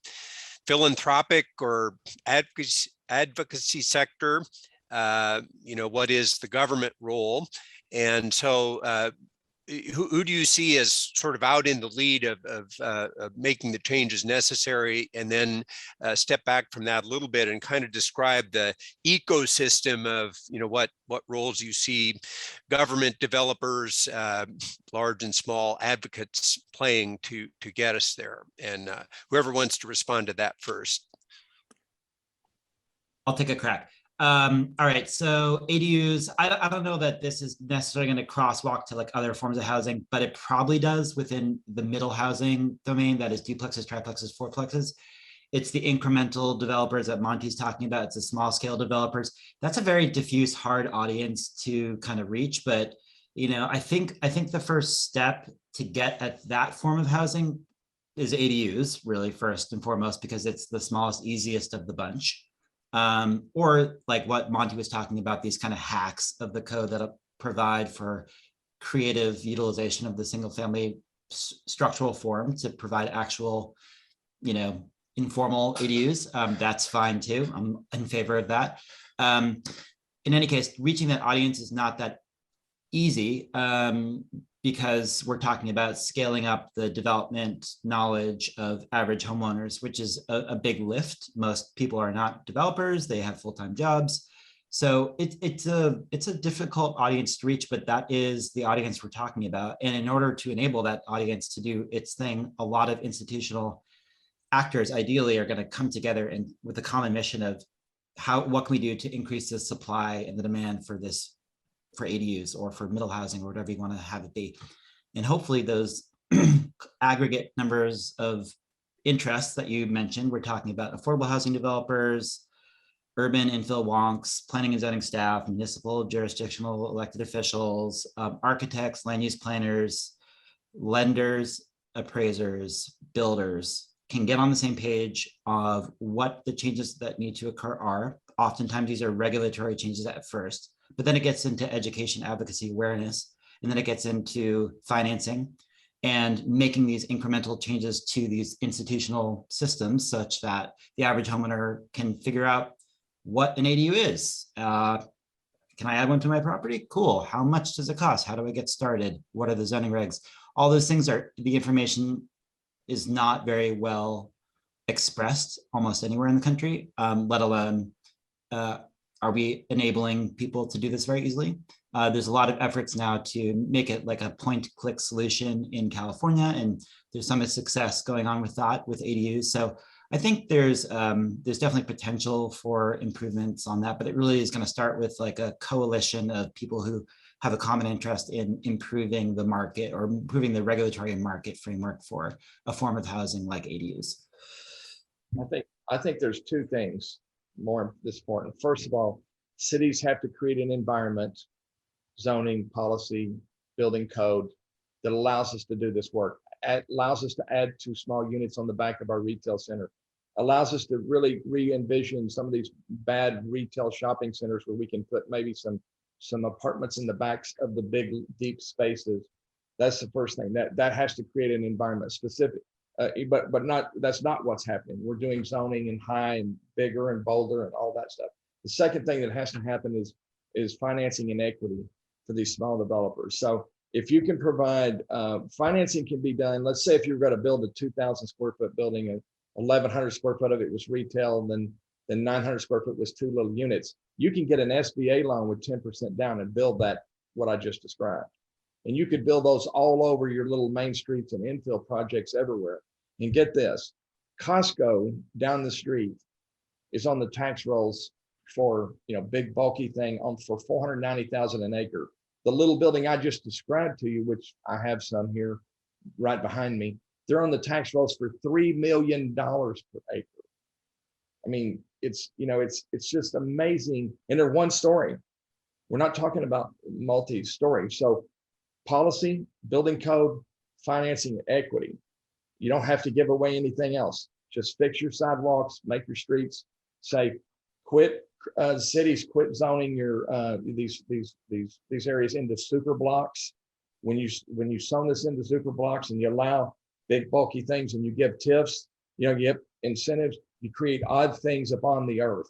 philanthropic or advocacy sector? What is the government role? And so who do you see as sort of out in the lead of making the changes necessary? And then step back from that a little bit and kind of describe the ecosystem of what roles you see government, developers, large and small advocates playing to get us there. And whoever wants to respond to that first. I'll take a crack. All right, so ADUs, I don't know that this is necessarily going to crosswalk to like other forms of housing, but it probably does within the middle housing domain, that is duplexes, triplexes, fourplexes. It's the incremental developers that Monty's talking about. It's the small scale developers. That's a very diffuse, hard audience to kind of reach. But I think the first step to get at that form of housing is ADUs, really, first and foremost, because it's the smallest, easiest of the bunch. Or like what Monty was talking about, these kind of hacks of the code that provide for creative utilization of the single family structural form to provide actual, informal ADUs. That's fine too. I'm in favor of that. In any case, reaching that audience is not that easy because we're talking about scaling up the development knowledge of average homeowners, which is a big lift. Most people are not developers, they have full-time jobs. So it's a difficult audience to reach, but that is the audience we're talking about. And in order to enable that audience to do its thing, a lot of institutional actors ideally are going to come together and with a common mission of what can we do to increase the supply and the demand for ADUs or for middle housing or whatever you want to have it be. And hopefully those aggregate numbers of interests that you mentioned, we're talking about affordable housing developers, urban infill wonks, planning and zoning staff, municipal, jurisdictional elected officials, architects, land use planners, lenders, appraisers, builders can get on the same page of what the changes that need to occur are. Oftentimes these are regulatory changes at first, but then it gets into education, advocacy, awareness, and then it gets into financing and making these incremental changes to these institutional systems such that the average homeowner can figure out what an ADU is. Can I add one to my property? Cool. How much does it cost? How do I get started? What are the zoning regs? All those things the information is not very well expressed almost anywhere in the country, let alone are we enabling people to do this very easily? There's a lot of efforts now to make it like a point-click solution in California, and there's some success going on with that with ADUs. So I think there's definitely potential for improvements on that, but it really is going to start with like a coalition of people who have a common interest in improving the market or improving the regulatory and market framework for a form of housing like ADUs. I think there's two things more important. First of all, cities have to create an environment zoning, policy, building code that allows us to do this work. It allows us to add 2 small units on the back of our retail center. Allows us to really re-envision some of these bad retail shopping centers where we can put maybe some apartments in the backs of the big deep spaces. That's the first thing. That has to create an environment specific, but not, that's not what's happening. We're doing zoning and high and bigger and bolder and all that stuff. The second thing that has to happen is financing and equity for these small developers. So if you can provide financing can be done. Let's say if you're going to build a 2,000 square foot building, and 1,100 square foot of it was retail, and then 900 square foot was 2 little units. You can get an SBA loan with 10% down and build that, what I just described. And you could build those all over your little main streets and infill projects everywhere. And get this, Costco down the street is on the tax rolls for, big bulky thing for $490,000 an acre. The little building I just described to you, which I have some here right behind me, they're on the tax rolls for $3 million per acre. I mean, it's just amazing. And they're 1 story. We're not talking about multi-story. So policy, building code, financing, equity. You don't have to give away anything else. Just fix your sidewalks, make your streets safe. Cities quit zoning your these areas into super blocks. When you zone this into super blocks and you allow big bulky things and you give TIFs, you give incentives, you create odd things upon the earth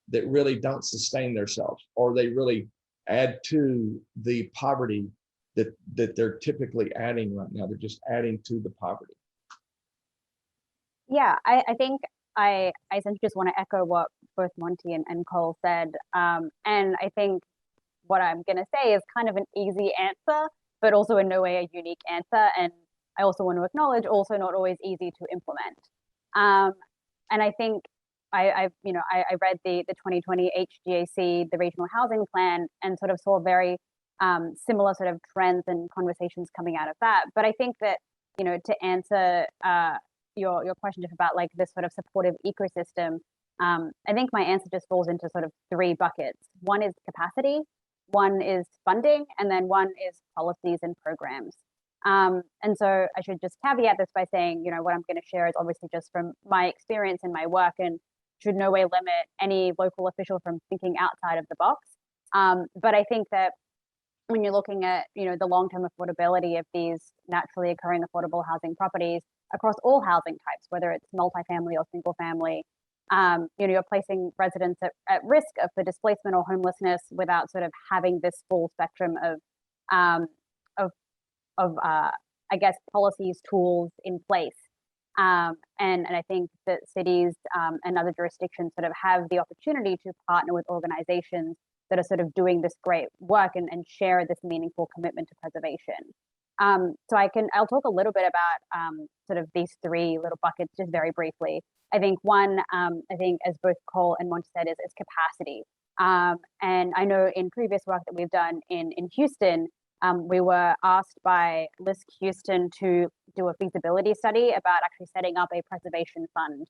that really don't sustain themselves, or they really add to the poverty that they're typically adding right now. They're just adding to the poverty. Yeah, I think I essentially just want to echo what both Monty and Cole said. And I think what I'm going to say is kind of an easy answer, but also in no way a unique answer. And I also want to acknowledge also not always easy to implement. And I think I read the 2020 H-GAC, the regional housing plan, and sort of saw very similar sort of trends and conversations coming out of that. But I think that, to answer your question just about like this sort of supportive ecosystem, I think my answer just falls into sort of 3 buckets. One is capacity, one is funding, and then one is policies and programs. And so I should just caveat this by saying, what I'm going to share is obviously just from my experience and my work, and should no way limit any local official from thinking outside of the box. But I think that when you're looking at, the long-term affordability of these naturally occurring affordable housing properties across all housing types, whether it's multifamily or single family, you're placing residents at risk for displacement or homelessness without sort of having this full spectrum of I guess, policies, tools in place. And I think that cities and other jurisdictions sort of have the opportunity to partner with organizations that are sort of doing this great work and share this meaningful commitment to preservation. So I'll talk a little bit about sort of these 3 little buckets just very briefly. I think one, as both Cole and Monty said, is capacity. And I know in previous work that we've done in Houston, we were asked by LISC Houston to do a feasibility study about actually setting up a preservation fund.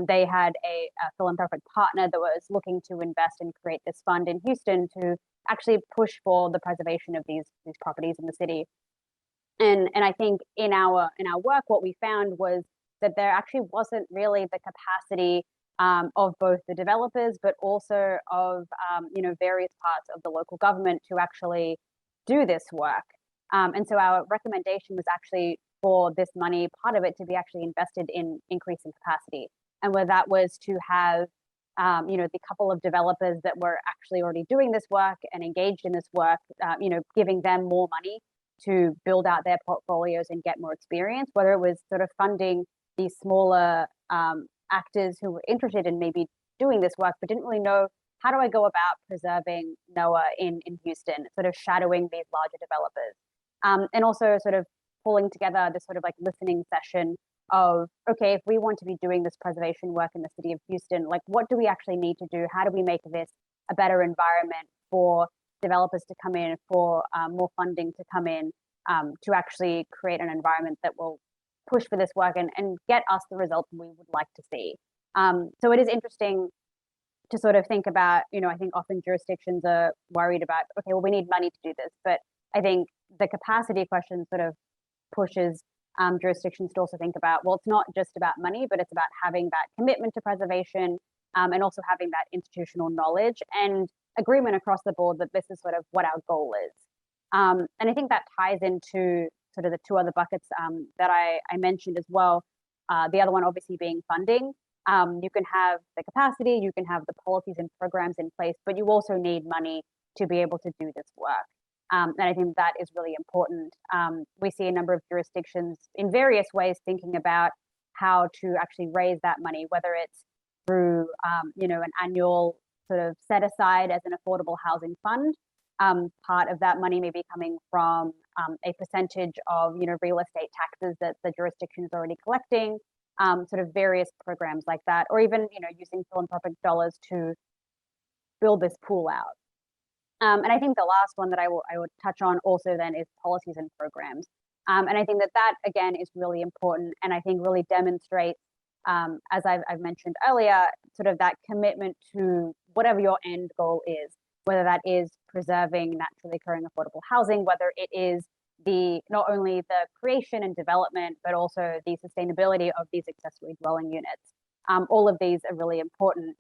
They had a philanthropic partner that was looking to invest and create this fund in Houston to actually push for the preservation of these properties in the city. And I think in our work, what we found was that there actually wasn't really the capacity of both the developers, but also of various parts of the local government to actually do this work. And so our recommendation was actually for this money, part of it to be actually invested in increasing capacity. And where that was to have, the couple of developers that were actually already doing this work and engaged in this work, giving them more money to build out their portfolios and get more experience, whether it was sort of funding these smaller actors who were interested in maybe doing this work, but didn't really know how do I go about preserving NOAA in Houston, sort of shadowing these larger developers. And also sort of pulling together this sort of like listening session of, okay, if we want to be doing this preservation work in the city of Houston, like what do we actually need to do? How do we make this a better environment for developers to come in, for more funding to come in, to actually create an environment that will push for this work and get us the results we would like to see. So it is interesting to sort of think about, I think often jurisdictions are worried about, okay, well, we need money to do this. But I think the capacity question sort of pushes jurisdictions to also think about, well, it's not just about money, but it's about having that commitment to preservation and also having that institutional knowledge and agreement across the board that this is sort of what our goal is. And I think that ties into sort of the two other buckets that I mentioned as well. The other one obviously being funding. You can have the capacity, you can have the policies and programs in place, but you also need money to be able to do this work. And I think that is really important. We see a number of jurisdictions in various ways thinking about how to actually raise that money, whether it's through an annual sort of set aside as an affordable housing fund. Part of that money may be coming from a percentage of real estate taxes that the jurisdiction is already collecting, sort of various programs like that, or even using philanthropic dollars to build this pool out. And I think the last one that I would touch on also then is policies and programs. And I think that again is really important, and I think really demonstrates, as I've mentioned earlier, sort of that commitment to whatever your end goal is, whether that is preserving naturally occurring affordable housing, whether it is not only the creation and development, but also the sustainability of these accessory dwelling units. All of these are really important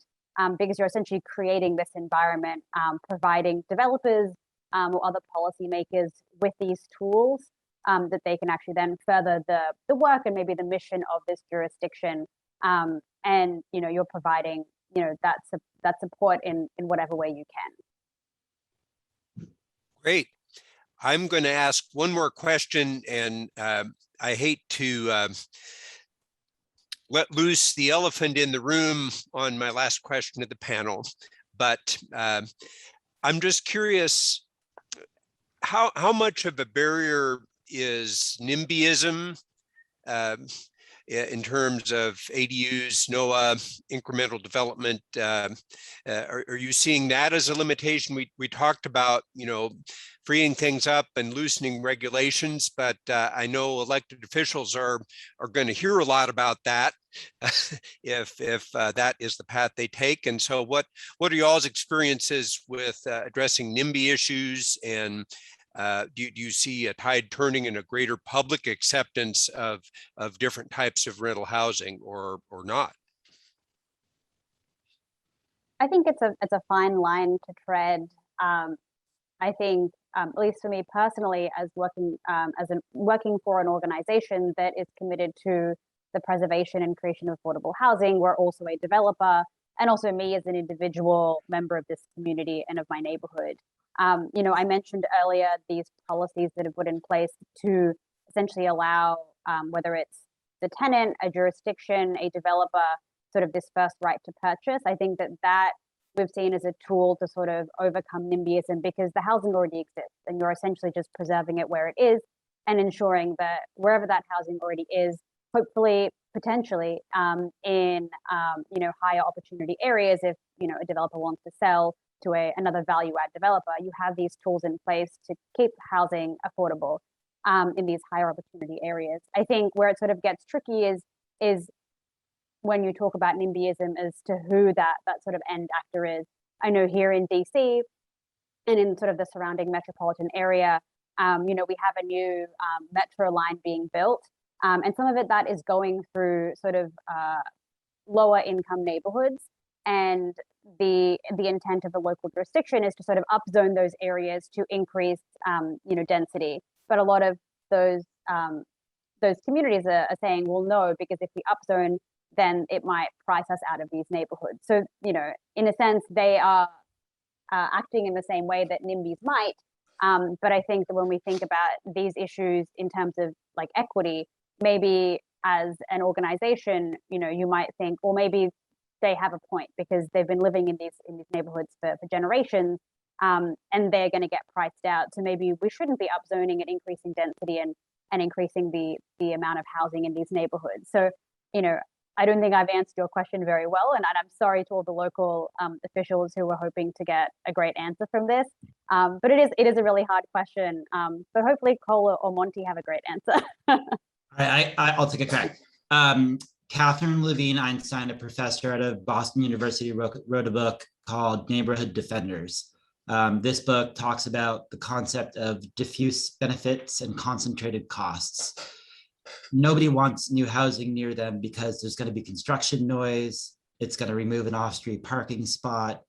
because you're essentially creating this environment, providing developers or other policymakers with these tools that they can actually then further the work and maybe the mission of this jurisdiction. And you're providing that support in whatever way you can. Great. I'm going to ask one more question, and I hate to let loose the elephant in the room on my last question of the panel, but I'm just curious, how much of a barrier is NIMBYism in terms of ADUs, NOAA, incremental development? Are you seeing that as a limitation? We talked about, freeing things up and loosening regulations, but I know elected officials are going to hear a lot about that if that is the path they take. And so what are y'all's experiences with addressing NIMBY issues, and do you see a tide turning in a greater public acceptance of different types of rental housing or not? I think it's a fine line to tread. I think, at least for me personally, as working for an organization that is committed to the preservation and creation of affordable housing, we're also a developer, and also me as an individual member of this community and of my neighborhood. I mentioned earlier these policies that have put in place to essentially allow, whether it's the tenant, a jurisdiction, a developer, sort of this first right to purchase. I think that we've seen as a tool to sort of overcome NIMBYism, because the housing already exists and you're essentially just preserving it where it is and ensuring that wherever that housing already is, hopefully, potentially in higher opportunity areas, if a developer wants to sell to another value add developer, you have these tools in place to keep housing affordable in these higher opportunity areas. I think where it sort of gets tricky is when you talk about NIMBYism as to who that sort of end actor is. I know here in DC and in sort of the surrounding metropolitan area, we have a new metro line being built, and some of it that is going through sort of lower income neighborhoods. And the intent of the local jurisdiction is to sort of upzone those areas to increase density. But a lot of those communities are saying, well, no, because if we upzone, then it might price us out of these neighborhoods. So, in a sense, they are acting in the same way that NIMBYs might. But I think that when we think about these issues in terms of like equity, maybe as an organization, you might think, well, maybe they have a point because they've been living in these neighborhoods for generations, and they're going to get priced out. So maybe we shouldn't be upzoning and increasing density and increasing the amount of housing in these neighborhoods. So, I don't think I've answered your question very well, and I'm sorry to all the local officials who were hoping to get a great answer from this. But it is a really hard question. But hopefully Cole or Monty have a great answer. I'll take a crack. Catherine Levine Einstein, a professor out of Boston University, wrote a book called Neighborhood Defenders. This book talks about the concept of diffuse benefits and concentrated costs. Nobody wants new housing near them because there's going to be construction noise. It's going to remove an off-street parking spot.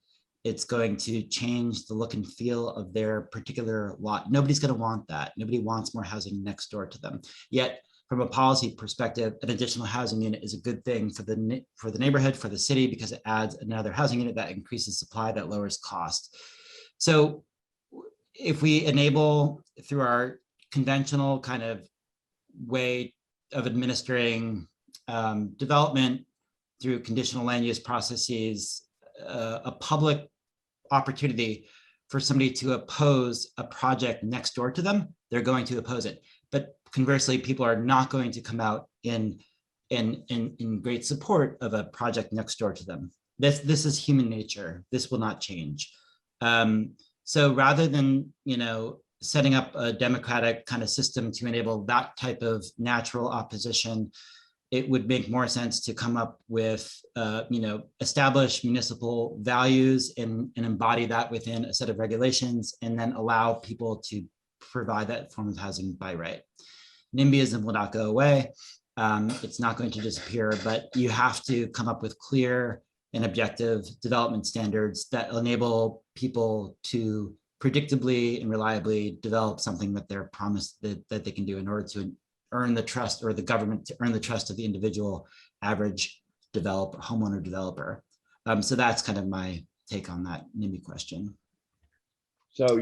It's going to change the look and feel of their particular lot. Nobody's going to want that. Nobody wants more housing next door to them. Yet, from a policy perspective, an additional housing unit is a good thing for the neighborhood, for the city, because it adds another housing unit that increases supply, that lowers cost. So if we enable, through our conventional kind of way of administering development through conditional land use processes, a public opportunity for somebody to oppose a project next door to them, they're going to oppose it. But conversely, people are not going to come out in great support of a project next door to them. This is human nature. This will not change. So rather than, setting up a democratic kind of system to enable that type of natural opposition, it would make more sense to come up with, establish municipal values and embody that within a set of regulations, and then allow people to provide that form of housing by right. NIMBYism will not go away. It's not going to disappear, but you have to come up with clear and objective development standards that enable people to predictably and reliably develop something that they're promised that they can do in order to earn the trust, or the government to earn the trust of the individual average developer, homeowner developer. So that's kind of my take on that NIMBY question. So,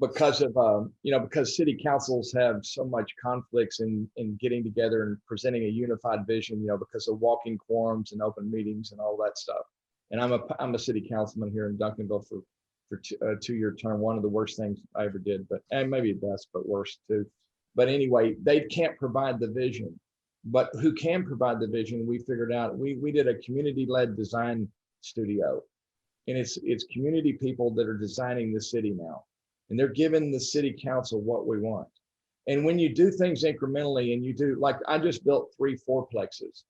because of, because city councils have so much conflicts in getting together and presenting a unified vision, because of walking quorums and open meetings and all that stuff. And I'm a city councilman here in Duncanville for a 2-year term. One of the worst things I ever did, and maybe best, but worse too. But anyway, they can't provide the vision. But who can provide the vision? We figured out, we did a community-led design studio. And it's community people that are designing the city now. And they're giving the city council what we want. And when you do things incrementally, and you do, like I just built 3 fourplexes.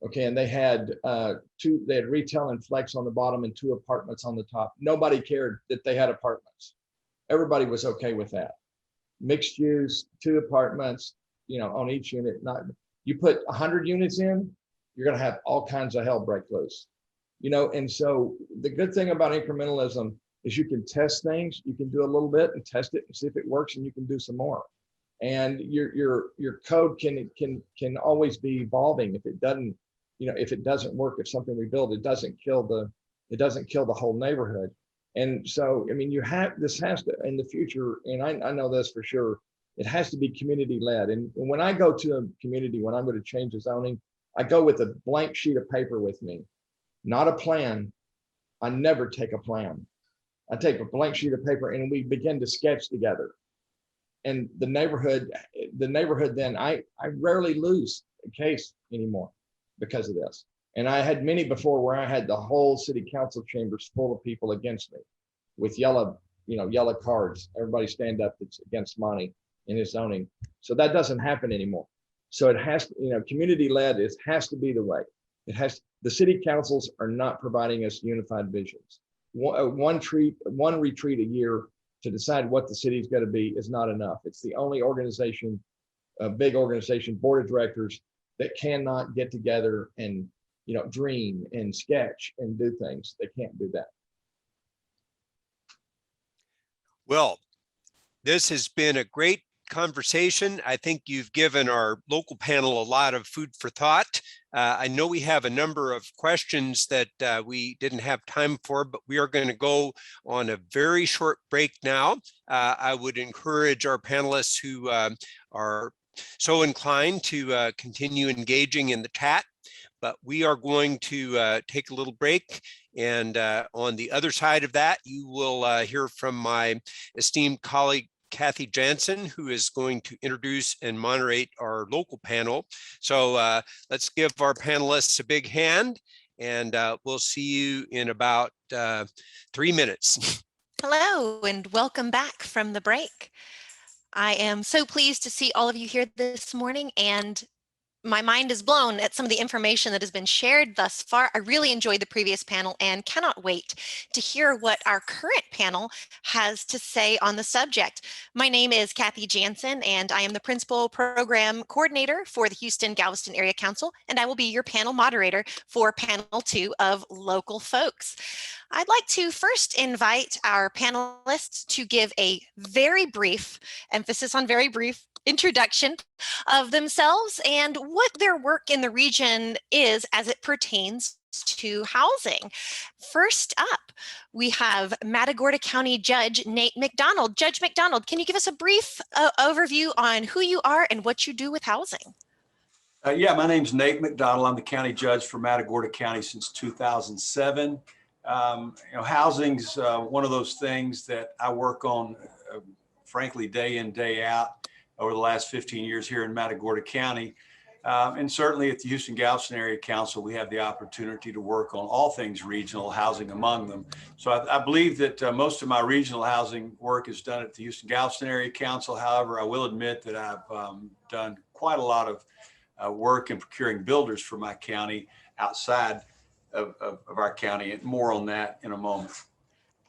Okay, and they had retail and flex on the bottom and 2 apartments on the top. Nobody cared that they had apartments. Everybody was okay with that. Mixed use, 2 apartments, on each unit. You put 100 units in, you're going to have all kinds of hell break loose. And so the good thing about incrementalism is you can test things. You can do a little bit and test it and see if it works, and you can do some more. And your code can always be evolving. If it doesn't, if it doesn't work, if something we build, it doesn't kill the whole neighborhood. And so, this has to, in the future, and I know this for sure, it has to be community led. And when I go to a community, when I'm going to change the zoning, I go with a blank sheet of paper with me, not a plan. I never take a plan. I take a blank sheet of paper and we begin to sketch together. And the neighborhood then, I rarely lose a case anymore because of this. And I had many before where I had the whole city council chambers full of people against me with yellow cards. Everybody stand up that's against Monty in his zoning. So that doesn't happen anymore. So it has to, community led, it has to be the way. The city councils are not providing us unified visions. One retreat a year to decide what the city is going to be is not enough. It's the only organization, a big organization, board of directors, that cannot get together and dream and sketch and do things. They can't do that. Well, this has been a great conversation. I think you've given our local panel a lot of food for thought. I know we have a number of questions that we didn't have time for, but we are going to go on a very short break now. I would encourage our panelists who are so inclined to continue engaging in the chat, but we are going to take a little break. And on the other side of that, you will hear from my esteemed colleague, Kathy Jansen, who is going to introduce and moderate our local panel. So let's give our panelists a big hand, and we'll see you in about 3 minutes. Hello, and welcome back from the break. I am so pleased to see all of you here this morning, and my mind is blown at some of the information that has been shared thus far. I really enjoyed the previous panel and cannot wait to hear what our current panel has to say on the subject. My name is Kathy Jansen, and I am the Principal Program Coordinator for the Houston-Galveston Area Council, and I will be your panel moderator for panel 2 of Local Folks. I'd like to first invite our panelists to give a very brief, emphasis on very brief, introduction of themselves and what their work in the region is as it pertains to housing. First up, we have Matagorda County Judge Nate Mcdonald. Judge Mcdonald, can you give us a brief overview on who you are and what you do with housing? Yeah, my name's Nate McDonald. I'm the county judge for Matagorda County since 2007. Housing's one of those things that I work on, frankly, day in, day out over the last 15 years here in Matagorda County. And certainly at the Houston-Galveston Area Council, we have the opportunity to work on all things regional, housing among them. So I believe that most of my regional housing work is done at the Houston-Galveston Area Council. However, I will admit that I've done quite a lot of work in procuring builders for my county outside of our county, and more on that in a moment.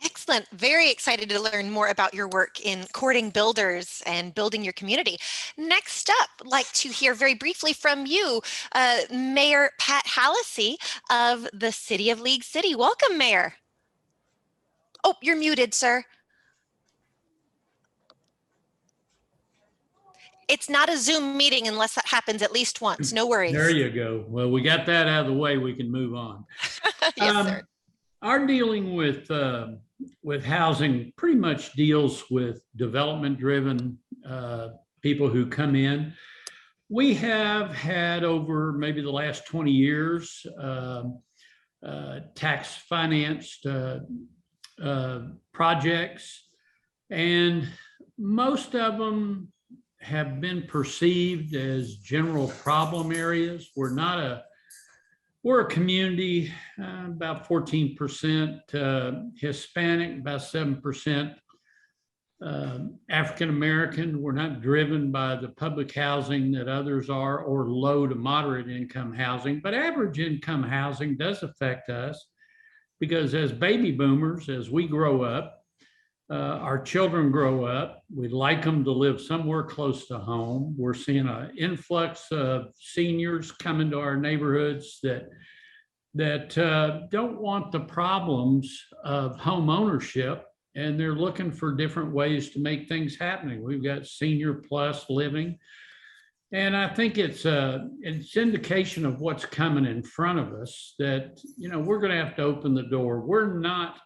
Excellent. Very excited to learn more about your work in courting builders and building your community. Next up, I'd like to hear very briefly from you, Mayor Pat Halsey of the City of League City. Welcome, Mayor. Oh, you're muted, sir. It's not a Zoom meeting unless that happens at least once. No worries. There you go. Well, we got that out of the way. We can move on. Yes, sir. Our dealing with housing pretty much deals with development-driven people who come in. We have had over maybe the last 20 years tax-financed projects, and most of them have been perceived as general problem areas. We're a community, about 14% Hispanic, about 7% African-American. We're not driven by the public housing that others are, or low to moderate income housing, but average income housing does affect us because as baby boomers, as we grow up, our children grow up, we'd like them to live somewhere close to home. We're seeing an influx of seniors come into our neighborhoods that don't want the problems of home ownership, and they're looking for different ways to make things happen. We've got senior plus living, and I think it's indication of what's coming in front of us that, we're going to have to open the door. We're not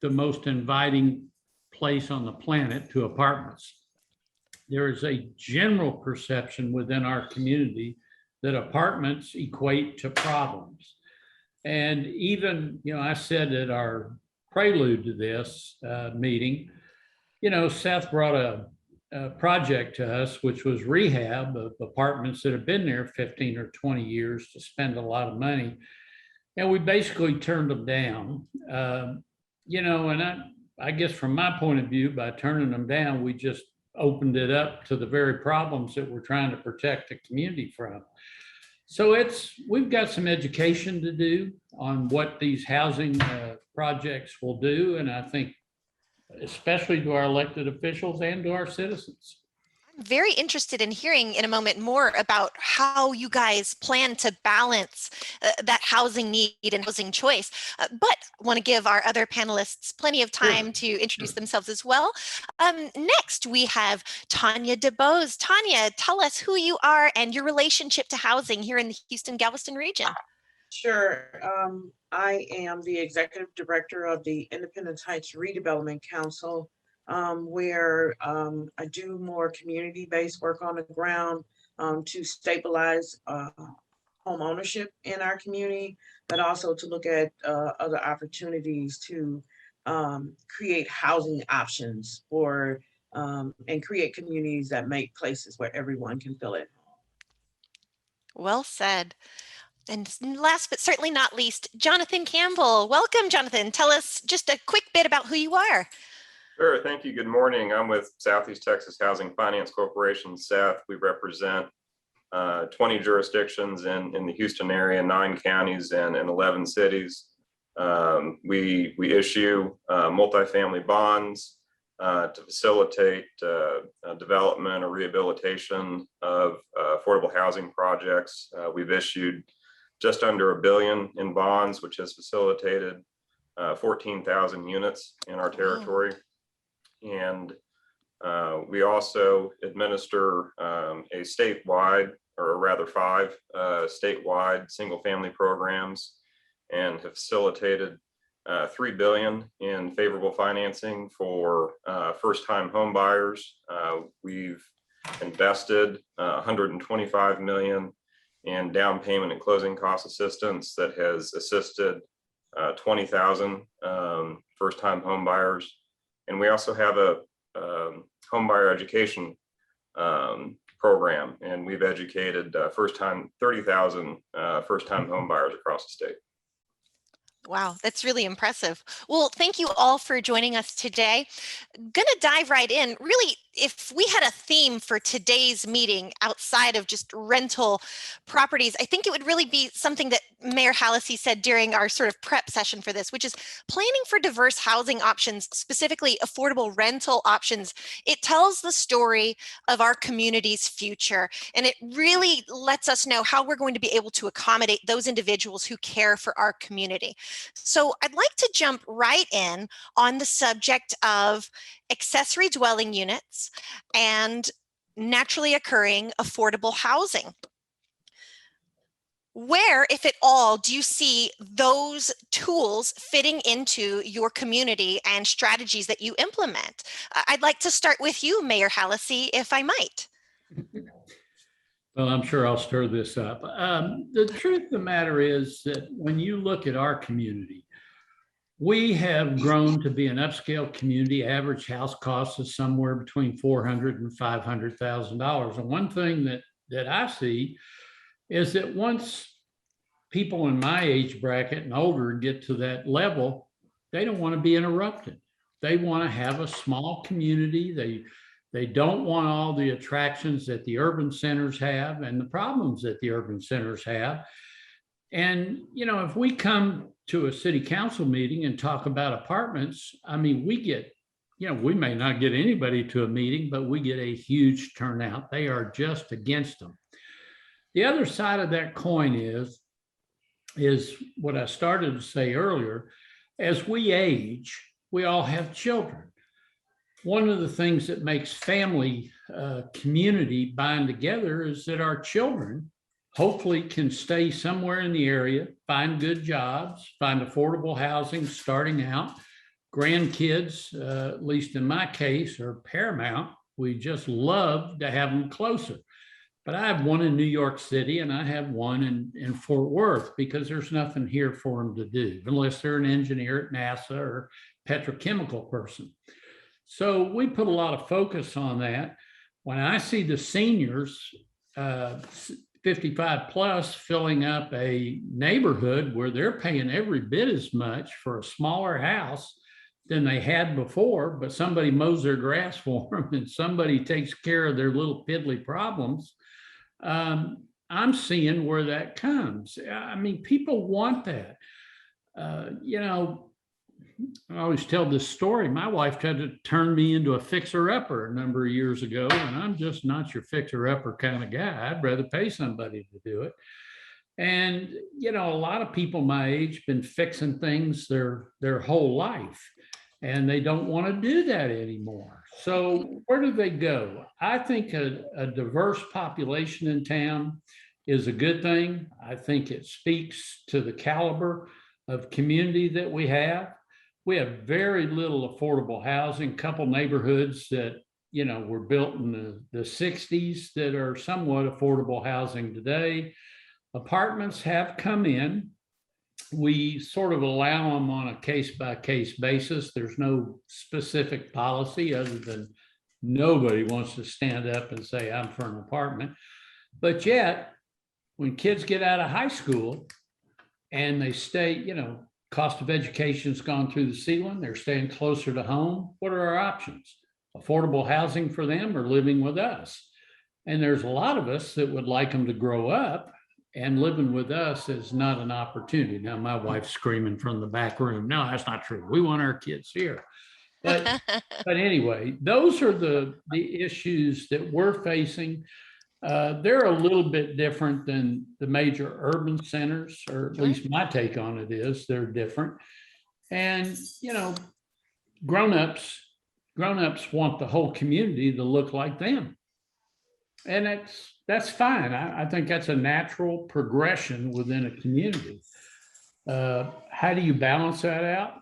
the most inviting place on the planet to apartments. There is a general perception within our community that apartments equate to problems. And even, I said at our prelude to this meeting, Seth brought a project to us, which was rehab of apartments that have been there 15 or 20 years to spend a lot of money. And we basically turned them down, and I guess from my point of view, by turning them down, we just opened it up to the very problems that we're trying to protect the community from. So we've got some education to do on what these housing projects will do. And I think especially to our elected officials and to our citizens. I'm very interested in hearing in a moment more about how you guys plan to balance that housing need and housing choice. But I want to give our other panelists plenty of time to introduce themselves as well. Next, we have Tanya DeBose. Tanya, tell us who you are and your relationship to housing here in the Houston-Galveston region. Sure. I am the executive director of the Independence Heights Redevelopment Council, where I do more community-based work on the ground to stabilize home ownership in our community, but also to look at other opportunities to create housing options for and create communities that make places where everyone can feel at home. Well said. And last but certainly not least, Jonathan Campbell. Welcome, Jonathan. Tell us just a quick bit about who you are. Sure, thank you. Good morning. I'm with Southeast Texas Housing Finance Corporation, SAF. We represent 20 jurisdictions in the Houston area, 9 counties and 11 cities. We issue multifamily bonds to facilitate development or rehabilitation of affordable housing projects. We've issued just under $1 billion in bonds, which has facilitated 14,000 units in our territory. And we also administer a statewide, or rather 5 statewide single-family programs, and have facilitated $3 billion in favorable financing for first-time home buyers. We've invested $125 million in down payment and closing cost assistance that has assisted 20,000 first-time home buyers. And we also have a home buyer education program, and we've educated 30,000 first-time home buyers across the state. Wow, that's really impressive. Well, thank you all for joining us today. Gonna dive right in. Really, if we had a theme for today's meeting outside of just rental properties, I think it would really be something that Mayor Halsey said during our sort of prep session for this, which is planning for diverse housing options, specifically affordable rental options. It tells the story of our community's future, and it really lets us know how we're going to be able to accommodate those individuals who care for our community. So I'd like to jump right in on the subject of accessory dwelling units and naturally occurring affordable housing. Where, if at all, do you see those tools fitting into your community and strategies that you implement? I'd like to start with you, Mayor Halsey, if I might. Well, I'm sure I'll stir this up. The truth of the matter is that when you look at our community, we have grown to be an upscale community. Average house cost is somewhere between $400,000 and $500,000. And one thing that I see is that once people in my age bracket and older get to that level, they don't want to be interrupted. They want to have a small community. They don't want all the attractions that the urban centers have and the problems that the urban centers have. And, you know, if we come to a city council meeting and talk about apartments, I mean, we get, you know, we may not get anybody to a meeting, but we get a huge turnout. They are just against them. The other side of that coin is what I started to say earlier. As we age, we all have children. One of the things that makes family community bind together is that our children hopefully can stay somewhere in the area, find good jobs, find affordable housing starting out. Grandkids, at least in my case, are paramount. We just love to have them closer. But I have one in New York City and I have one in Fort Worth because there's nothing here for them to do unless they're an engineer at NASA or petrochemical person. So we put a lot of focus on that. When I see the seniors, 55 plus, filling up a neighborhood where they're paying every bit as much for a smaller house than they had before, but somebody mows their grass for them and somebody takes care of their little piddly problems, I'm seeing where that comes. I mean, people want that. You know, I always tell this story. My wife tried to turn me into a fixer-upper a number of years ago, and I'm just not your fixer-upper kind of guy. I'd rather pay somebody to do it. And, you know, a lot of people my age been fixing things their whole life, and they don't want to do that anymore. So where do they go? I think a diverse population in town is a good thing. I think it speaks to the caliber of community that we have. We have very little affordable housing, couple neighborhoods that, you know, were built in the 60s that are somewhat affordable housing today. Apartments have come in. We sort of allow them on a case-by-case basis. There's no specific policy other than nobody wants to stand up and say, I'm for an apartment. But yet, when kids get out of high school and they stay, you know, cost of education's gone through the ceiling, they're staying closer to home. What are our options? Affordable housing for them or living with us? And there's a lot of us that would like them to grow up, and living with us is not an opportunity. Now, my wife's screaming from the back room. No, that's not true. We want our kids here. But anyway, those are the issues that we're facing. They're a little bit different than the major urban centers, or at least my take on it is they're different. And, you know, grown-ups want the whole community to look like them. And that's fine. I think that's a natural progression within a community. How do you balance that out?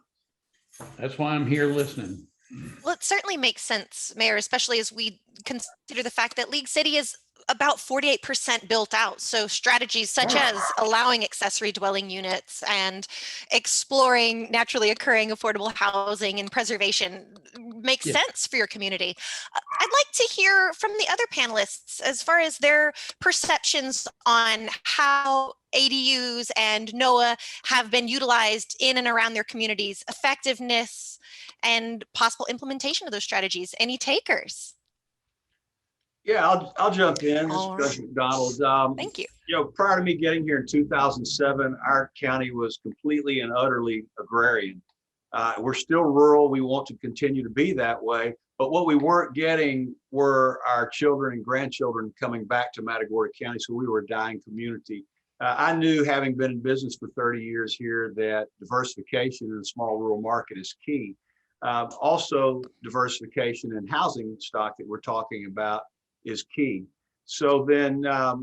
That's why I'm here listening. Well, it certainly makes sense, Mayor, especially as we consider the fact that League City is about 48% built out. So strategies such as allowing accessory dwelling units and exploring naturally occurring affordable housing and preservation makes sense for your community. I'd like to hear from the other panelists as far as their perceptions on how ADUs and NOAA have been utilized in and around their communities, effectiveness, and possible implementation of those strategies. Any takers? Yeah, I'll jump in. This is Judge McDonald. Thank you. You know, prior to me getting here in 2007, our county was completely and utterly agrarian. We're still rural. We want to continue to be that way. But what we weren't getting were our children and grandchildren coming back to Matagorda County. So we were a dying community. I knew, having been in business for 30 years here, that diversification in a small rural market is key. Also, diversification in housing stock that we're talking about is key. So then let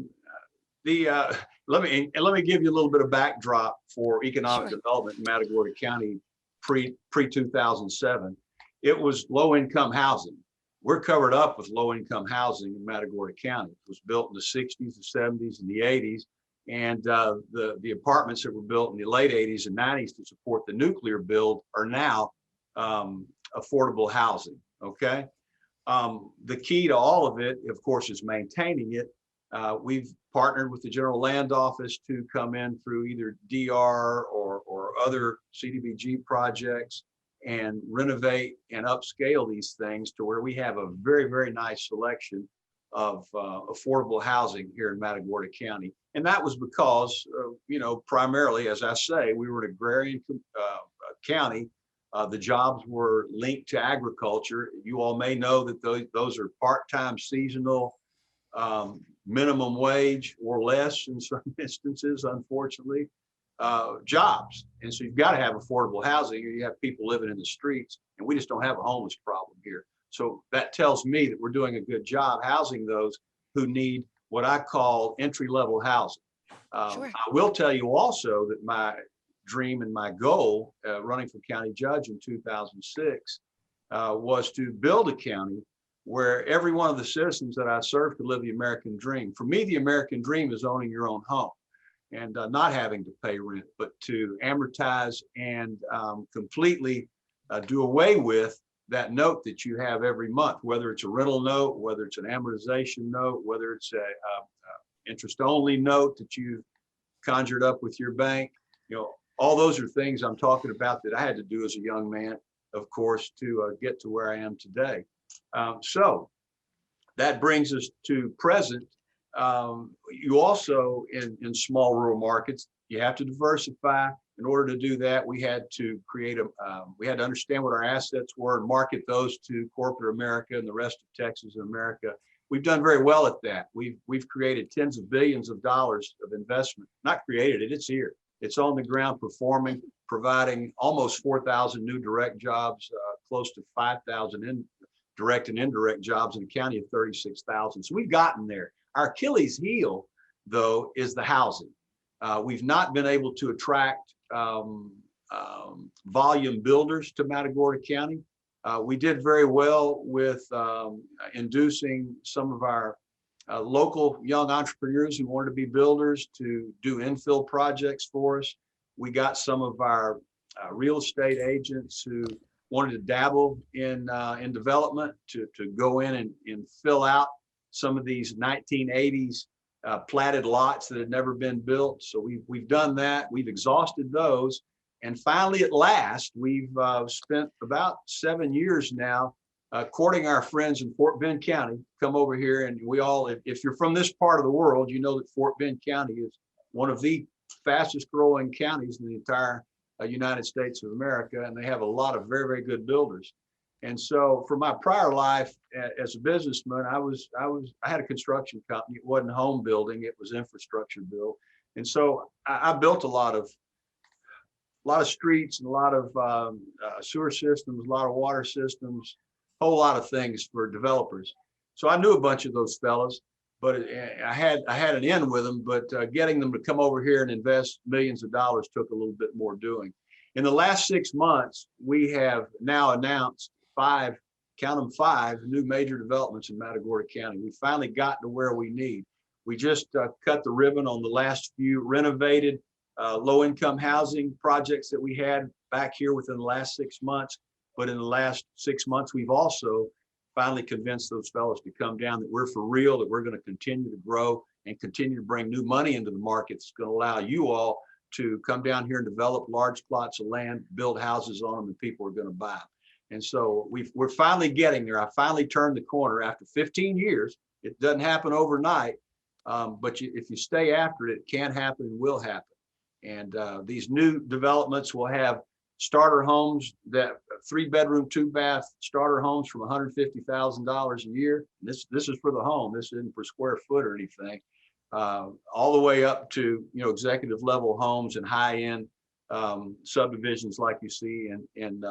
me give you a little bit of backdrop for economic development in Matagorda County pre 2007. It was low income housing. We're covered up with low income housing in Matagorda County. It was built in the 60s, the 70s, and the 80s. And the apartments that were built in the late 80s and 90s to support the nuclear build are now affordable housing. Okay. The key to all of it, of course, is maintaining it. We've partnered with the General Land Office to come in through either DR or other CDBG projects and renovate and upscale these things to where we have a very, very nice selection of affordable housing here in Matagorda County. And that was because, you know, primarily, as I say, we were an agrarian county. The jobs were linked to agriculture. You all may know that those are part-time, seasonal, minimum wage or less in some instances, unfortunately, jobs. And so you've got to have affordable housing, or you have people living in the streets, and we just don't have a homeless problem here. So that tells me that we're doing a good job housing those who need what I call entry-level housing. I will tell you also that my dream and my goal running for county judge in 2006 was to build a county where every one of the citizens that I serve could live the American dream. For me, the American dream is owning your own home and not having to pay rent, but to amortize and completely do away with that note that you have every month, whether it's a rental note, whether it's an amortization note, whether it's a interest-only note that you've conjured up with your bank. You know, all those are things I'm talking about that I had to do as a young man, of course, to get to where I am today. So that brings us to present. You also, in small rural markets, you have to diversify. In order to do that, we had to we had to understand what our assets were and market those to corporate America and the rest of Texas and America. We've done very well at that. We've created tens of billions of dollars of investment. Not created it, it's here. It's on the ground performing, providing almost 4,000 new direct jobs, close to 5,000 direct and indirect jobs in a county of 36,000. So we've gotten there. Our Achilles heel, though, is the housing. We've not been able to attract volume builders to Matagorda County. We did very well with inducing some of our local young entrepreneurs who wanted to be builders to do infill projects for us. We got some of our real estate agents who wanted to dabble in development to go in and fill out some of these 1980s platted lots that had never been built. So we've done that. We've exhausted those. And finally, at last, we've spent about 7 years now courting our friends in Fort Bend County, come over here, and we all, if you're from this part of the world, you know that Fort Bend County is one of the fastest growing counties in the entire United States of America, and they have a lot of very, very good builders. And so for my prior life as a businessman, I had a construction company. It wasn't home building, it was infrastructure build. And so I built a lot of streets and a lot of sewer systems, a lot of water systems, a whole lot of things for developers. So I knew a bunch of those fellas, but I had an in with them, but getting them to come over here and invest millions of dollars took a little bit more doing. In the last 6 months, we have now announced 5 new major developments in Matagorda County. We finally got to where we need. We just cut the ribbon on the last few renovated low-income housing projects that we had back here within the last 6 months. But in the last 6 months, we've also finally convinced those fellows to come down, that we're for real, that we're going to continue to grow and continue to bring new money into the market that's going to allow you all to come down here and develop large plots of land, build houses on them, and people are going to buy them. And so we're finally getting there. I finally turned the corner after 15 years. It doesn't happen overnight, but if you stay after it, it can happen and will happen. And these new developments will have starter homes, that 3-bedroom, 2-bath starter homes from $150,000 a year. This is for the home. This isn't for square foot or anything. All the way up to executive level homes and high-end subdivisions like you see in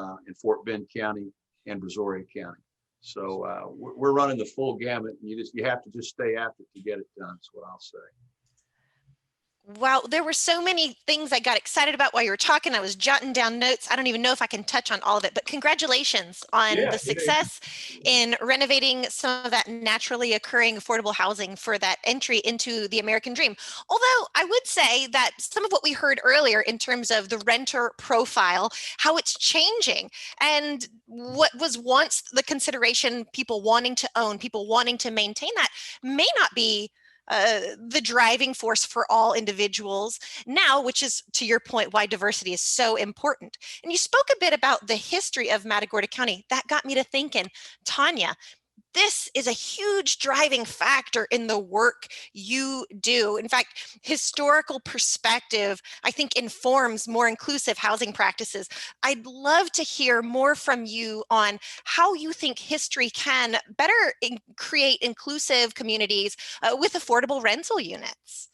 Fort Bend County and Brazoria County. So we're running the full gamut, and you have to just stay after it to get it done. That's what I'll say. Wow, there were so many things I got excited about while you were talking. I was jotting down notes. I don't even know if I can touch on all of it, but congratulations on the success in renovating some of that naturally occurring affordable housing for that entry into the American dream. Although I would say that some of what we heard earlier in terms of the renter profile, how it's changing, and what was once the consideration, people wanting to own, people wanting to maintain, that may not be the driving force for all individuals now, which is, to your point, why diversity is so important. And you spoke a bit about the history of Matagorda County. That got me to thinking, Tanya, this is a huge driving factor in the work you do. In fact, historical perspective, I think, informs more inclusive housing practices. I'd love to hear more from you on how you think history can better create inclusive communities with affordable rental units.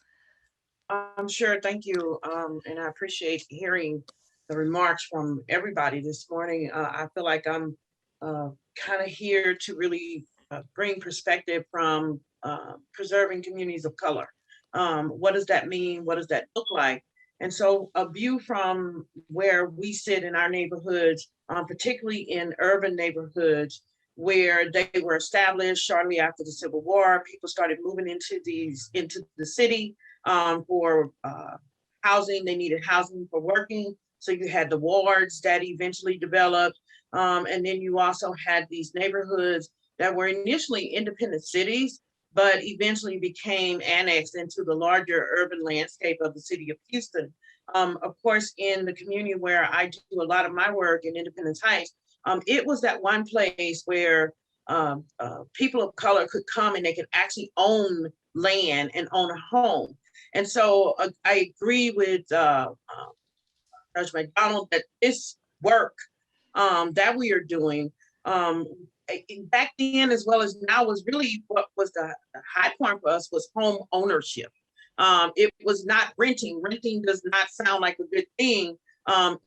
I'm sure. Thank you. And I appreciate hearing the remarks from everybody this morning. I feel like I'm kind of here to really bring perspective from preserving communities of color. What does that mean? What does that look like? And so a view from where we sit in our neighborhoods, particularly in urban neighborhoods where they were established shortly after the Civil War, people started moving into the city for housing. They needed housing for working. So you had the wards that eventually developed. And then you also had these neighborhoods that were initially independent cities, but eventually became annexed into the larger urban landscape of the city of Houston. Of course, in the community where I do a lot of my work in Independence Heights, it was that one place where people of color could come and they could actually own land and own a home. And so I agree with Judge Mcdonald that this work that we are doing back then as well as now was really what was the high point for us was home ownership. It was not renting. Renting does not sound like a good thing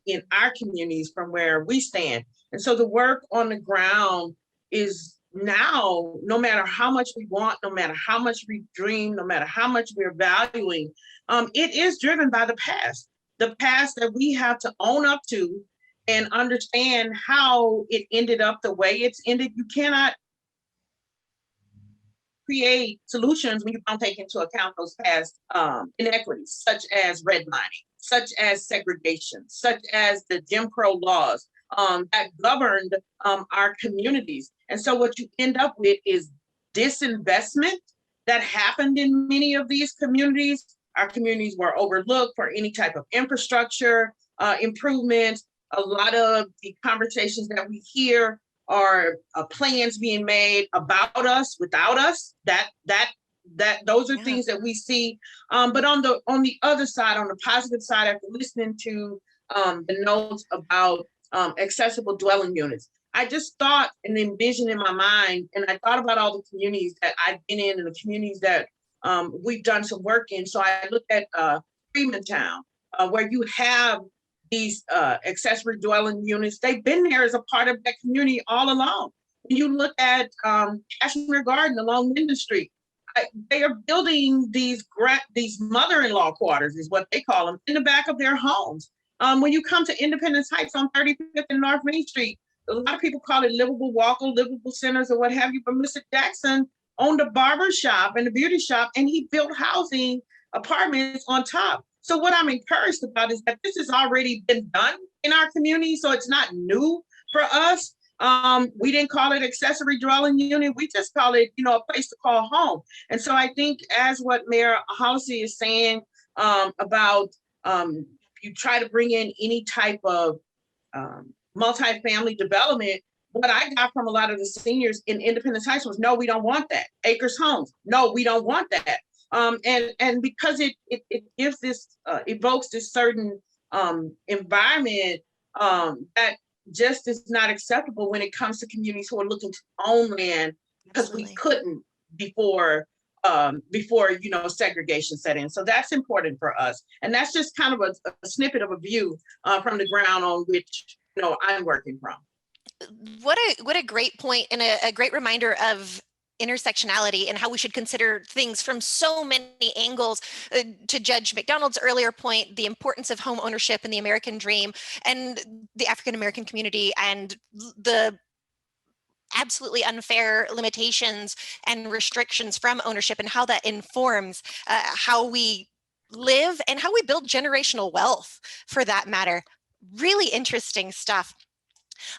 in our communities from where we stand. And so the work on the ground is now, no matter how much we want, no matter how much we dream, no matter how much we're valuing, it is driven by the past that we have to own up to and understand how it ended up the way it's ended. You cannot create solutions when you don't take into account those past inequities, such as redlining, such as segregation, such as the Jim Crow laws that governed our communities. And so what you end up with is disinvestment that happened in many of these communities. Our communities were overlooked for any type of infrastructure improvement. A lot of the conversations that we hear plans being made about us, without us. Those are things that we see. But on the other side, on the positive side, after listening to the notes about accessible dwelling units, I just thought and envisioned in my mind, and I thought about all the communities that I've been in and the communities that we've done some work in. So I looked at Freemantown, where you have these accessory dwelling units. They've been there as a part of that community all along. When you look at Cashmere Garden along Linden Street, they are building these mother-in-law quarters, is what they call them, in the back of their homes. When you come to Independence Heights on 35th and North Main Street, a lot of people call it livable walk-up, livable centers, or what have you, but Mr. Jackson owned a barber shop and a beauty shop, and he built housing apartments on top. So what I'm encouraged about is that this has already been done in our community, so it's not new for us. We didn't call it accessory dwelling unit. We just call it, a place to call home. And so I think, as what Mayor Halsey is saying about you try to bring in any type of multifamily development, what I got from a lot of the seniors in Independence Heights was, no, we don't want that. Acres Homes, no, we don't want that. And because it gives this, evokes this certain environment that just is not acceptable when it comes to communities who are looking to own land, because we couldn't before segregation set in. So that's important for us. And that's just kind of a snippet of a view from the ground on which I'm working from. What a great point, and a great reminder of intersectionality and how we should consider things from so many angles. To Judge Mcdonald's earlier point, the importance of home ownership and the American dream and the African American community, and the absolutely unfair limitations and restrictions from ownership, and how that informs how we live and how we build generational wealth, for that matter. Really interesting stuff.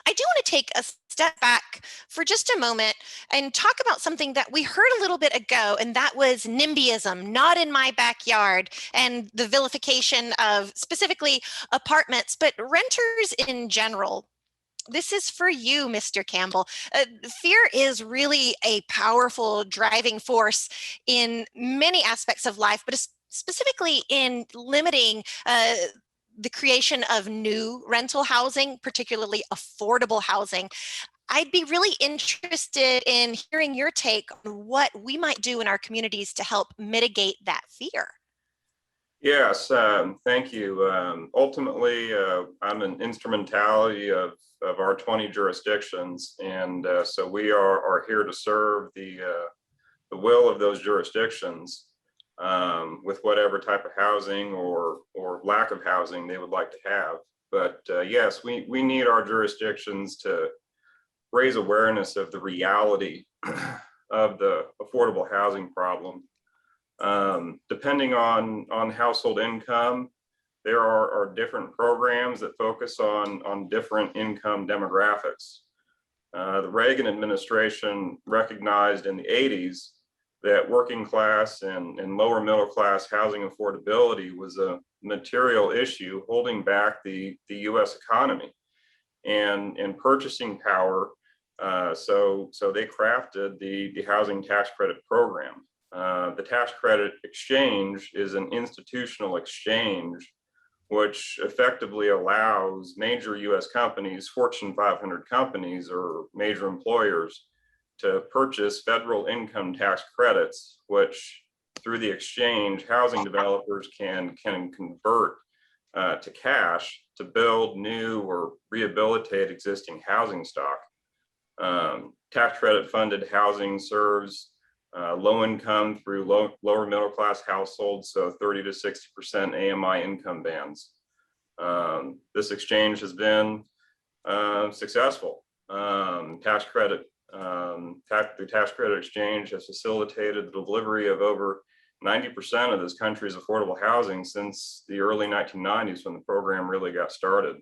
I do want to take a step back for just a moment and talk about something that we heard a little bit ago, and that was NIMBYism, not in my backyard, and the vilification of specifically apartments, but renters in general. This is for you, Mr. Campbell. Fear is really a powerful driving force in many aspects of life, but specifically in limiting the creation of new rental housing, particularly affordable housing. I'd be really interested in hearing your take on what we might do in our communities to help mitigate that fear. Yes, thank you. Ultimately, I'm an instrumentality of our 20 jurisdictions, and so we are here to serve the will of those jurisdictions with whatever type of housing or lack of housing they would like to have. But yes, we need our jurisdictions to raise awareness of the reality of the affordable housing problem. Depending on household income, there are different programs that focus on different income demographics. The Reagan administration recognized in the 80s that working class and lower middle class housing affordability was a material issue holding back the US economy and purchasing power. So they crafted the housing tax credit program. The tax credit exchange is an institutional exchange which effectively allows major US companies, Fortune 500 companies or major employers, to purchase federal income tax credits, which through the exchange, housing developers can convert to cash to build new or rehabilitate existing housing stock. Tax credit funded housing serves low income through lower middle class households, so 30 to 60% AMI income bands. This exchange has been successful. The tax credit exchange has facilitated the delivery of over 90% of this country's affordable housing since the early 1990s, when the program really got started.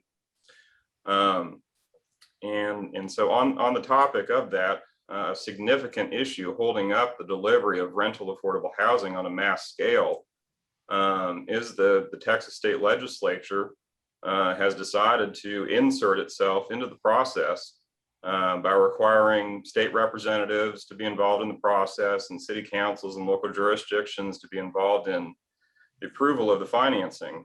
And so on the topic of that, a significant issue holding up the delivery of rental affordable housing on a mass scale is the Texas state legislature has decided to insert itself into the process by requiring state representatives to be involved in the process and city councils and local jurisdictions to be involved in the approval of the financing.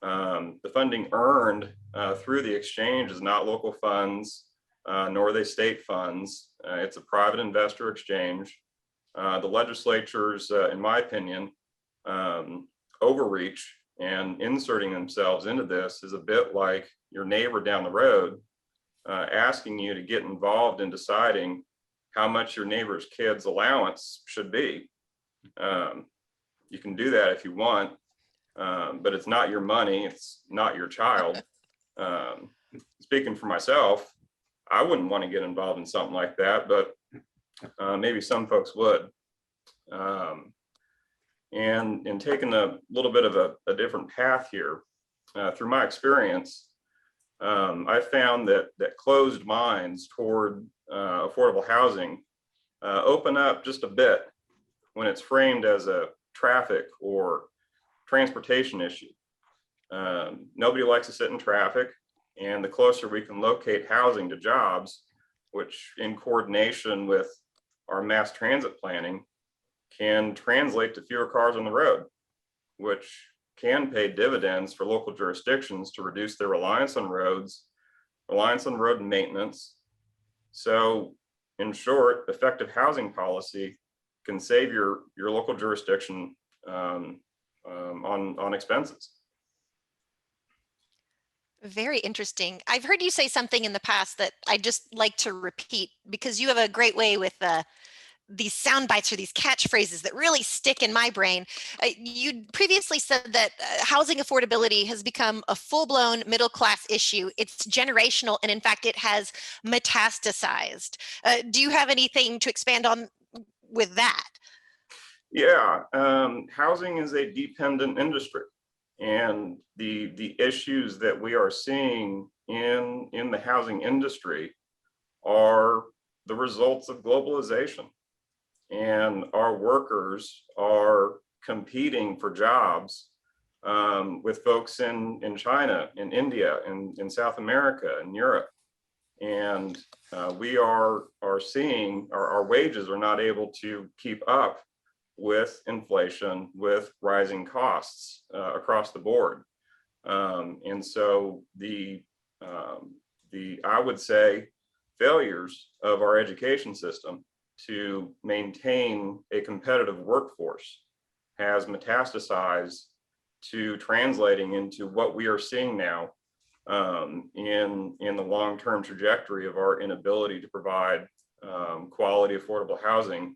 The funding earned through the exchange is not local funds, nor are they state funds. It's a private investor exchange. The legislatures, in my opinion, overreach and inserting themselves into this is a bit like your neighbor down the road asking you to get involved in deciding how much your neighbor's kid's allowance should be. You can do that if you want, but it's not your money, it's not your child. Speaking for myself, I wouldn't want to get involved in something like that, but maybe some folks would. And in taking a little bit of a different path here, through my experience, I found that closed minds toward affordable housing open up just a bit when it's framed as a traffic or transportation issue. Nobody likes to sit in traffic, and the closer we can locate housing to jobs, which in coordination with our mass transit planning can translate to fewer cars on the road, which can pay dividends for local jurisdictions to reduce their reliance on roads, reliance on road maintenance. So in short, effective housing policy can save your local jurisdiction on expenses. Very interesting. I've heard you say something in the past that I just like to repeat because you have a great way with these sound bites or these catchphrases that really stick in my brain. You previously said that housing affordability has become a full-blown middle-class issue. It's generational, and in fact, it has metastasized. Do you have anything to expand on with that? Yeah, housing is a dependent industry, and the issues that we are seeing in the housing industry are the results of globalization. And our workers are competing for jobs with folks in China, in India, in South America, in Europe. And we are seeing our wages are not able to keep up with inflation, with rising costs across the board. And so I would say failures of our education system to maintain a competitive workforce has metastasized to translating into what we are seeing now in the long-term trajectory of our inability to provide quality, affordable housing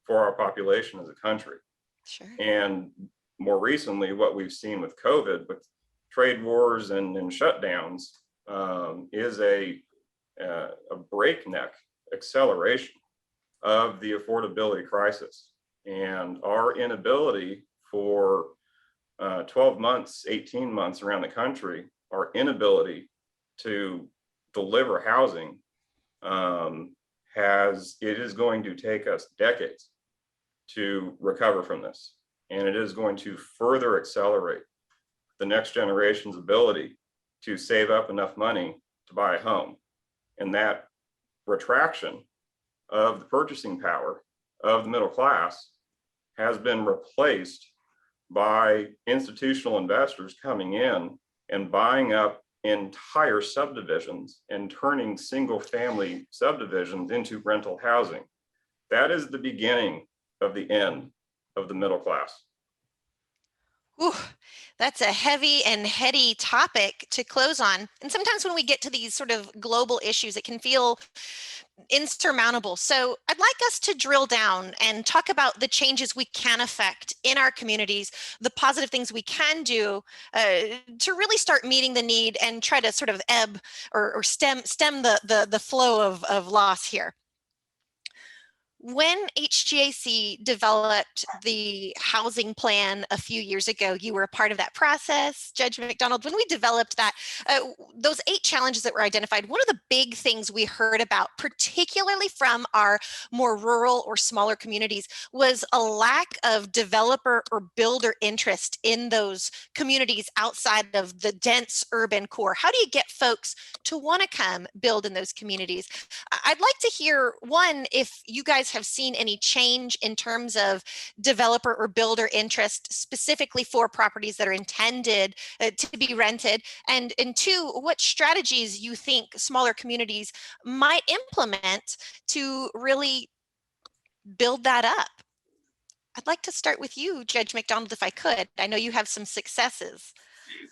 for our population as a country. Sure. And more recently, what we've seen with COVID, with trade wars and shutdowns, is a breakneck acceleration of the affordability crisis. And our inability for 12 months, 18 months around the country, our inability to deliver housing it is going to take us decades to recover from this. And it is going to further accelerate the next generation's ability to save up enough money to buy a home. And that retraction of the purchasing power of the middle class has been replaced by institutional investors coming in and buying up entire subdivisions and turning single family subdivisions into rental housing. That is the beginning of the end of the middle class. Ooh, that's a heavy and heady topic to close on. And sometimes when we get to these sort of global issues, it can feel insurmountable. So I'd like us to drill down and talk about the changes we can affect in our communities, the positive things we can do to really start meeting the need and try to sort of ebb or stem the flow of loss here. When HGAC developed the housing plan a few years ago, you were a part of that process, Judge Mcdonald. When we developed that, those 8 challenges that were identified, one of the big things we heard about, particularly from our more rural or smaller communities, was a lack of developer or builder interest in those communities outside of the dense urban core. How do you get folks to want to come build in those communities? I'd like to hear, one, if you guys have seen any change in terms of developer or builder interest specifically for properties that are intended to be rented, and 2, what strategies you think smaller communities might implement to really build that up. I'd like to start with you, Judge Mcdonald, if I could. I know you have some successes.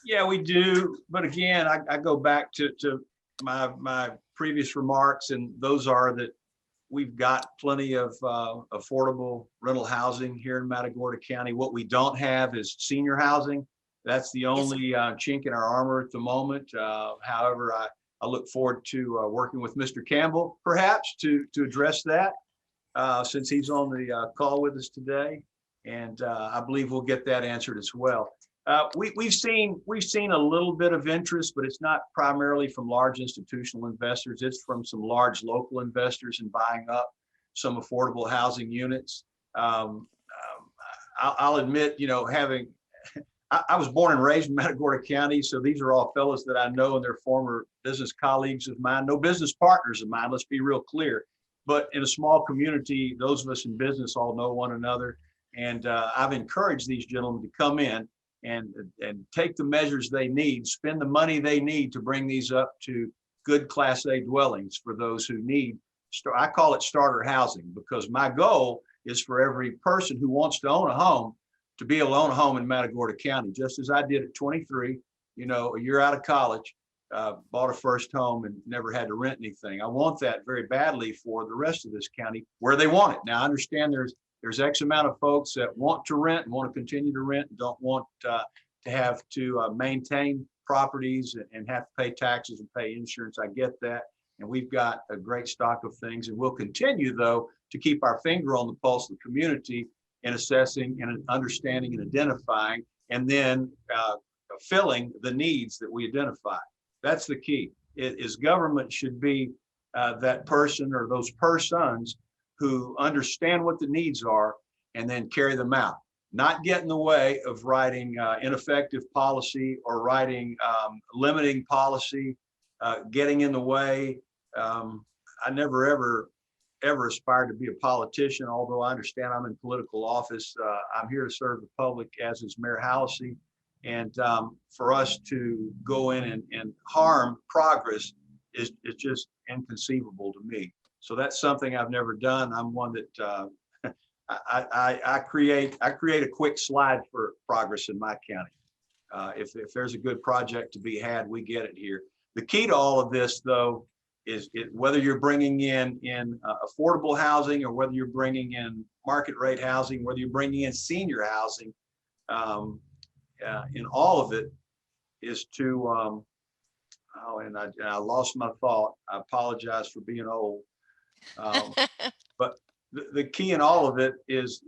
Yeah, we do. But again, I go back to my previous remarks, and those are that we've got plenty of affordable rental housing here in Matagorda County. What we don't have is senior housing. That's the only chink in our armor at the moment. However, I look forward to working with Mr. Campbell, perhaps, to address that, since he's on the call with us today. And I believe we'll get that answered as well. We've seen a little bit of interest, but it's not primarily from large institutional investors. It's from some large local investors in buying up some affordable housing units. I'll admit, I was born and raised in Matagorda County, so these are all fellows that I know, and they're former business colleagues of mine, no business partners of mine, let's be real clear. But in a small community, those of us in business all know one another. And I've encouraged these gentlemen to come in and take the measures they need, spend the money they need to bring these up to good Class A dwellings for those who need. I call it starter housing, because my goal is for every person who wants to own a home to be able to own a home in Matagorda County, just as I did at 23, a year out of college, bought a first home and never had to rent anything. I want that very badly for the rest of this county where they want it. Now, I understand there's X amount of folks that want to rent and want to continue to rent and don't want to have to maintain properties and have to pay taxes and pay insurance. I get that. And we've got a great stock of things. And we'll continue, though, to keep our finger on the pulse of the community in assessing and understanding and identifying, and then filling the needs that we identify. That's the key. Government should be that person or those persons who understand what the needs are and then carry them out, not get in the way of writing ineffective policy or writing limiting policy, getting in the way. I never ever aspired to be a politician, although I understand I'm in political office. I'm here to serve the public, as is Mayor Halsey. And for us to go in and harm progress is just inconceivable to me. So that's something I've never done. I'm one that I create a quick slide for progress in my county. If there's a good project to be had, we get it here. The key to all of this, though, is whether you're bringing in affordable housing or whether you're bringing in market rate housing, whether you're bringing in senior housing, in all of it is to, I lost my thought. I apologize for being old. But the key in all of it is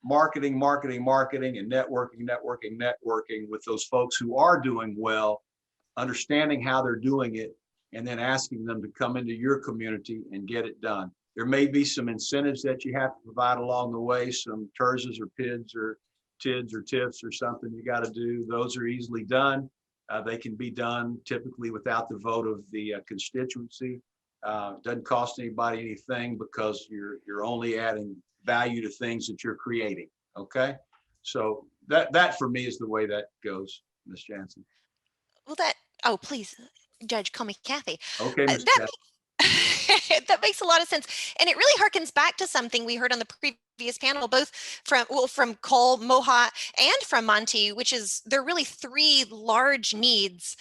marketing, and networking with those folks who are doing well, understanding how they're doing it, and then asking them to come into your community and get it done. There may be some incentives that you have to provide along the way, some TERSs or PIDs or TIDs or TIFs or something you got to do. Those are easily done. They can be done typically without the vote of the constituency. Doesn't cost anybody anything because you're only adding value to things that you're creating. Okay, so that for me is the way that goes, Ms. Jansen. Well, please, Judge, call me Kathy. Okay, Ms. Kathy. That makes a lot of sense. And it really harkens back to something we heard on the previous panel, both from Cole, Moha, and from Monty, which is there are really 3 large needs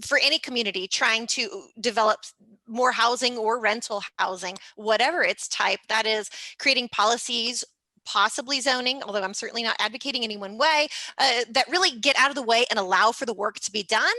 for any community trying to develop more housing or rental housing, whatever its type. That is creating policies, possibly zoning, although I'm certainly not advocating any one way, that really get out of the way and allow for the work to be done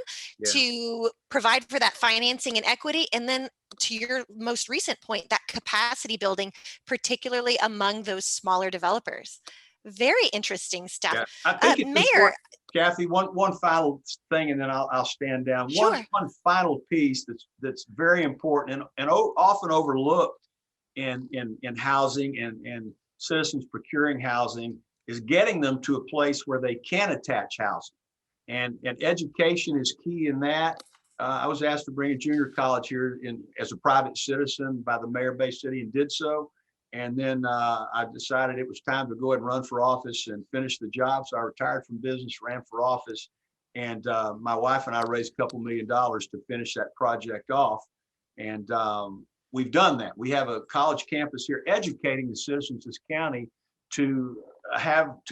to provide for that financing and equity. And then to your most recent point, that capacity building, particularly among those smaller developers. Very interesting stuff. Yeah, I think it's Mayor, important, Kathy, one final thing, and then I'll stand down. Sure. One final piece that's very important and often overlooked in housing and citizens procuring housing is getting them to a place where they can attach housing. And education is key in that. I was asked to bring a junior college here as a private citizen by the mayor of Bay City and did so. And then I decided it was time to go ahead and run for office and finish the job. So I retired from business, ran for office. And my wife and I raised a couple $1 million to finish that project off. And we've done that. We have a college campus here educating the citizens of this county to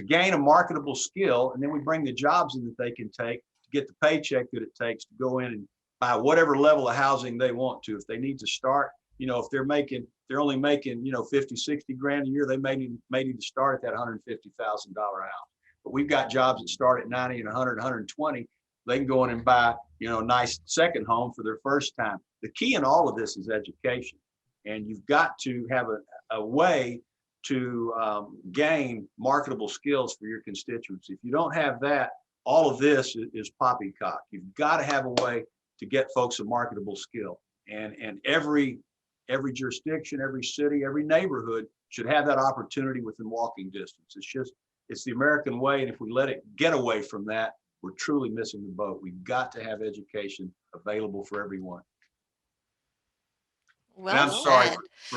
gain a marketable skill. And then we bring the jobs in that they can take to get the paycheck that it takes to go in and buy whatever level of housing they want to. If they need to start, if they're only making, 50, 60 grand a year, they may need to start at that $150,000 house. But we've got jobs that start at 90 and 100, 120. They can go in and buy, a nice second home for their first time. The key in all of this is education. And you've got to have a way to gain marketable skills for your constituents. If you don't have that, all of this is poppycock. You've got to have a way to get folks a marketable skill. And every jurisdiction, every city, every neighborhood should have that opportunity within walking distance. It's the American way. And if we let it get away from that, we're truly missing the boat. We've got to have education available for everyone. well And said.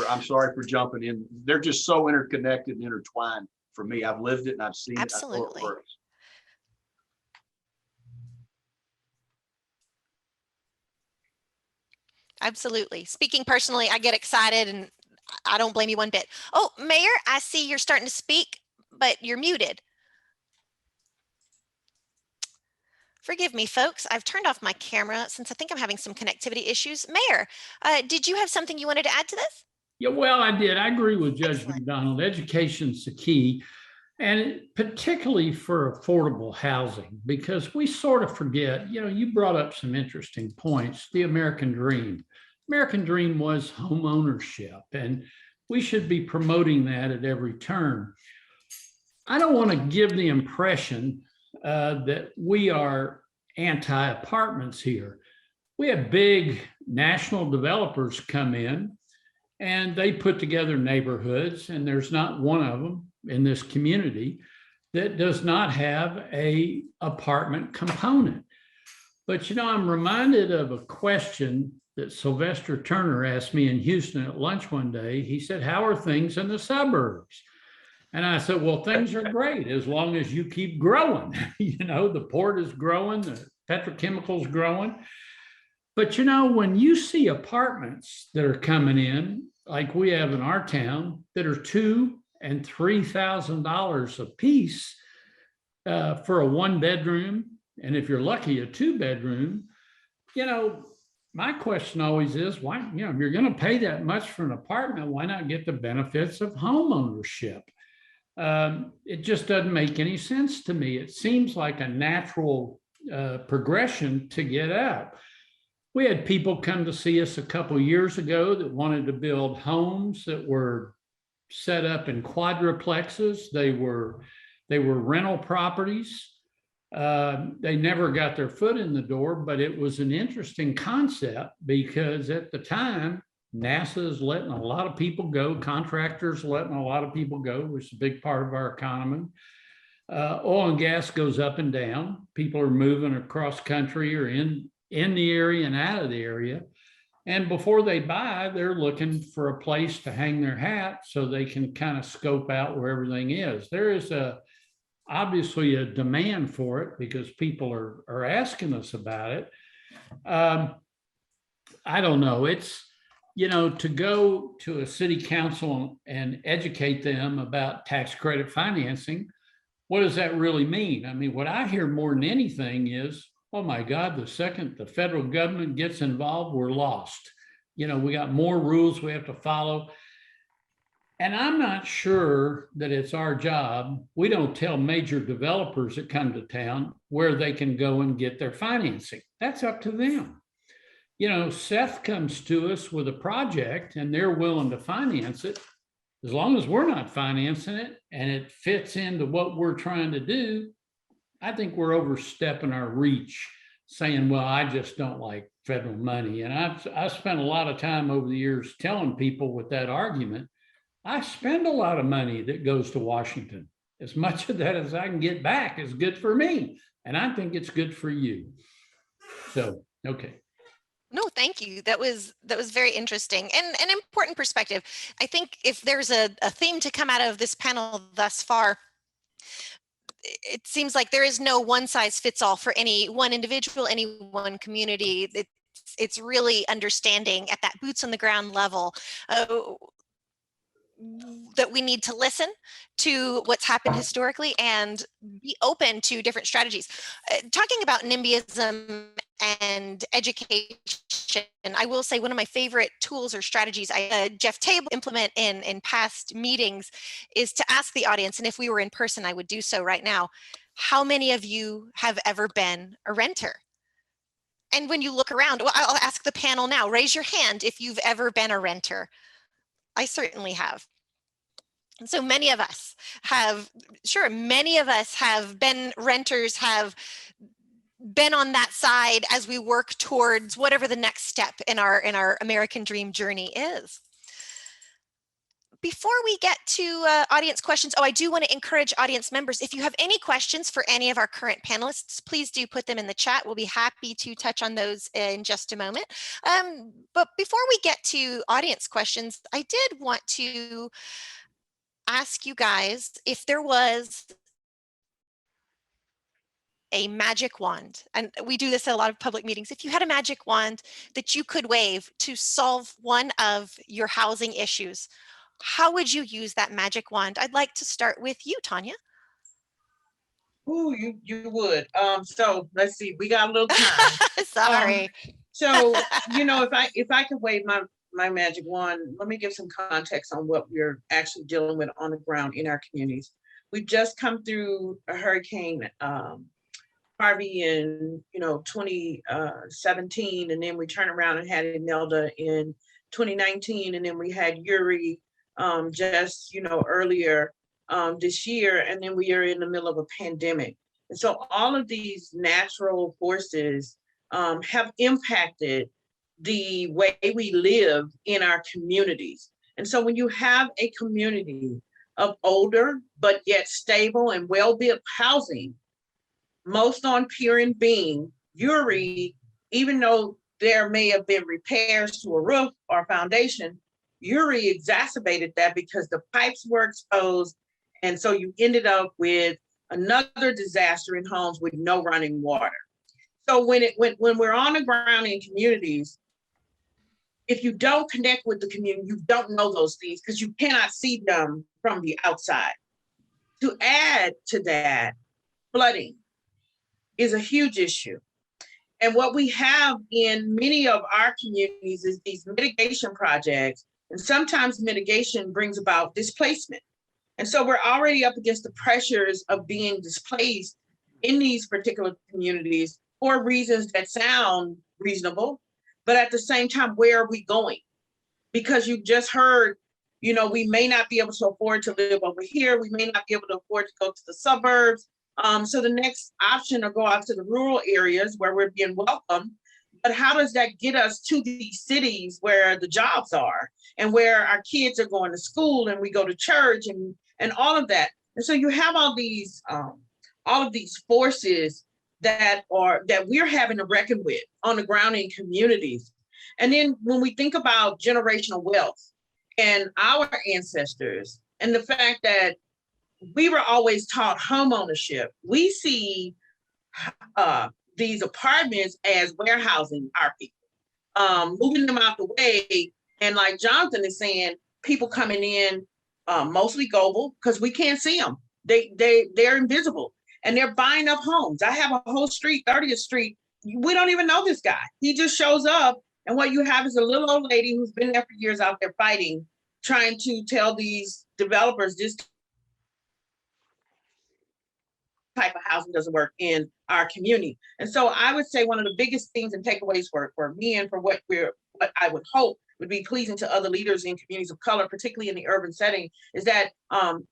I'm sorry for jumping in. They're just so interconnected and intertwined for me. I've lived it and I've seen it. I know Absolutely. it works. Absolutely. Speaking personally, I get excited and I don't blame you one bit. Oh, Mayor, I see you're starting to speak, but you're muted. Forgive me, folks. I've turned off my camera since I think I'm having some connectivity issues. Mayor, did you have something you wanted to add to this? Yeah, well, I did. I agree with Judge Excellent. McDonald. Education's the key, and particularly for affordable housing, because we sort of forget, you brought up some interesting points, the American dream. American dream was home ownership, and we should be promoting that at every turn. I don't want to give the impression that we are anti-apartments here. We have big national developers come in and they put together neighborhoods, and there's not one of them in this community that does not have a apartment component. But I'm reminded of a question that Sylvester Turner asked me in Houston at lunch one day. He said, "How are things in the suburbs?" And I said, well, things are great as long as you keep growing. The port is growing, the petrochemicals growing. But when you see apartments that are coming in, like we have in our town, that are $2,000 and $3,000 a piece for a 1-bedroom, and if you're lucky, a 2-bedroom, my question always is, why, if you're going to pay that much for an apartment, why not get the benefits of home ownership? It just doesn't make any sense to me. It seems like a natural progression to get out. We had people come to see us a couple of years ago that wanted to build homes that were set up in quadruplexes. They were rental properties. They never got their foot in the door, but it was an interesting concept because at the time, NASA is letting a lot of people go. Contractors letting a lot of people go, which is a big part of our economy. Oil and gas goes up and down. People are moving across country or in the area and out of the area. And before they buy, they're looking for a place to hang their hat so they can kind of scope out where everything is. There is obviously a demand for it because people are asking us about it. I don't know. It's, to go to a city council and educate them about tax credit financing, what does that really mean? I mean, what I hear more than anything is, oh my God, the second the federal government gets involved, we're lost. We got more rules we have to follow. And I'm not sure that it's our job. We don't tell major developers that come to town where they can go and get their financing. That's up to them. You know, Seth comes to us with a project and they're willing to finance it. As long as we're not financing it and it fits into what we're trying to do, I think we're overstepping our reach, saying, well, I just don't like federal money. And I've spent a lot of time over the years telling people with that argument, I spend a lot of money that goes to Washington. As much of that as I can get back is good for me. And I think it's good for you. So, okay. No, thank you. That was very interesting and an important perspective. I think if there's a theme to come out of this panel thus far, it seems like there is no one size fits all for any one individual, any one community. It's really understanding at that boots on the ground level that we need to listen to what's happened historically and be open to different strategies. Talking about NIMBYism and education, I will say one of my favorite tools or strategies Jeff Table implement in past meetings is to ask the audience, and if we were in person, I would do so right now, how many of you have ever been a renter? And when you look around, well, I'll ask the panel now, raise your hand if you've ever been a renter. I certainly have. And so many of us have, many of us have been renters, have been on that side as we work towards whatever the next step in our American dream journey is. Before we get to audience questions, I do want to encourage audience members, if you have any questions for any of our current panelists, please do put them in the chat. We'll be happy to touch on those in just a moment. But before we get to audience questions, I did want to ask you guys if there was a magic wand, and we do this at a lot of public meetings. If you had a magic wand that you could wave to solve one of your housing issues, how would you use that magic wand? I'd like to start with you, Tanya. Oh, you would. So let's see, we got a little time. Sorry. So, you know, if I could wave my magic wand, let me give some context on what we're actually dealing with on the ground in our communities. We've just come through a hurricane, Harvey in 2017, and then we turned around and had Imelda in 2019, and then we had Uri just earlier this year, and then we are in the middle of a pandemic. And so all of these natural forces have impacted the way we live in our communities. And so when you have a community of older but yet stable and well-built housing, most on pier and beam, Uri, even though there may have been repairs to a roof or foundation, Uri exacerbated that because the pipes were exposed. And so you ended up with another disaster in homes with no running water. So when we're on the ground in communities, if you don't connect with the community, you don't know those things because you cannot see them from the outside. To add to that, flooding is a huge issue. And what we have in many of our communities is these mitigation projects, and sometimes mitigation brings about displacement. And so we're already up against the pressures of being displaced in these particular communities for reasons that sound reasonable, but at the same time, where are we going? Because you just heard, we may not be able to afford to live over here. We may not be able to afford to go to the suburbs. So the next option will go out to the rural areas where we're being welcomed. But how does that get us to these cities where the jobs are and where our kids are going to school and we go to church and all of that? And so you have all of these forces that we're having to reckon with on the ground in communities. And then when we think about generational wealth and our ancestors and the fact that we were always taught home ownership, we see these apartments as warehousing our people, moving them out the way. And like Jonathan is saying, people coming in mostly global because we can't see them. They're invisible and they're buying up homes. I have a whole street, 30th Street. We don't even know this guy. He just shows up. And what you have is a little old lady who's been there for years out there fighting trying to tell these developers this type of housing doesn't work in our community. And so I would say one of the biggest things and takeaways for me and for what I would hope would be pleasing to other leaders in communities of color, particularly in the urban setting, is that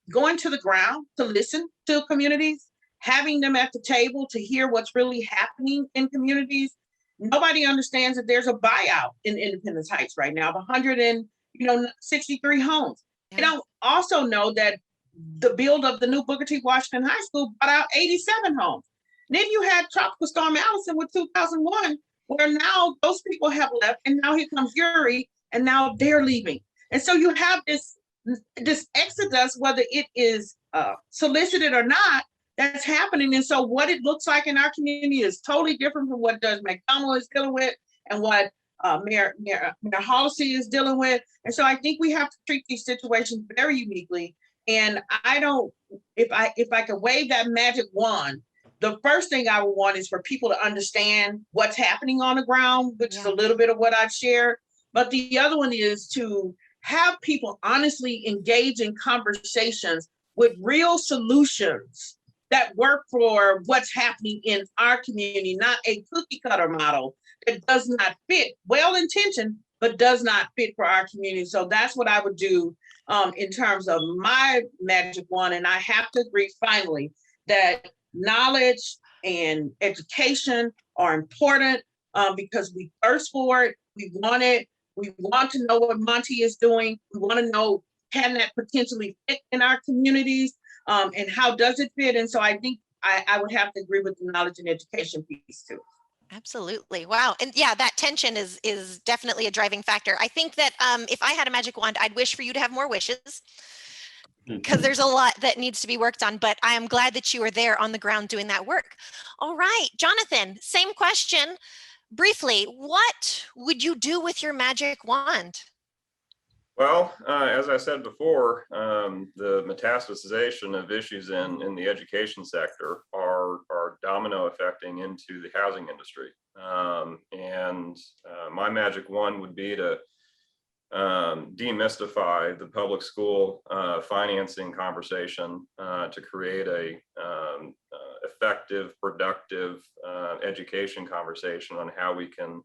going to the ground to listen to communities, having them at the table to hear what's really happening in communities. Nobody understands that there's a buyout in Independence Heights right now of 163 homes. They don't also know that the build of the new Booker T. Washington High School bought out 87 homes. Then you had Tropical Storm Allison with 2001, where now those people have left, and now here comes Uri, and now they're leaving. And so you have this exodus, whether it is solicited or not, that's happening. And so what it looks like in our community is totally different from what Judge Mcdonald is dealing with and what Mayor Halsey is dealing with. And so I think we have to treat these situations very uniquely. And if I could wave that magic wand, the first thing I would want is for people to understand what's happening on the ground, which is a little bit of what I've shared. But the other one is to have people honestly engage in conversations with real solutions that work for what's happening in our community, not a cookie cutter model that does not fit, well-intentioned, but does not fit for our community. So that's what I would do in terms of my magic wand. And I have to agree finally that knowledge and education are important because we thirst for it, we want it, we want to know what Monty is doing, we want to know, can that potentially fit in our communities? And how does it fit? And so I think I would have to agree with the knowledge and education piece too. Absolutely. Wow. And yeah, that tension is definitely a driving factor. I think that if I had a magic wand, I'd wish for you to have more wishes because there's a lot that needs to be worked on, but I am glad that you are there on the ground doing that work. All right, Jonathan, same question. Briefly, what would you do with your magic wand? Well, as I said before, the metastasization of issues in the education sector are domino affecting into the housing industry. My magic wand would be to demystify the public school financing conversation to create a effective, productive education conversation on how we can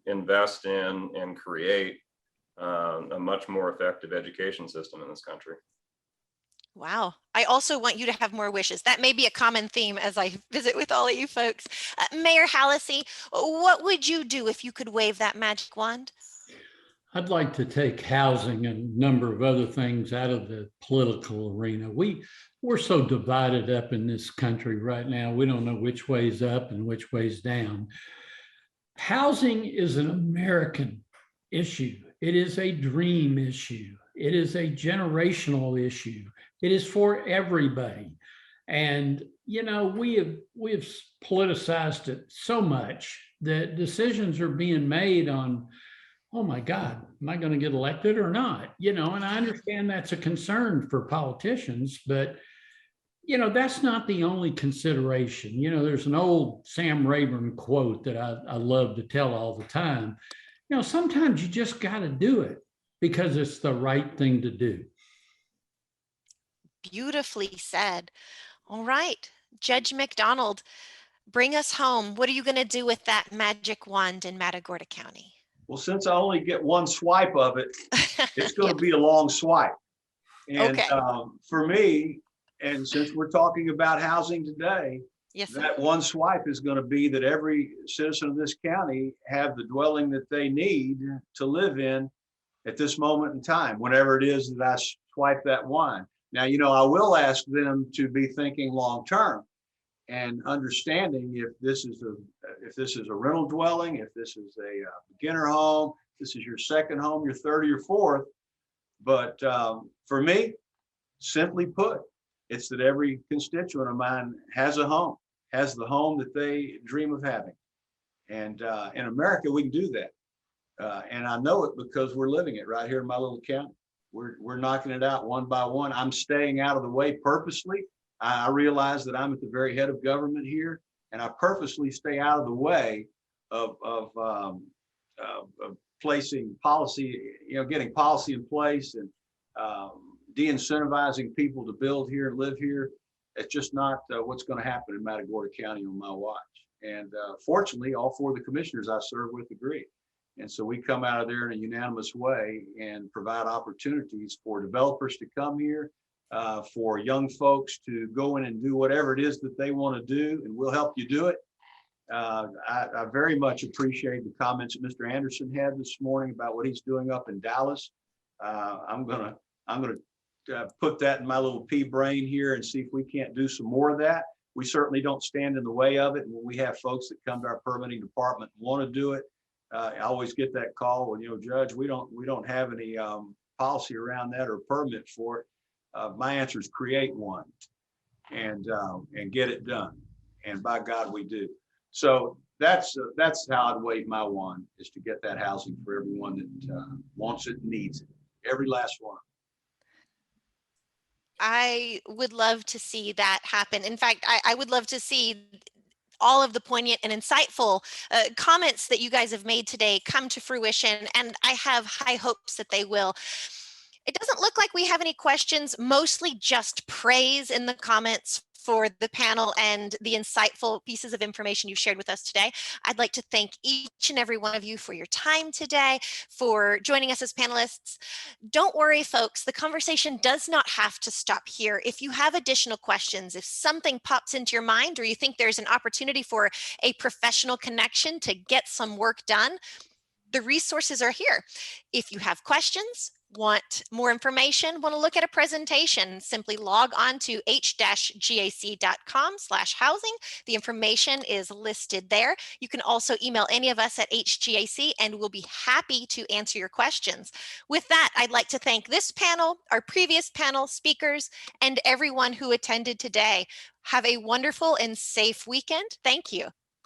invest in and create a much more effective education system in this country. Wow. I also want you to have more wishes. That may be a common theme as I visit with all of you folks. Mayor Halsey, what would you do if you could wave that magic wand? I'd like to take housing and a number of other things out of the political arena. We're so divided up in this country right now. We don't know which way's up and which way's down. Housing is an American issue. It is a dream issue. It is a generational issue. It is for everybody. And, you know, we have politicized it so much that decisions are being made on, oh my God, am I going to get elected or not? You know, and I understand that's a concern for politicians, but, you know, that's not the only consideration. You know, there's an old Sam Rayburn quote that I love to tell all the time. You know, sometimes you just got to do it because it's the right thing to do. Beautifully said. All right, Judge Mcdonald, bring us home. What are you going to do with that magic wand in Matagorda County? Well, since I only get one swipe of it, it's going to be a long swipe. And for me, and since we're talking about housing today, yes, that one swipe is going to be that every citizen of this county have the dwelling that they need to live in at this moment in time, whenever it is that I swipe that wand. Now, you know, I will ask them to be thinking long-term and understanding if this is a rental dwelling, if this is a beginner home, this is your second home, your third or your fourth. But for me, simply put, it's that every constituent of mine has a home, has the home that they dream of having. And in America, we can do that. And I know it because we're living it right here in my little county. We're knocking it out one by one. I'm staying out of the way purposely. I realize that I'm at the very head of government here, and I purposely stay out of the way of placing policy, getting policy in place and de-incentivizing people to build here and live here. It's just not what's going to happen in Matagorda County on my watch. And fortunately, all four of the commissioners I serve with agree. And so we come out of there in a unanimous way and provide opportunities for developers to come here, for young folks to go in and do whatever it is that they want to do, and we'll help you do it. I very much appreciate the comments that Mr. Anderson had this morning about what he's doing up in Dallas. I'm gonna put that in my little pea brain here and see if we can't do some more of that. We certainly don't stand in the way of it. And when we have folks that come to our permitting department and want to do it, I always get that call, well, Judge, we don't have any policy around that or permit for it. My answer is create one and get it done. And by God, we do. So that's how I'd wave my wand, is to get that housing for everyone that wants it and needs it. Every last one. I would love to see that happen. In fact, I would love to see all of the poignant and insightful comments that you guys have made today come to fruition, and I have high hopes that they will. It doesn't look like we have any questions, mostly just praise in the comments for the panel and the insightful pieces of information you've shared with us today. I'd like to thank each and every one of you for your time today, for joining us as panelists. Don't worry, folks, the conversation does not have to stop here. If you have additional questions, if something pops into your mind, or you think there's an opportunity for a professional connection to get some work done, the resources are here. If you have questions, want more information, want to look at a presentation, simply log on to h-gac.com/housing. The information is listed there. You can also email any of us at H-GAC and we'll be happy to answer your questions. With that, I'd like to thank this panel, our previous panel speakers, and everyone who attended today. Have a wonderful and safe weekend. Thank you.